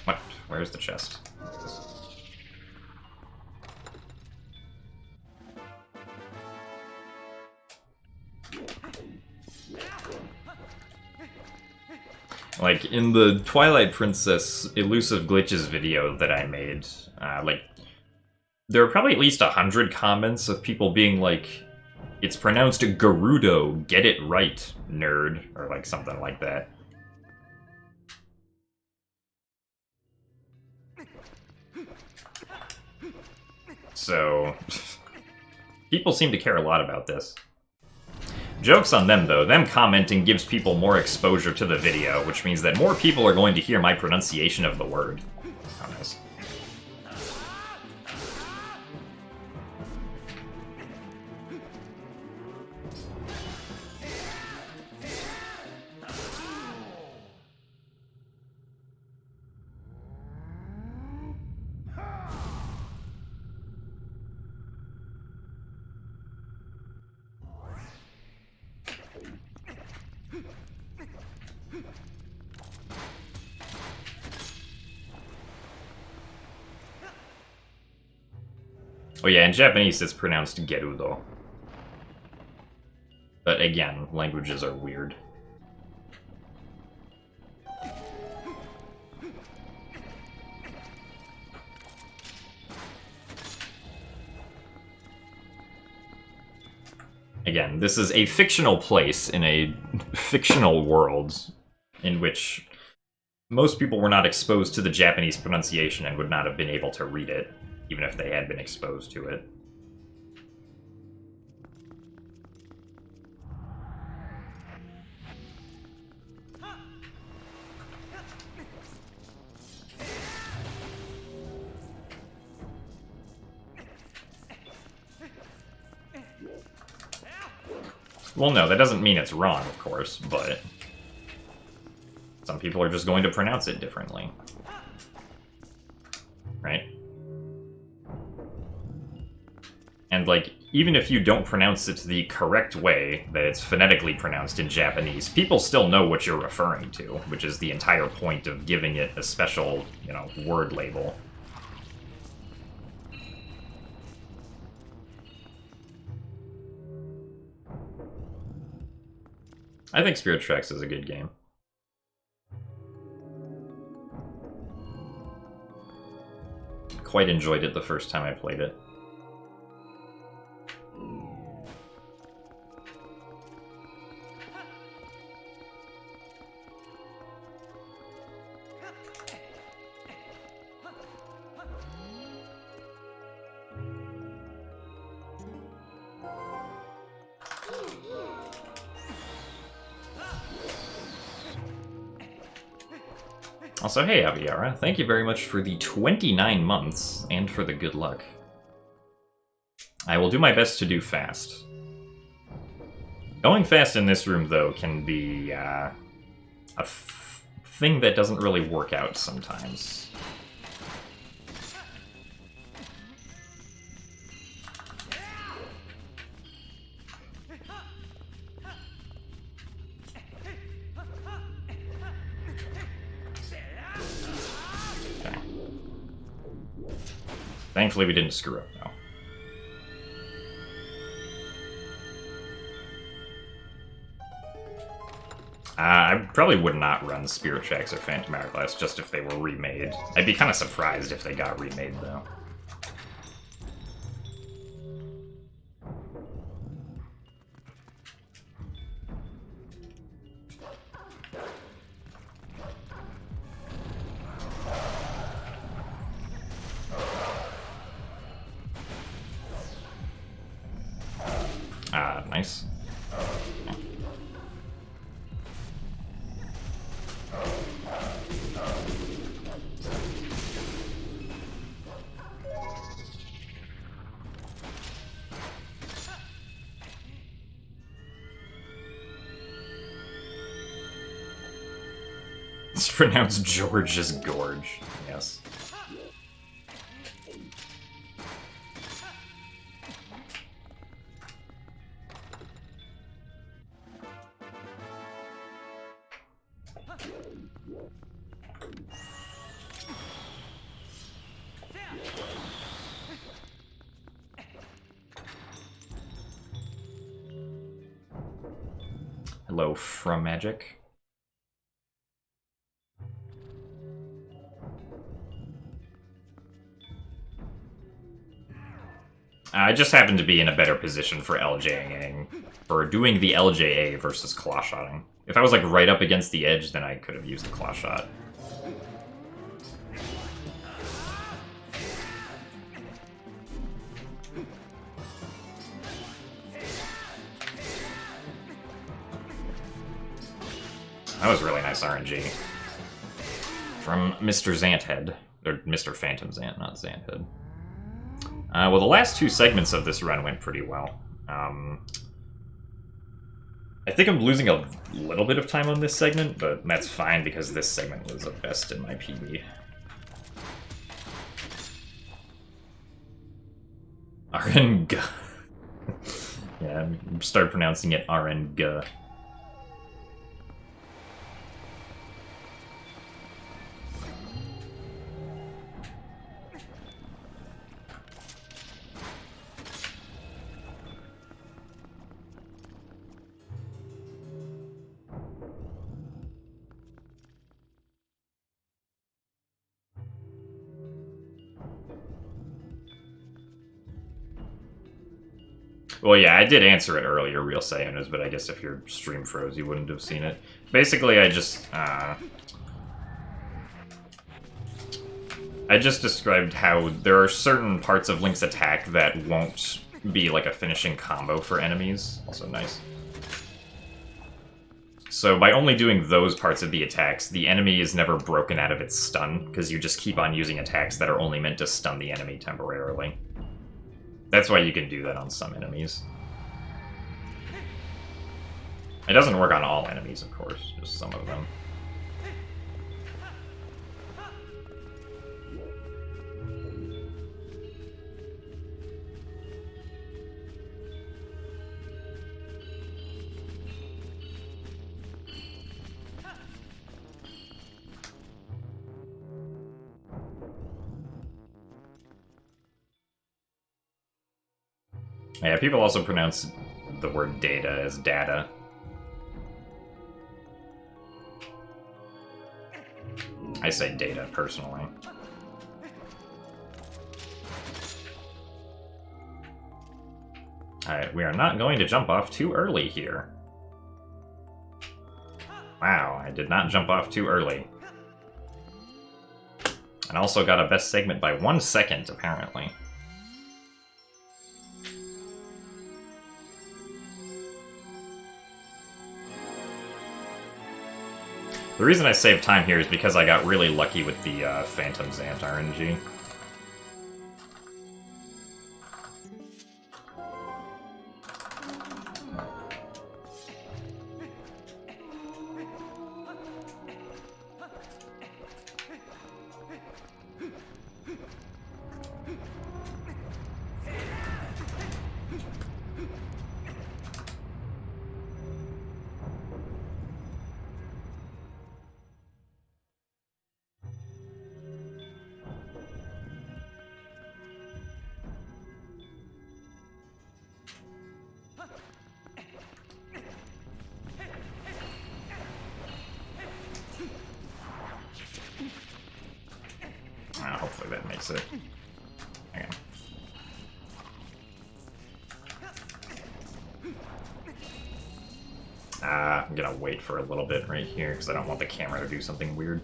What? Where's the chest? Like, in the Twilight Princess Elusive Glitches video that I made, like, there are probably at least 100 comments of people being like, it's pronounced Gerudo, get it right, nerd, or like something like that. So, people seem to care a lot about this. Joke's on them, though. Them commenting gives people more exposure to the video, which means that more people are going to hear my pronunciation of the word. Oh, nice. Oh yeah, in Japanese it's pronounced Gerudo. But again, languages are weird. Again, this is a fictional place in a fictional world in which most people were not exposed to the Japanese pronunciation and would not have been able to read it, even if they had been exposed to it. Well, no, that doesn't mean it's wrong, of course, but some people are just going to pronounce it differently. Right? And, like, even if you don't pronounce it the correct way, that it's phonetically pronounced in Japanese, people still know what you're referring to, which is the entire point of giving it a special, you know, word label. I think Spirit Tracks is a good game. Quite enjoyed it the first time I played it. Also, hey Aviara, thank you very much for the 29 months, and for the good luck. I will do my best to do fast. Going fast in this room, though, can be a thing that doesn't really work out sometimes. Thankfully, we didn't screw up, though. I probably would not run Spirit Tracks or Phantom Hourglass just if they were remade. I'd be kind of surprised if they got remade, though. Nice. It's pronounced George's Gorge. Yes. Hello, From Magic. I just happened to be in a better position for LJing, for doing the LJA versus claw shotting. If I was like right up against the edge, then I could have used the claw shot. That was really nice RNG. From Mr. Xanthead. Or Mr. Phantom Xant, not Xanthead. Well, the last two segments of this run went pretty well. I think I'm losing a little bit of time on this segment, but that's fine because this segment was the best in my PB. RNG. Yeah, start pronouncing it RNG. Well, yeah, I did answer it earlier, Real Saiyans, but I guess if your stream froze, you wouldn't have seen it. Basically, I just described how there are certain parts of Link's attack that won't be like a finishing combo for enemies. Also nice. So by only doing those parts of the attacks, the enemy is never broken out of its stun, because you just keep on using attacks that are only meant to stun the enemy temporarily. That's why you can do that on some enemies. It doesn't work on all enemies, of course, just some of them. Yeah, people also pronounce the word data as data. I say data, personally. Alright, we are not going to jump off too early here. Wow, I did not jump off too early. And also got a best segment by 1 second, apparently. The reason I saved time here is because I got really lucky with the Phantom Zant RNG. Hopefully that makes it. Okay. I'm gonna wait for a little bit right here because I don't want the camera to do something weird.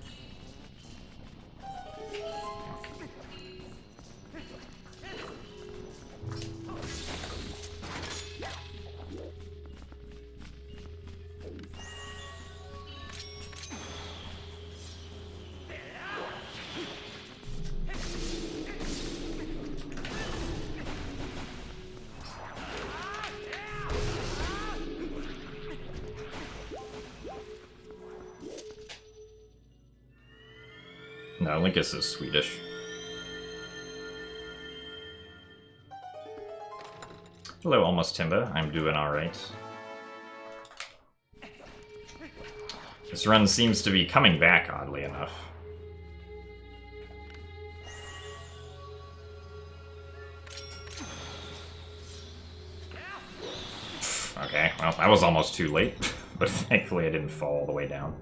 No, Linkus is Swedish. Hello, Almost Timba. I'm doing alright. This run seems to be coming back, oddly enough. Okay, well, that was almost too late, but thankfully I didn't fall all the way down.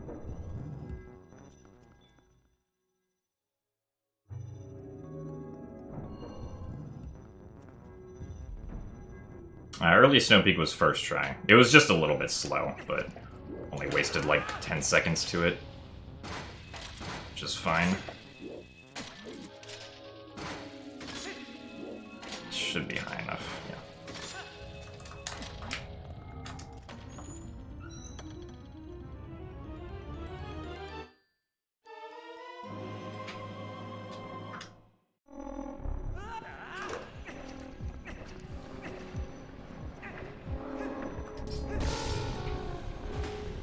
Early Snow Peak was first try. It was just a little bit slow, but only wasted like 10 seconds to it. Which is fine. Should be high enough, yeah.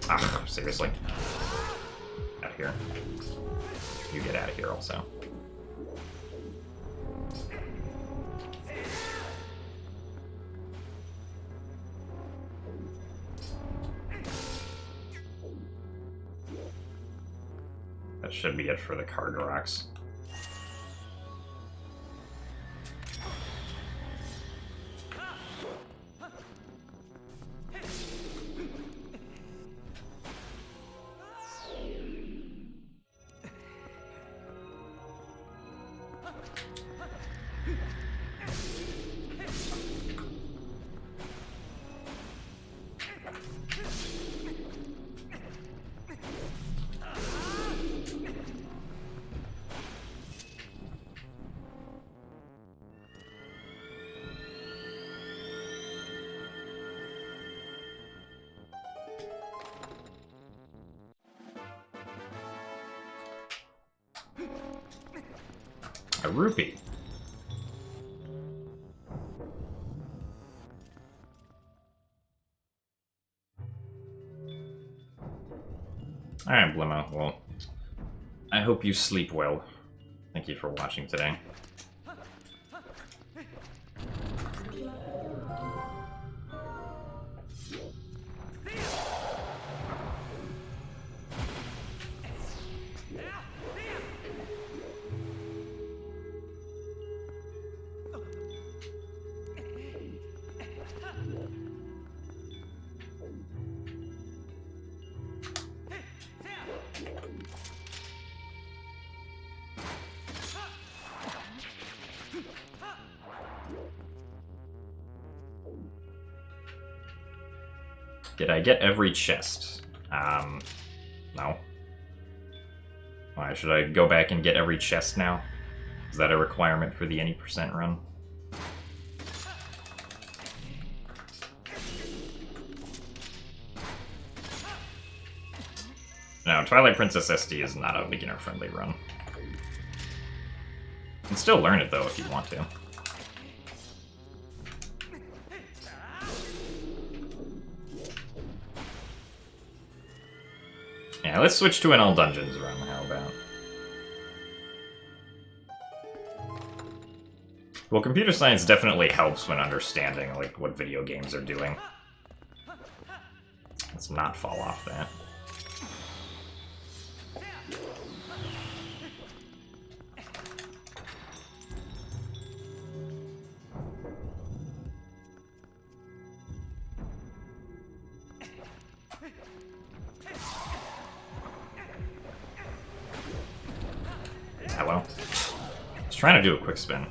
Ah, seriously. Out of here. You get out of here also. That should be it for the card rocks. A rupee. Alright, Blimmo. Well, I hope you sleep well. Thank you for watching today. Did I get every chest? No. Why, should I go back and get every chest now? Is that a requirement for the any percent run? No, Twilight Princess SD is not a beginner-friendly run. You can still learn it, though, if you want to. Yeah, let's switch to an all dungeons run, how about? Well, computer science definitely helps when understanding, like, what video games are doing. Let's not fall off that. Hello. I was trying to do a quick spin.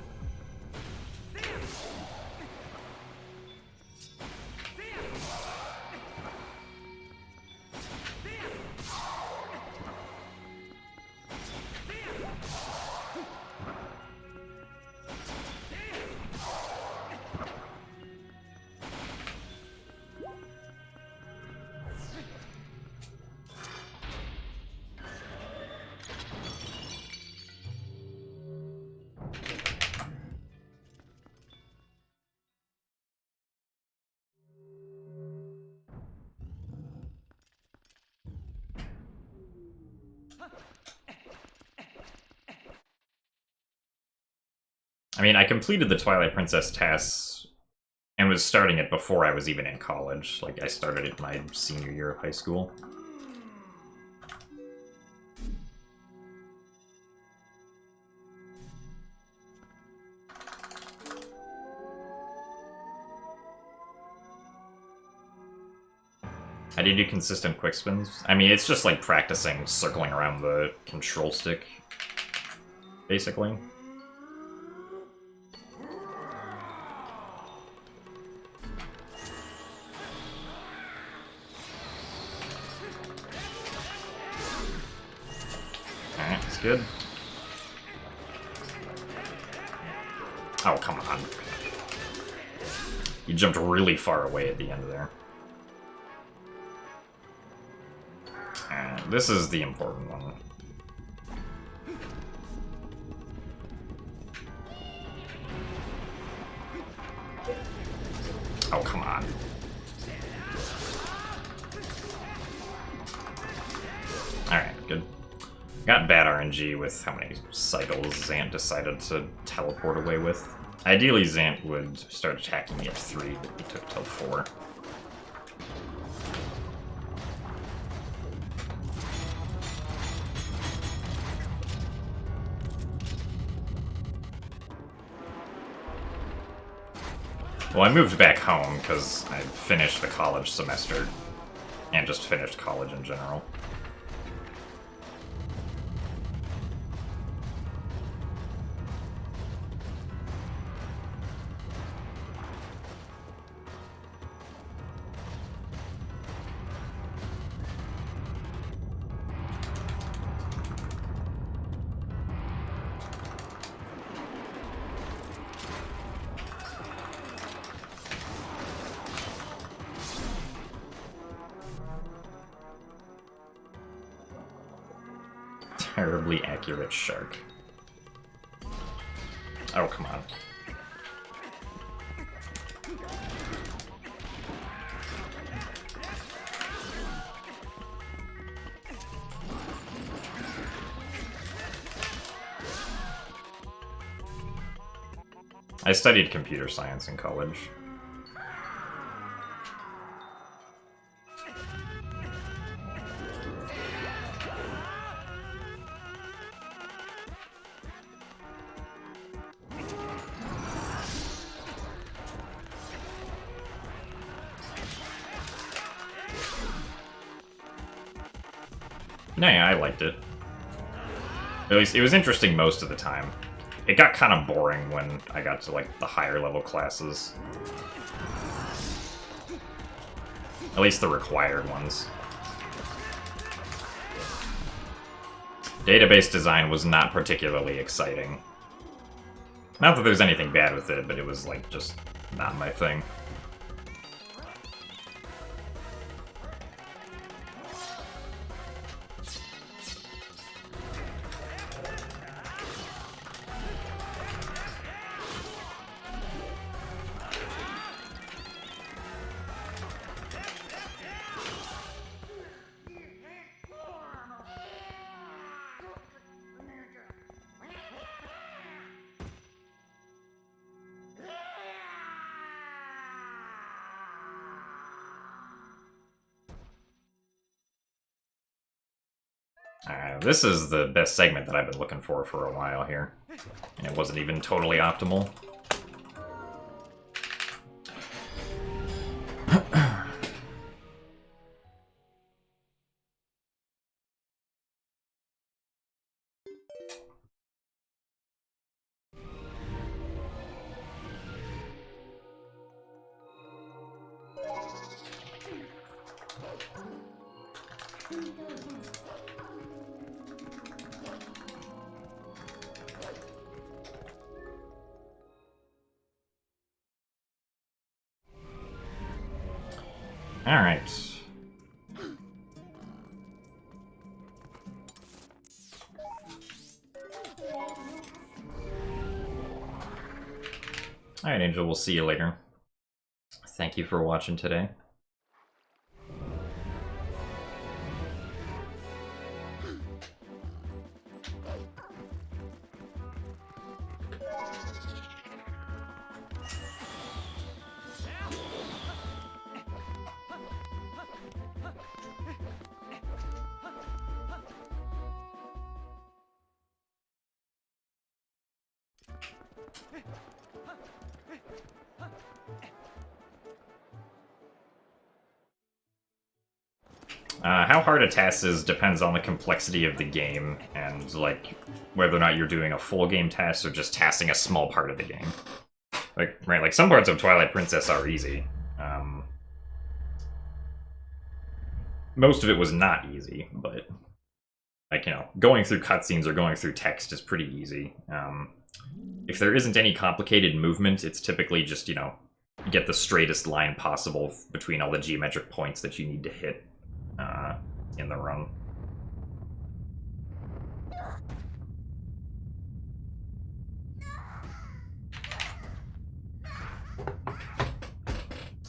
I mean, I completed the Twilight Princess tasks and was starting it before I was even in college. Like, I started it my senior year of high school. How do you do consistent quick spins? I mean, it's just like practicing circling around the control stick, basically. Alright, that's good. Oh, come on. You jumped really far away at the end there. This is the important one. Oh, come on. Alright, good. Got bad RNG with how many cycles Zant decided to teleport away with. Ideally, Zant would start attacking me at 3, but he took till 4. Well, I moved back home because I finished the college semester, and just finished college in general. Terribly accurate shark. Oh, come on. I studied computer science in college. No, yeah, I liked it. At least it was interesting most of the time. It got kind of boring when I got to, like, the higher level classes. At least the required ones. Database design was not particularly exciting. Not that there's anything bad with it, but it was, like, just not my thing. This is the best segment that I've been looking for a while here. And it wasn't even totally optimal. Alright. Alright, Angel, we'll see you later. Thank you for watching today. How hard a task is depends on the complexity of the game, and, like, whether or not you're doing a full game task or just tasking a small part of the game. Like, right, like, some parts of Twilight Princess are easy. Most of it was not easy, but, like, you know, going through cutscenes or going through text is pretty easy. If there isn't any complicated movement, it's typically just, you know, get the straightest line possible between all the geometric points that you need to hit in the run.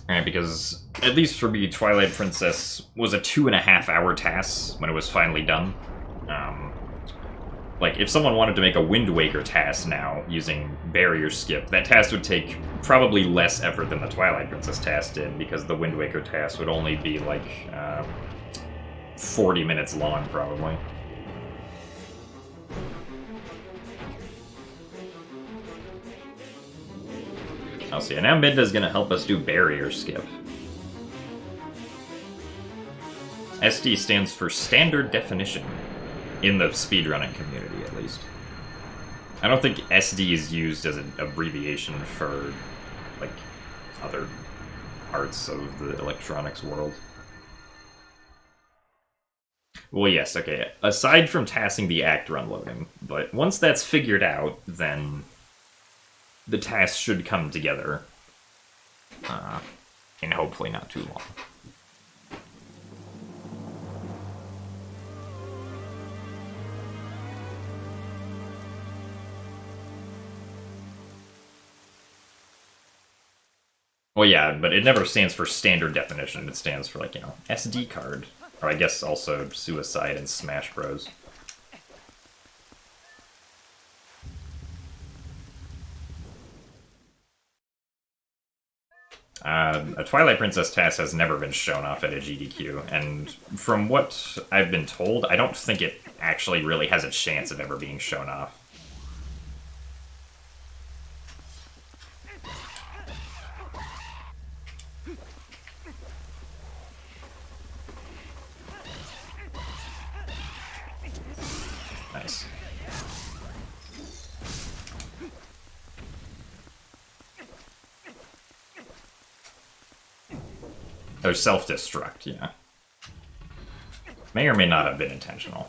Alright, because, at least for me, Twilight Princess was a 2.5-hour task when it was finally done. Like, if someone wanted to make a Wind Waker task now, using barrier skip, that task would take probably less effort than the Twilight Princess task did, because the Wind Waker task would only be, like, 40 minutes long, probably. I'll see. And now Midna's gonna help us do barrier skip. SD stands for Standard Definition. In the speedrunning community, at least. I don't think SD is used as an abbreviation for, like, other parts of the electronics world. Well, yes, okay. Aside from tasking the act run loading, but once that's figured out, then the tasks should come together. In hopefully not too long. Well, yeah, but it never stands for standard definition. It stands for, like, you know, SD card. Or I guess also Suicide and Smash Bros. A Twilight Princess task has never been shown off at a GDQ, and from what I've been told, I don't think it actually really has a chance of ever being shown off. Nice. Oh, self-destruct, yeah. May or may not have been intentional.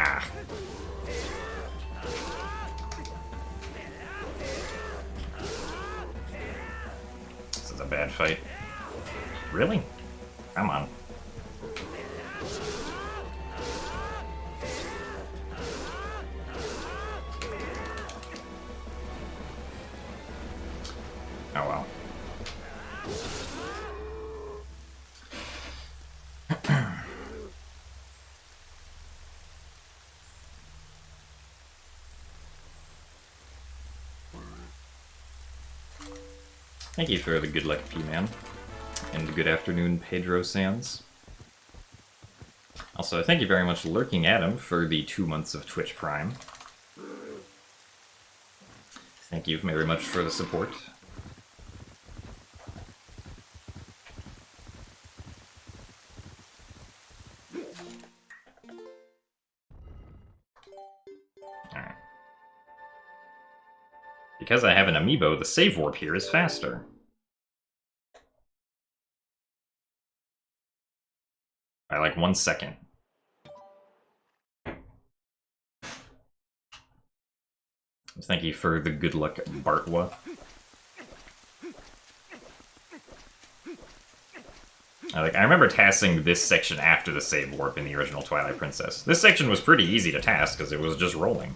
Ah. This is a bad fight. Really? Come on. Oh well. Thank you for the good luck, P-Man. And good afternoon, Pedro Sands. Also, thank you very much, Lurking Adam, for the 2 months of Twitch Prime. Thank you very much for the support. Alright. Because I have an amiibo, the save warp here is faster. By like 1 second. Thank you for the good luck, Bartwa. I remember tasking this section after the save warp in the original Twilight Princess. This section was pretty easy to task because it was just rolling.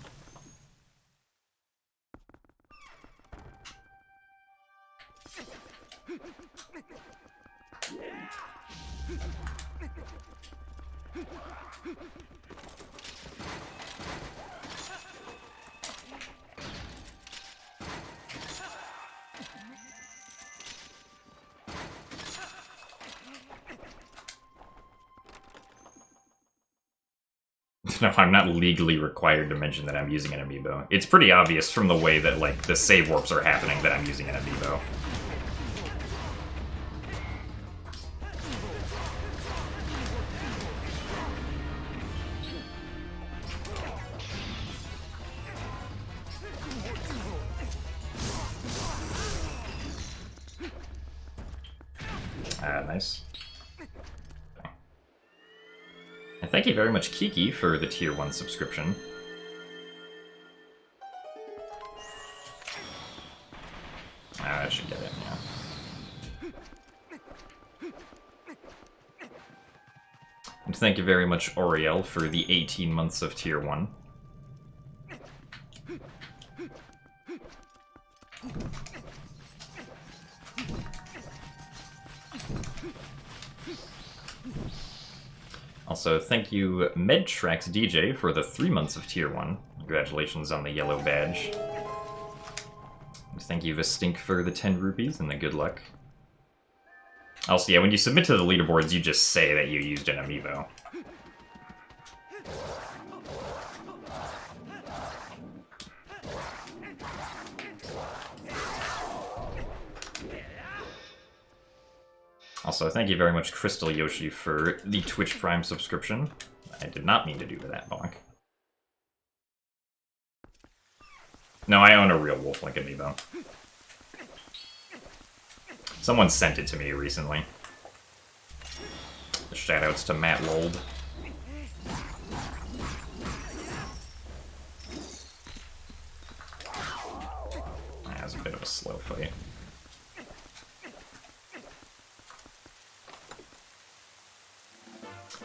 No, I'm not legally required to mention that I'm using an amiibo. It's pretty obvious from the way that, like, the save warps are happening that I'm using an amiibo. Nice. And thank you very much, Kiki, for the Tier 1 subscription. I should get it, yeah. And thank you very much, Oriel, for the 18 months of Tier 1. Also, thank you, Medtrax DJ, for the 3 months of Tier 1. Congratulations on the yellow badge. And thank you, Vestink, for the 10 rupees and the good luck. Also, yeah, when you submit to the leaderboards, you just say that you used an amiibo. Also, thank you very much, Crystal Yoshi, for the Twitch Prime subscription. I did not mean to do that, bonk. No, I own a real Wolf-Link amiibo. Someone sent it to me recently. Shoutouts to Matt Lold. That was a bit of a slow fight.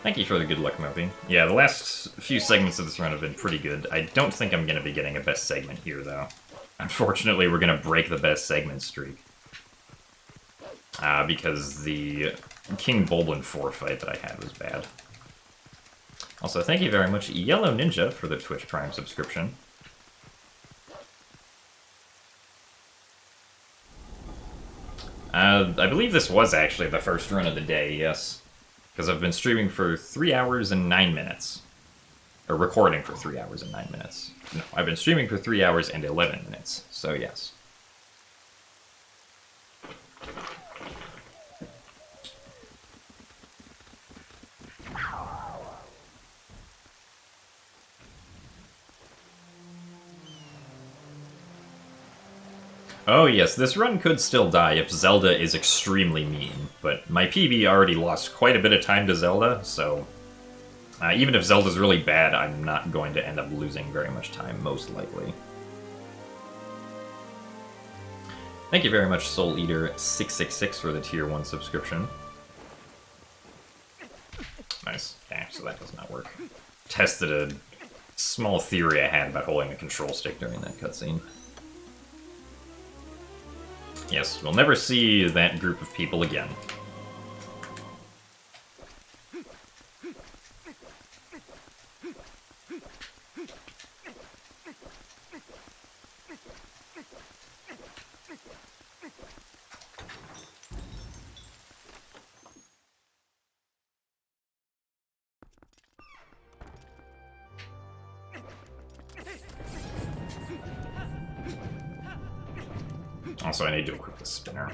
Thank you for the good luck, Mopey. Yeah, the last few segments of this run have been pretty good. I don't think I'm going to be getting a best segment here, though. Unfortunately, we're going to break the best segment streak. Because the King Bulblin 4 fight that I had was bad. Also, thank you very much, Yellow Ninja, for the Twitch Prime subscription. I believe this was actually the first run of the day, yes. Because I've been streaming for 3 hours and 9 minutes. Or recording for 3 hours and 9 minutes. No, I've been streaming for 3 hours and 11 minutes, so yes. Oh yes, this run could still die if Zelda is extremely mean, but my PB already lost quite a bit of time to Zelda, so even if Zelda's really bad, I'm not going to end up losing very much time, most likely. Thank you very much, Soul Eater 666 for the Tier 1 subscription. Nice. Okay, so that does not work. Tested a small theory I had about holding the control stick during that cutscene. Yes, we'll never see that group of people again. Also, I need to equip the spinner.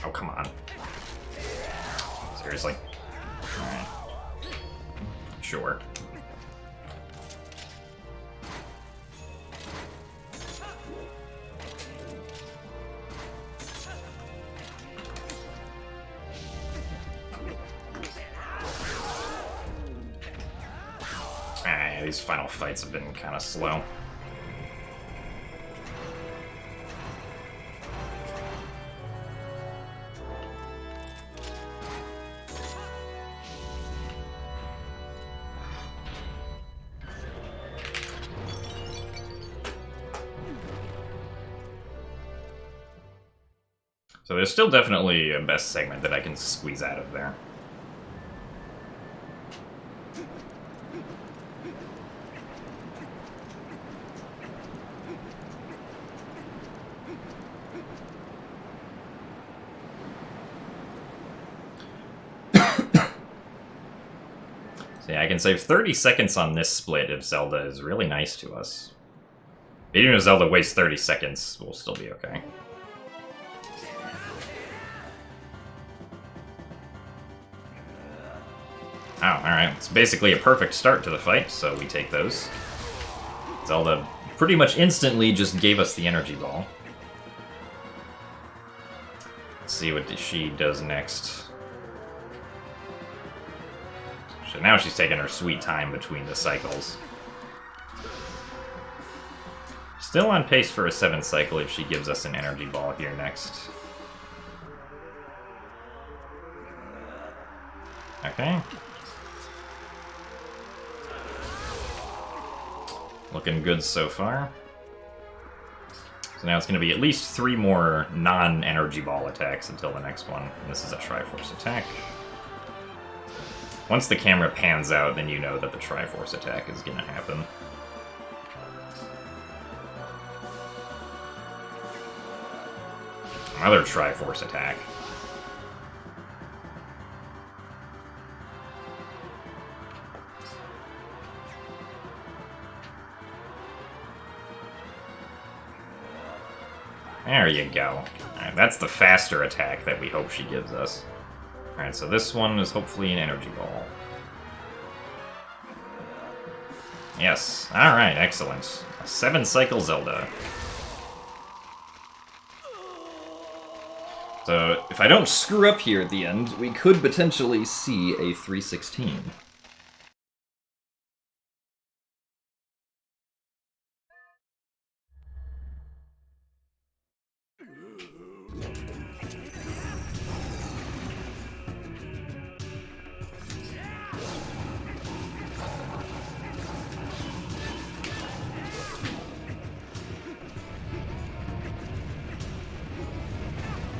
Oh, come on. Seriously? Alright. Sure. These final fights have been kind of slow. So there's still definitely a best segment that I can squeeze out of there. So yeah, I can save 30 seconds on this split if Zelda is really nice to us. Even if Zelda wastes 30 seconds, we'll still be okay. Oh, alright. It's basically a perfect start to the fight, so we take those. Zelda pretty much instantly just gave us the energy ball. Let's see what she does next. So now she's taking her sweet time between the cycles. Still on pace for a 7th cycle if she gives us an energy ball here next. Okay. Looking good so far. So now it's going to be at least 3 more non-energy ball attacks until the next one. And this is a Triforce attack. Once the camera pans out, then you know that the Triforce attack is going to happen. Another Triforce attack. There you go. Alright, that's the faster attack that we hope she gives us. Alright, so this one is hopefully an energy ball. Yes. Alright, excellent. A 7-cycle Zelda. So, if I don't screw up here at the end, we could potentially see a 316.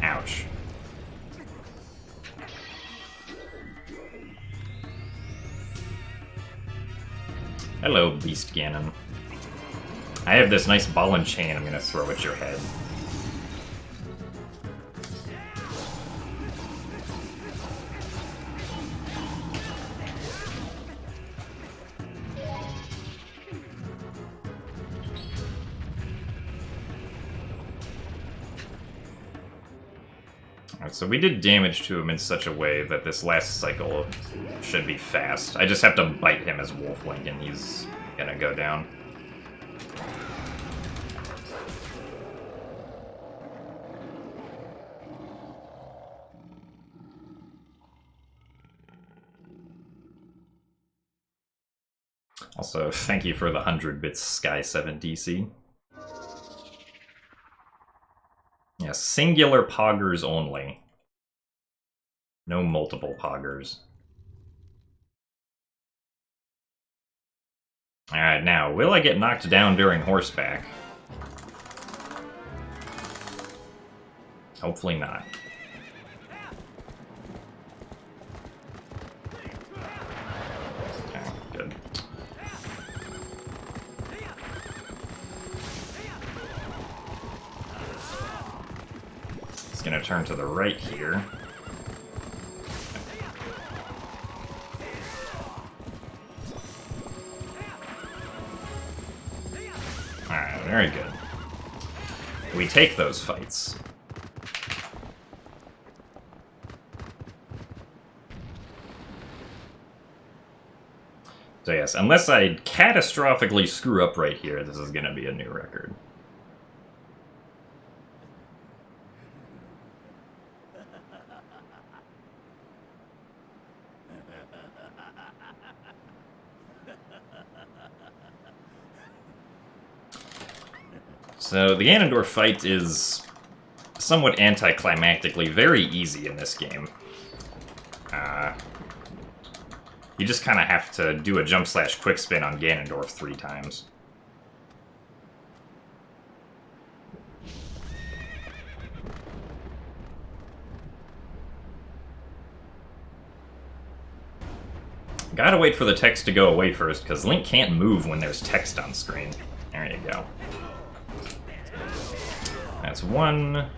Ouch. Hello, Beast Ganon. I have this nice ball and chain I'm gonna throw at your head. Alright, so we did damage to him in such a way that this last cycle should be fast. I just have to bite him as Wolf Link and he's gonna go down. Also, thank you for the 100 bits Sky 7 DC. Yeah, singular poggers only. No multiple poggers. Alright, now, will I get knocked down during horseback? Hopefully not. Okay, good. It's gonna turn to the right here. Alright, very good. We take those fights. So yes, unless I catastrophically screw up right here, this is gonna be a new record. So the Ganondorf fight is somewhat anticlimactically very easy in this game. You just kind of have to do a jump slash quick spin on Ganondorf 3 times. Gotta wait for the text to go away first, because Link can't move when there's text on screen. There you go. That's 1.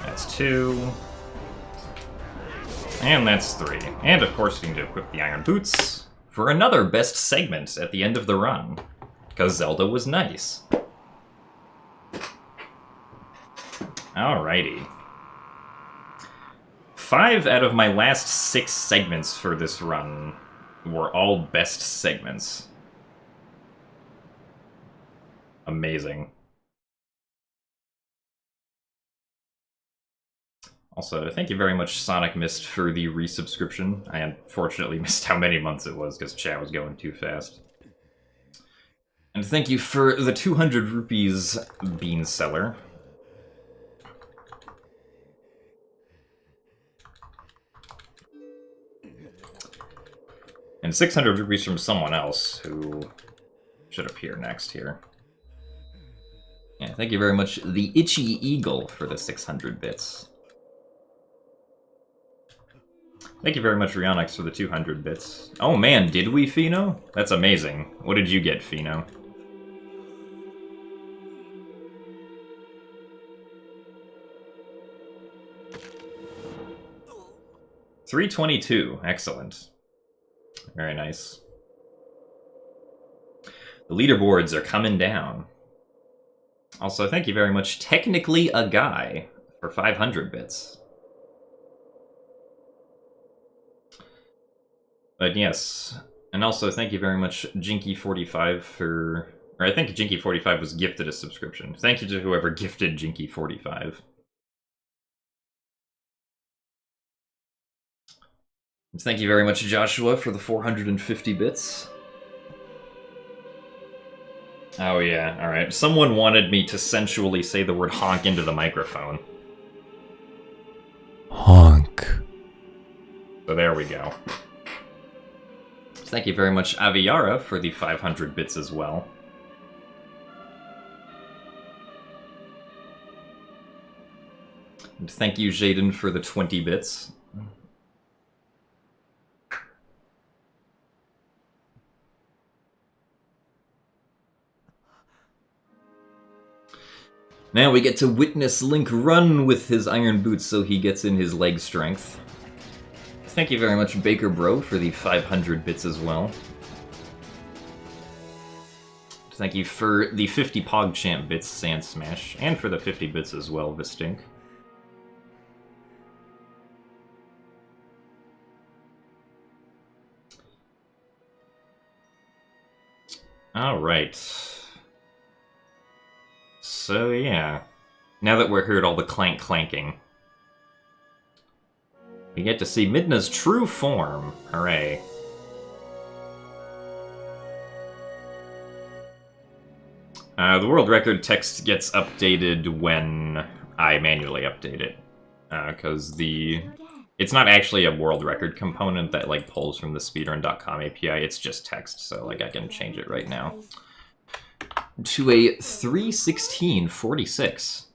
That's 2. And that's 3. And of course we need to equip the Iron Boots for another best segment at the end of the run. Because Zelda was nice. Alrighty. 5 out of my last 6 segments for this run were all best segments. Amazing. Also, thank you very much, Sonic Mist, for the resubscription. I unfortunately missed how many months it was because chat was going too fast. And thank you for the 200 rupees, Bean Seller. And 600 rupees from someone else who should appear next here. Yeah, thank you very much, the Itchy Eagle, for the 600 bits. Thank you very much, Rionix, for the 200 bits. Oh man, did we, Fino? That's amazing. What did you get, Fino? $322. Excellent. Very nice. The leaderboards are coming down. Also, thank you very much, Technically a Guy, for 500 bits. But yes, and also thank you very much, Jinky45, for... Or I think Jinky45 was gifted a subscription. Thank you to whoever gifted Jinky45. And thank you very much, Joshua, for the 450 bits. Oh yeah, alright. Someone wanted me to sensually say the word honk into the microphone. Honk. So there we go. Thank you very much, Aviara, for the 500 bits as well. And thank you, Jaden, for the 20 bits. Now we get to witness Link run with his iron boots so he gets in his leg strength. Thank you very much, Baker Bro, for the 500 bits as well. Thank you for the 50 PogChamp bits, Sand Smash, and for the 50 bits as well, Vistink. Alright. So, yeah. Now that we're heard all the clanking, we get to see Midna's true form. Hooray. The world record text gets updated when I manually update it. Because it's not actually a world record component that like pulls from the speedrun.com API, it's just text, so like I can change it right now. To a 3:16:46.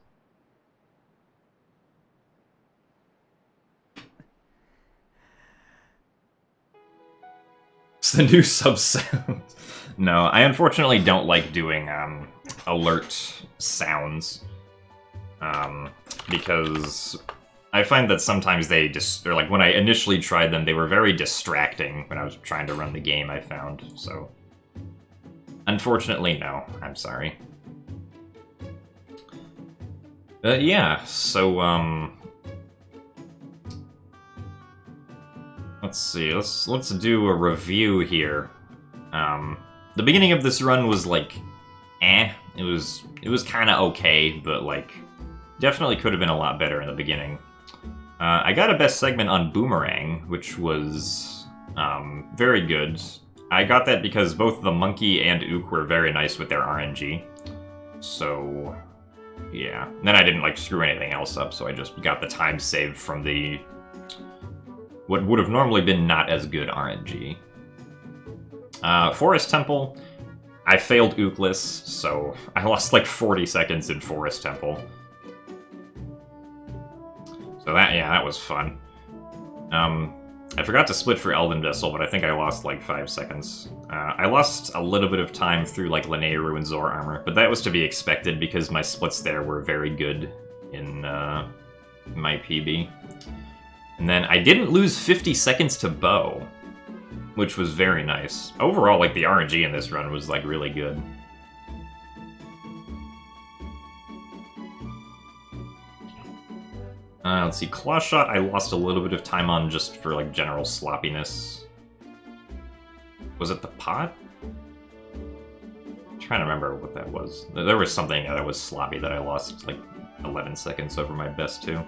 It's the new sub-sound. No, I unfortunately don't like doing alert sounds. Because I find that sometimes they or like when I initially tried them, they were very distracting when I was trying to run the game, I found, so. Unfortunately, no. I'm sorry. Yeah, so, let's see, let's do a review here. The beginning of this run was like, it was kind of okay, but like, definitely could have been a lot better in the beginning. I got a best segment on Boomerang, which was very good. I got that because both the Monkey and Ook were very nice with their RNG. So, yeah. And then I didn't like screw anything else up, so I just got the time saved from the what would have normally been not as good RNG. Forest Temple, I failed Ookless, so I lost like 40 seconds in Forest Temple. So that was fun. I forgot to split for Elden Vessel, but I think I lost like 5 seconds. I lost a little bit of time through like Linnea and Zor Armor, but that was to be expected because my splits there were very good in my PB. And then I didn't lose 50 seconds to Bow, which was very nice. Overall, like the RNG in this run was like really good. Let's see, Claw Shot I lost a little bit of time on just for like general sloppiness. Was it the pot? I'm trying to remember what that was. There was something that was sloppy that I lost like 11 seconds over my best too.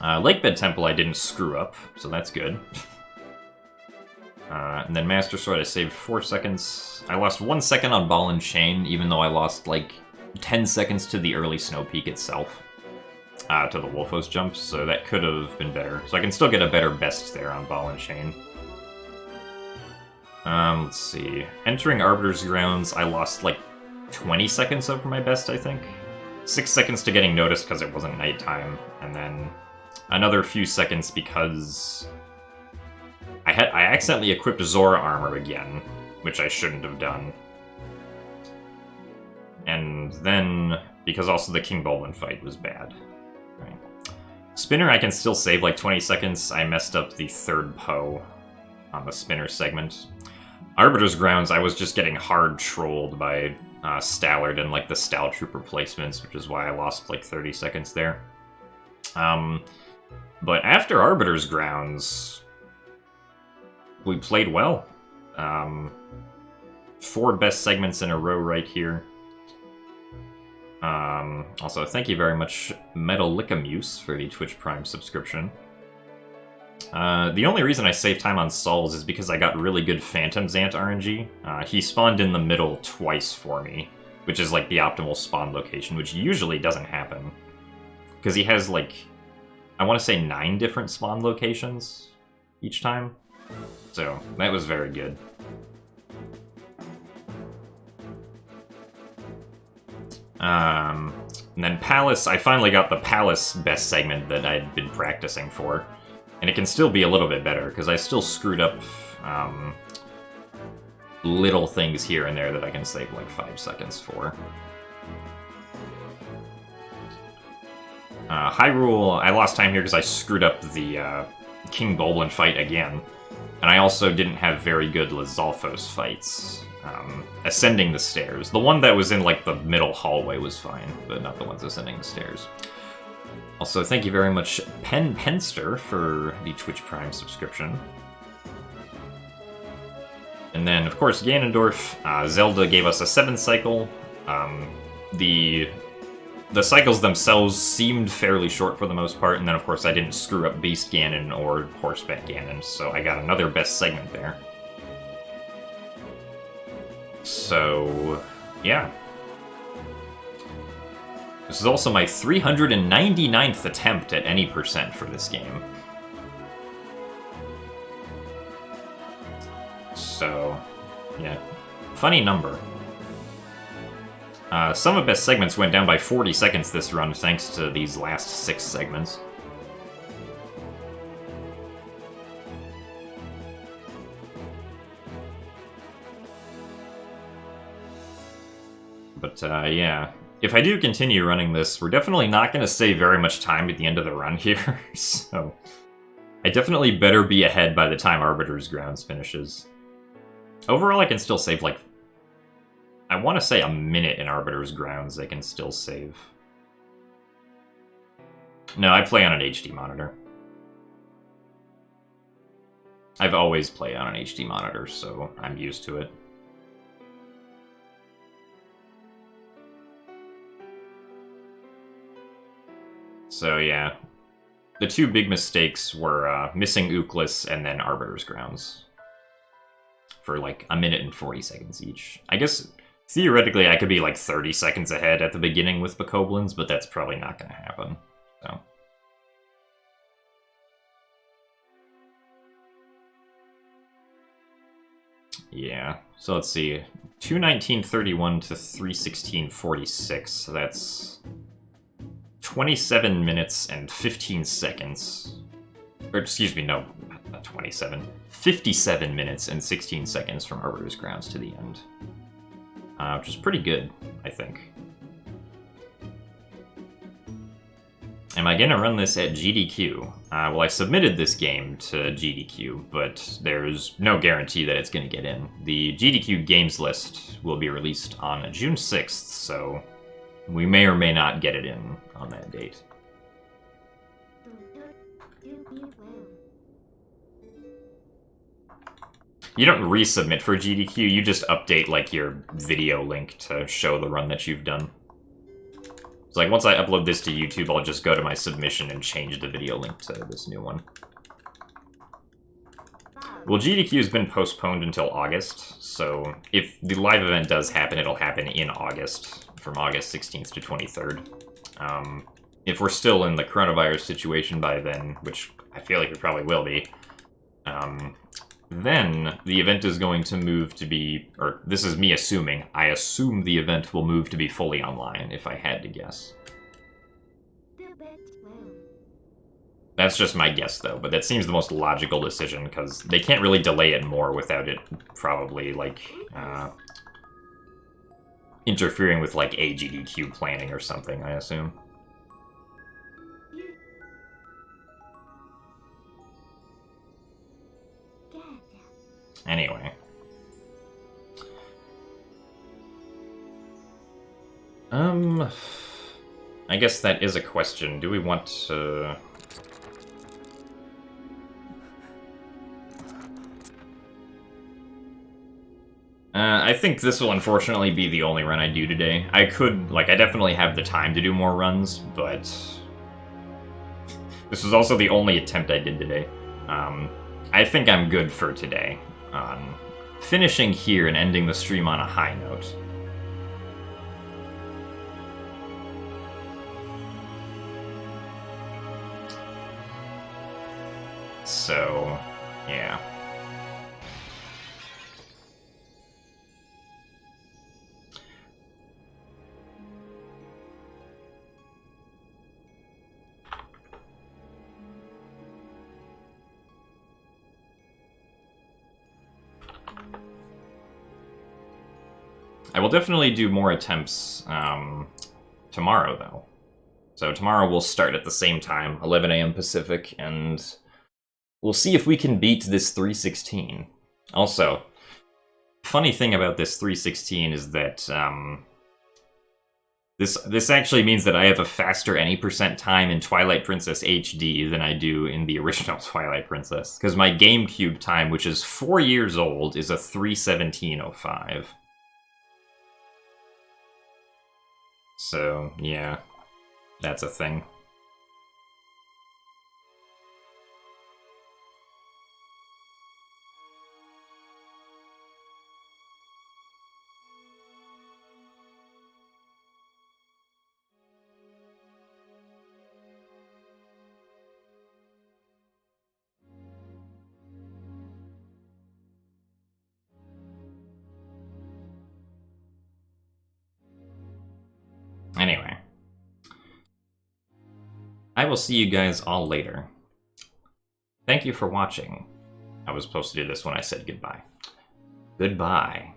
Lakebed Temple I didn't screw up, so that's good. And then Master Sword I saved 4 seconds. I lost 1 second on Ball and Chain, even though I lost like 10 seconds to the early Snow Peak itself. To the Wolfos jump, so that could have been better. So I can still get a better best there on Ball and Chain. Let's see. Entering Arbiter's Grounds, I lost like 20 seconds over my best, I think. 6 seconds to getting noticed because it wasn't nighttime, and then another few seconds because I accidentally equipped Zora Armor again, which I shouldn't have done. And then, because also the King Baldwin fight was bad. Right. Spinner, I can still save like 20 seconds. I messed up the third Poe on the Spinner segment. Arbiter's Grounds, I was just getting hard trolled by Stallard and like the Stal Troop replacements, which is why I lost like 30 seconds there. But after Arbiter's Grounds, we played well. 4 best segments in a row right here. Also, thank you very much, Metalicamuse, for the Twitch Prime subscription. The only reason I saved time on Sauls is because I got really good Phantom Zant RNG. He spawned in the middle twice for me, which is like the optimal spawn location, which usually doesn't happen. Because he has like, I want to say 9 different spawn locations each time. So, that was very good. And then Palace, I finally got the Palace best segment that I'd been practicing for. And it can still be a little bit better, because I still screwed up little things here and there that I can save like 5 seconds for. Hyrule, I lost time here because I screwed up the King Bulblin fight again. And I also didn't have very good Lizalfos fights. Ascending the stairs. The one that was in, like, the middle hallway was fine, but not the ones ascending the stairs. Also, thank you very much, Pen Penster, for the Twitch Prime subscription. And then, of course, Ganondorf. Zelda gave us a 7-cycle. The cycles themselves seemed fairly short for the most part, and then, of course, I didn't screw up Beast Ganon or Horseback Ganon, so I got another best segment there. So, yeah. This is also my 399th attempt at any percent for this game. So, yeah. Funny number. Some of best segments went down by 40 seconds this run, thanks to these last 6 segments. But, yeah. If I do continue running this, we're definitely not going to save very much time at the end of the run here, so... I definitely better be ahead by the time Arbiter's Grounds finishes. Overall, I can still save, like... I want to say a minute in Arbiter's Grounds I can still save. No, I play on an HD monitor. I've always played on an HD monitor, so I'm used to it. So yeah, the 2 big mistakes were missing Ooklis and then Arbiter's Grounds. For like a minute and 40 seconds each. I guess, theoretically, I could be like 30 seconds ahead at the beginning with Bokoblins, but that's probably not going to happen. So. Yeah, so let's see. 2:19:31 to 3:16:46, so that's 27 minutes and 15 seconds. Or, excuse me, no, not 27. 57 minutes and 16 seconds from Arbiter's Grounds to the end. Which is pretty good, I think. Am I gonna run this at GDQ? Well, I submitted this game to GDQ, but there's no guarantee that it's gonna get in. The GDQ games list will be released on June 6th, so we may or may not get it in on that date. You don't resubmit for GDQ, you just update like your video link to show the run that you've done. So like once I upload this to YouTube, I'll just go to my submission and change the video link to this new one. Well, GDQ has been postponed until August, so if the live event does happen, it'll happen in August, from August 16th to 23rd. If we're still in the coronavirus situation by then, which I feel like we probably will be, then the event is going to move to be, or this is me assuming, I assume the event will move to be fully online, if I had to guess. That's just my guess, though, but that seems the most logical decision, because they can't really delay it more without it probably, like, interfering with, like, AGDQ planning or something, I assume. Anyway. I guess that is a question. Do we want to... I think this will unfortunately be the only run I do today. I could, like, I definitely have the time to do more runs, but... This was also the only attempt I did today. I think I'm good for today. Finishing here and ending the stream on a high note. So, yeah. I will definitely do more attempts tomorrow, though. So tomorrow we'll start at the same time, 11 a.m. Pacific, and we'll see if we can beat this 316. Also, funny thing about this 316 is that this actually means that I have a faster any percent time in Twilight Princess HD than I do in the original Twilight Princess, because my GameCube time, which is 4 years old, is a 3:17:05. So, yeah, that's a thing. Anyway, I will see you guys all later. Thank you for watching. I was supposed to do this when I said goodbye. Goodbye.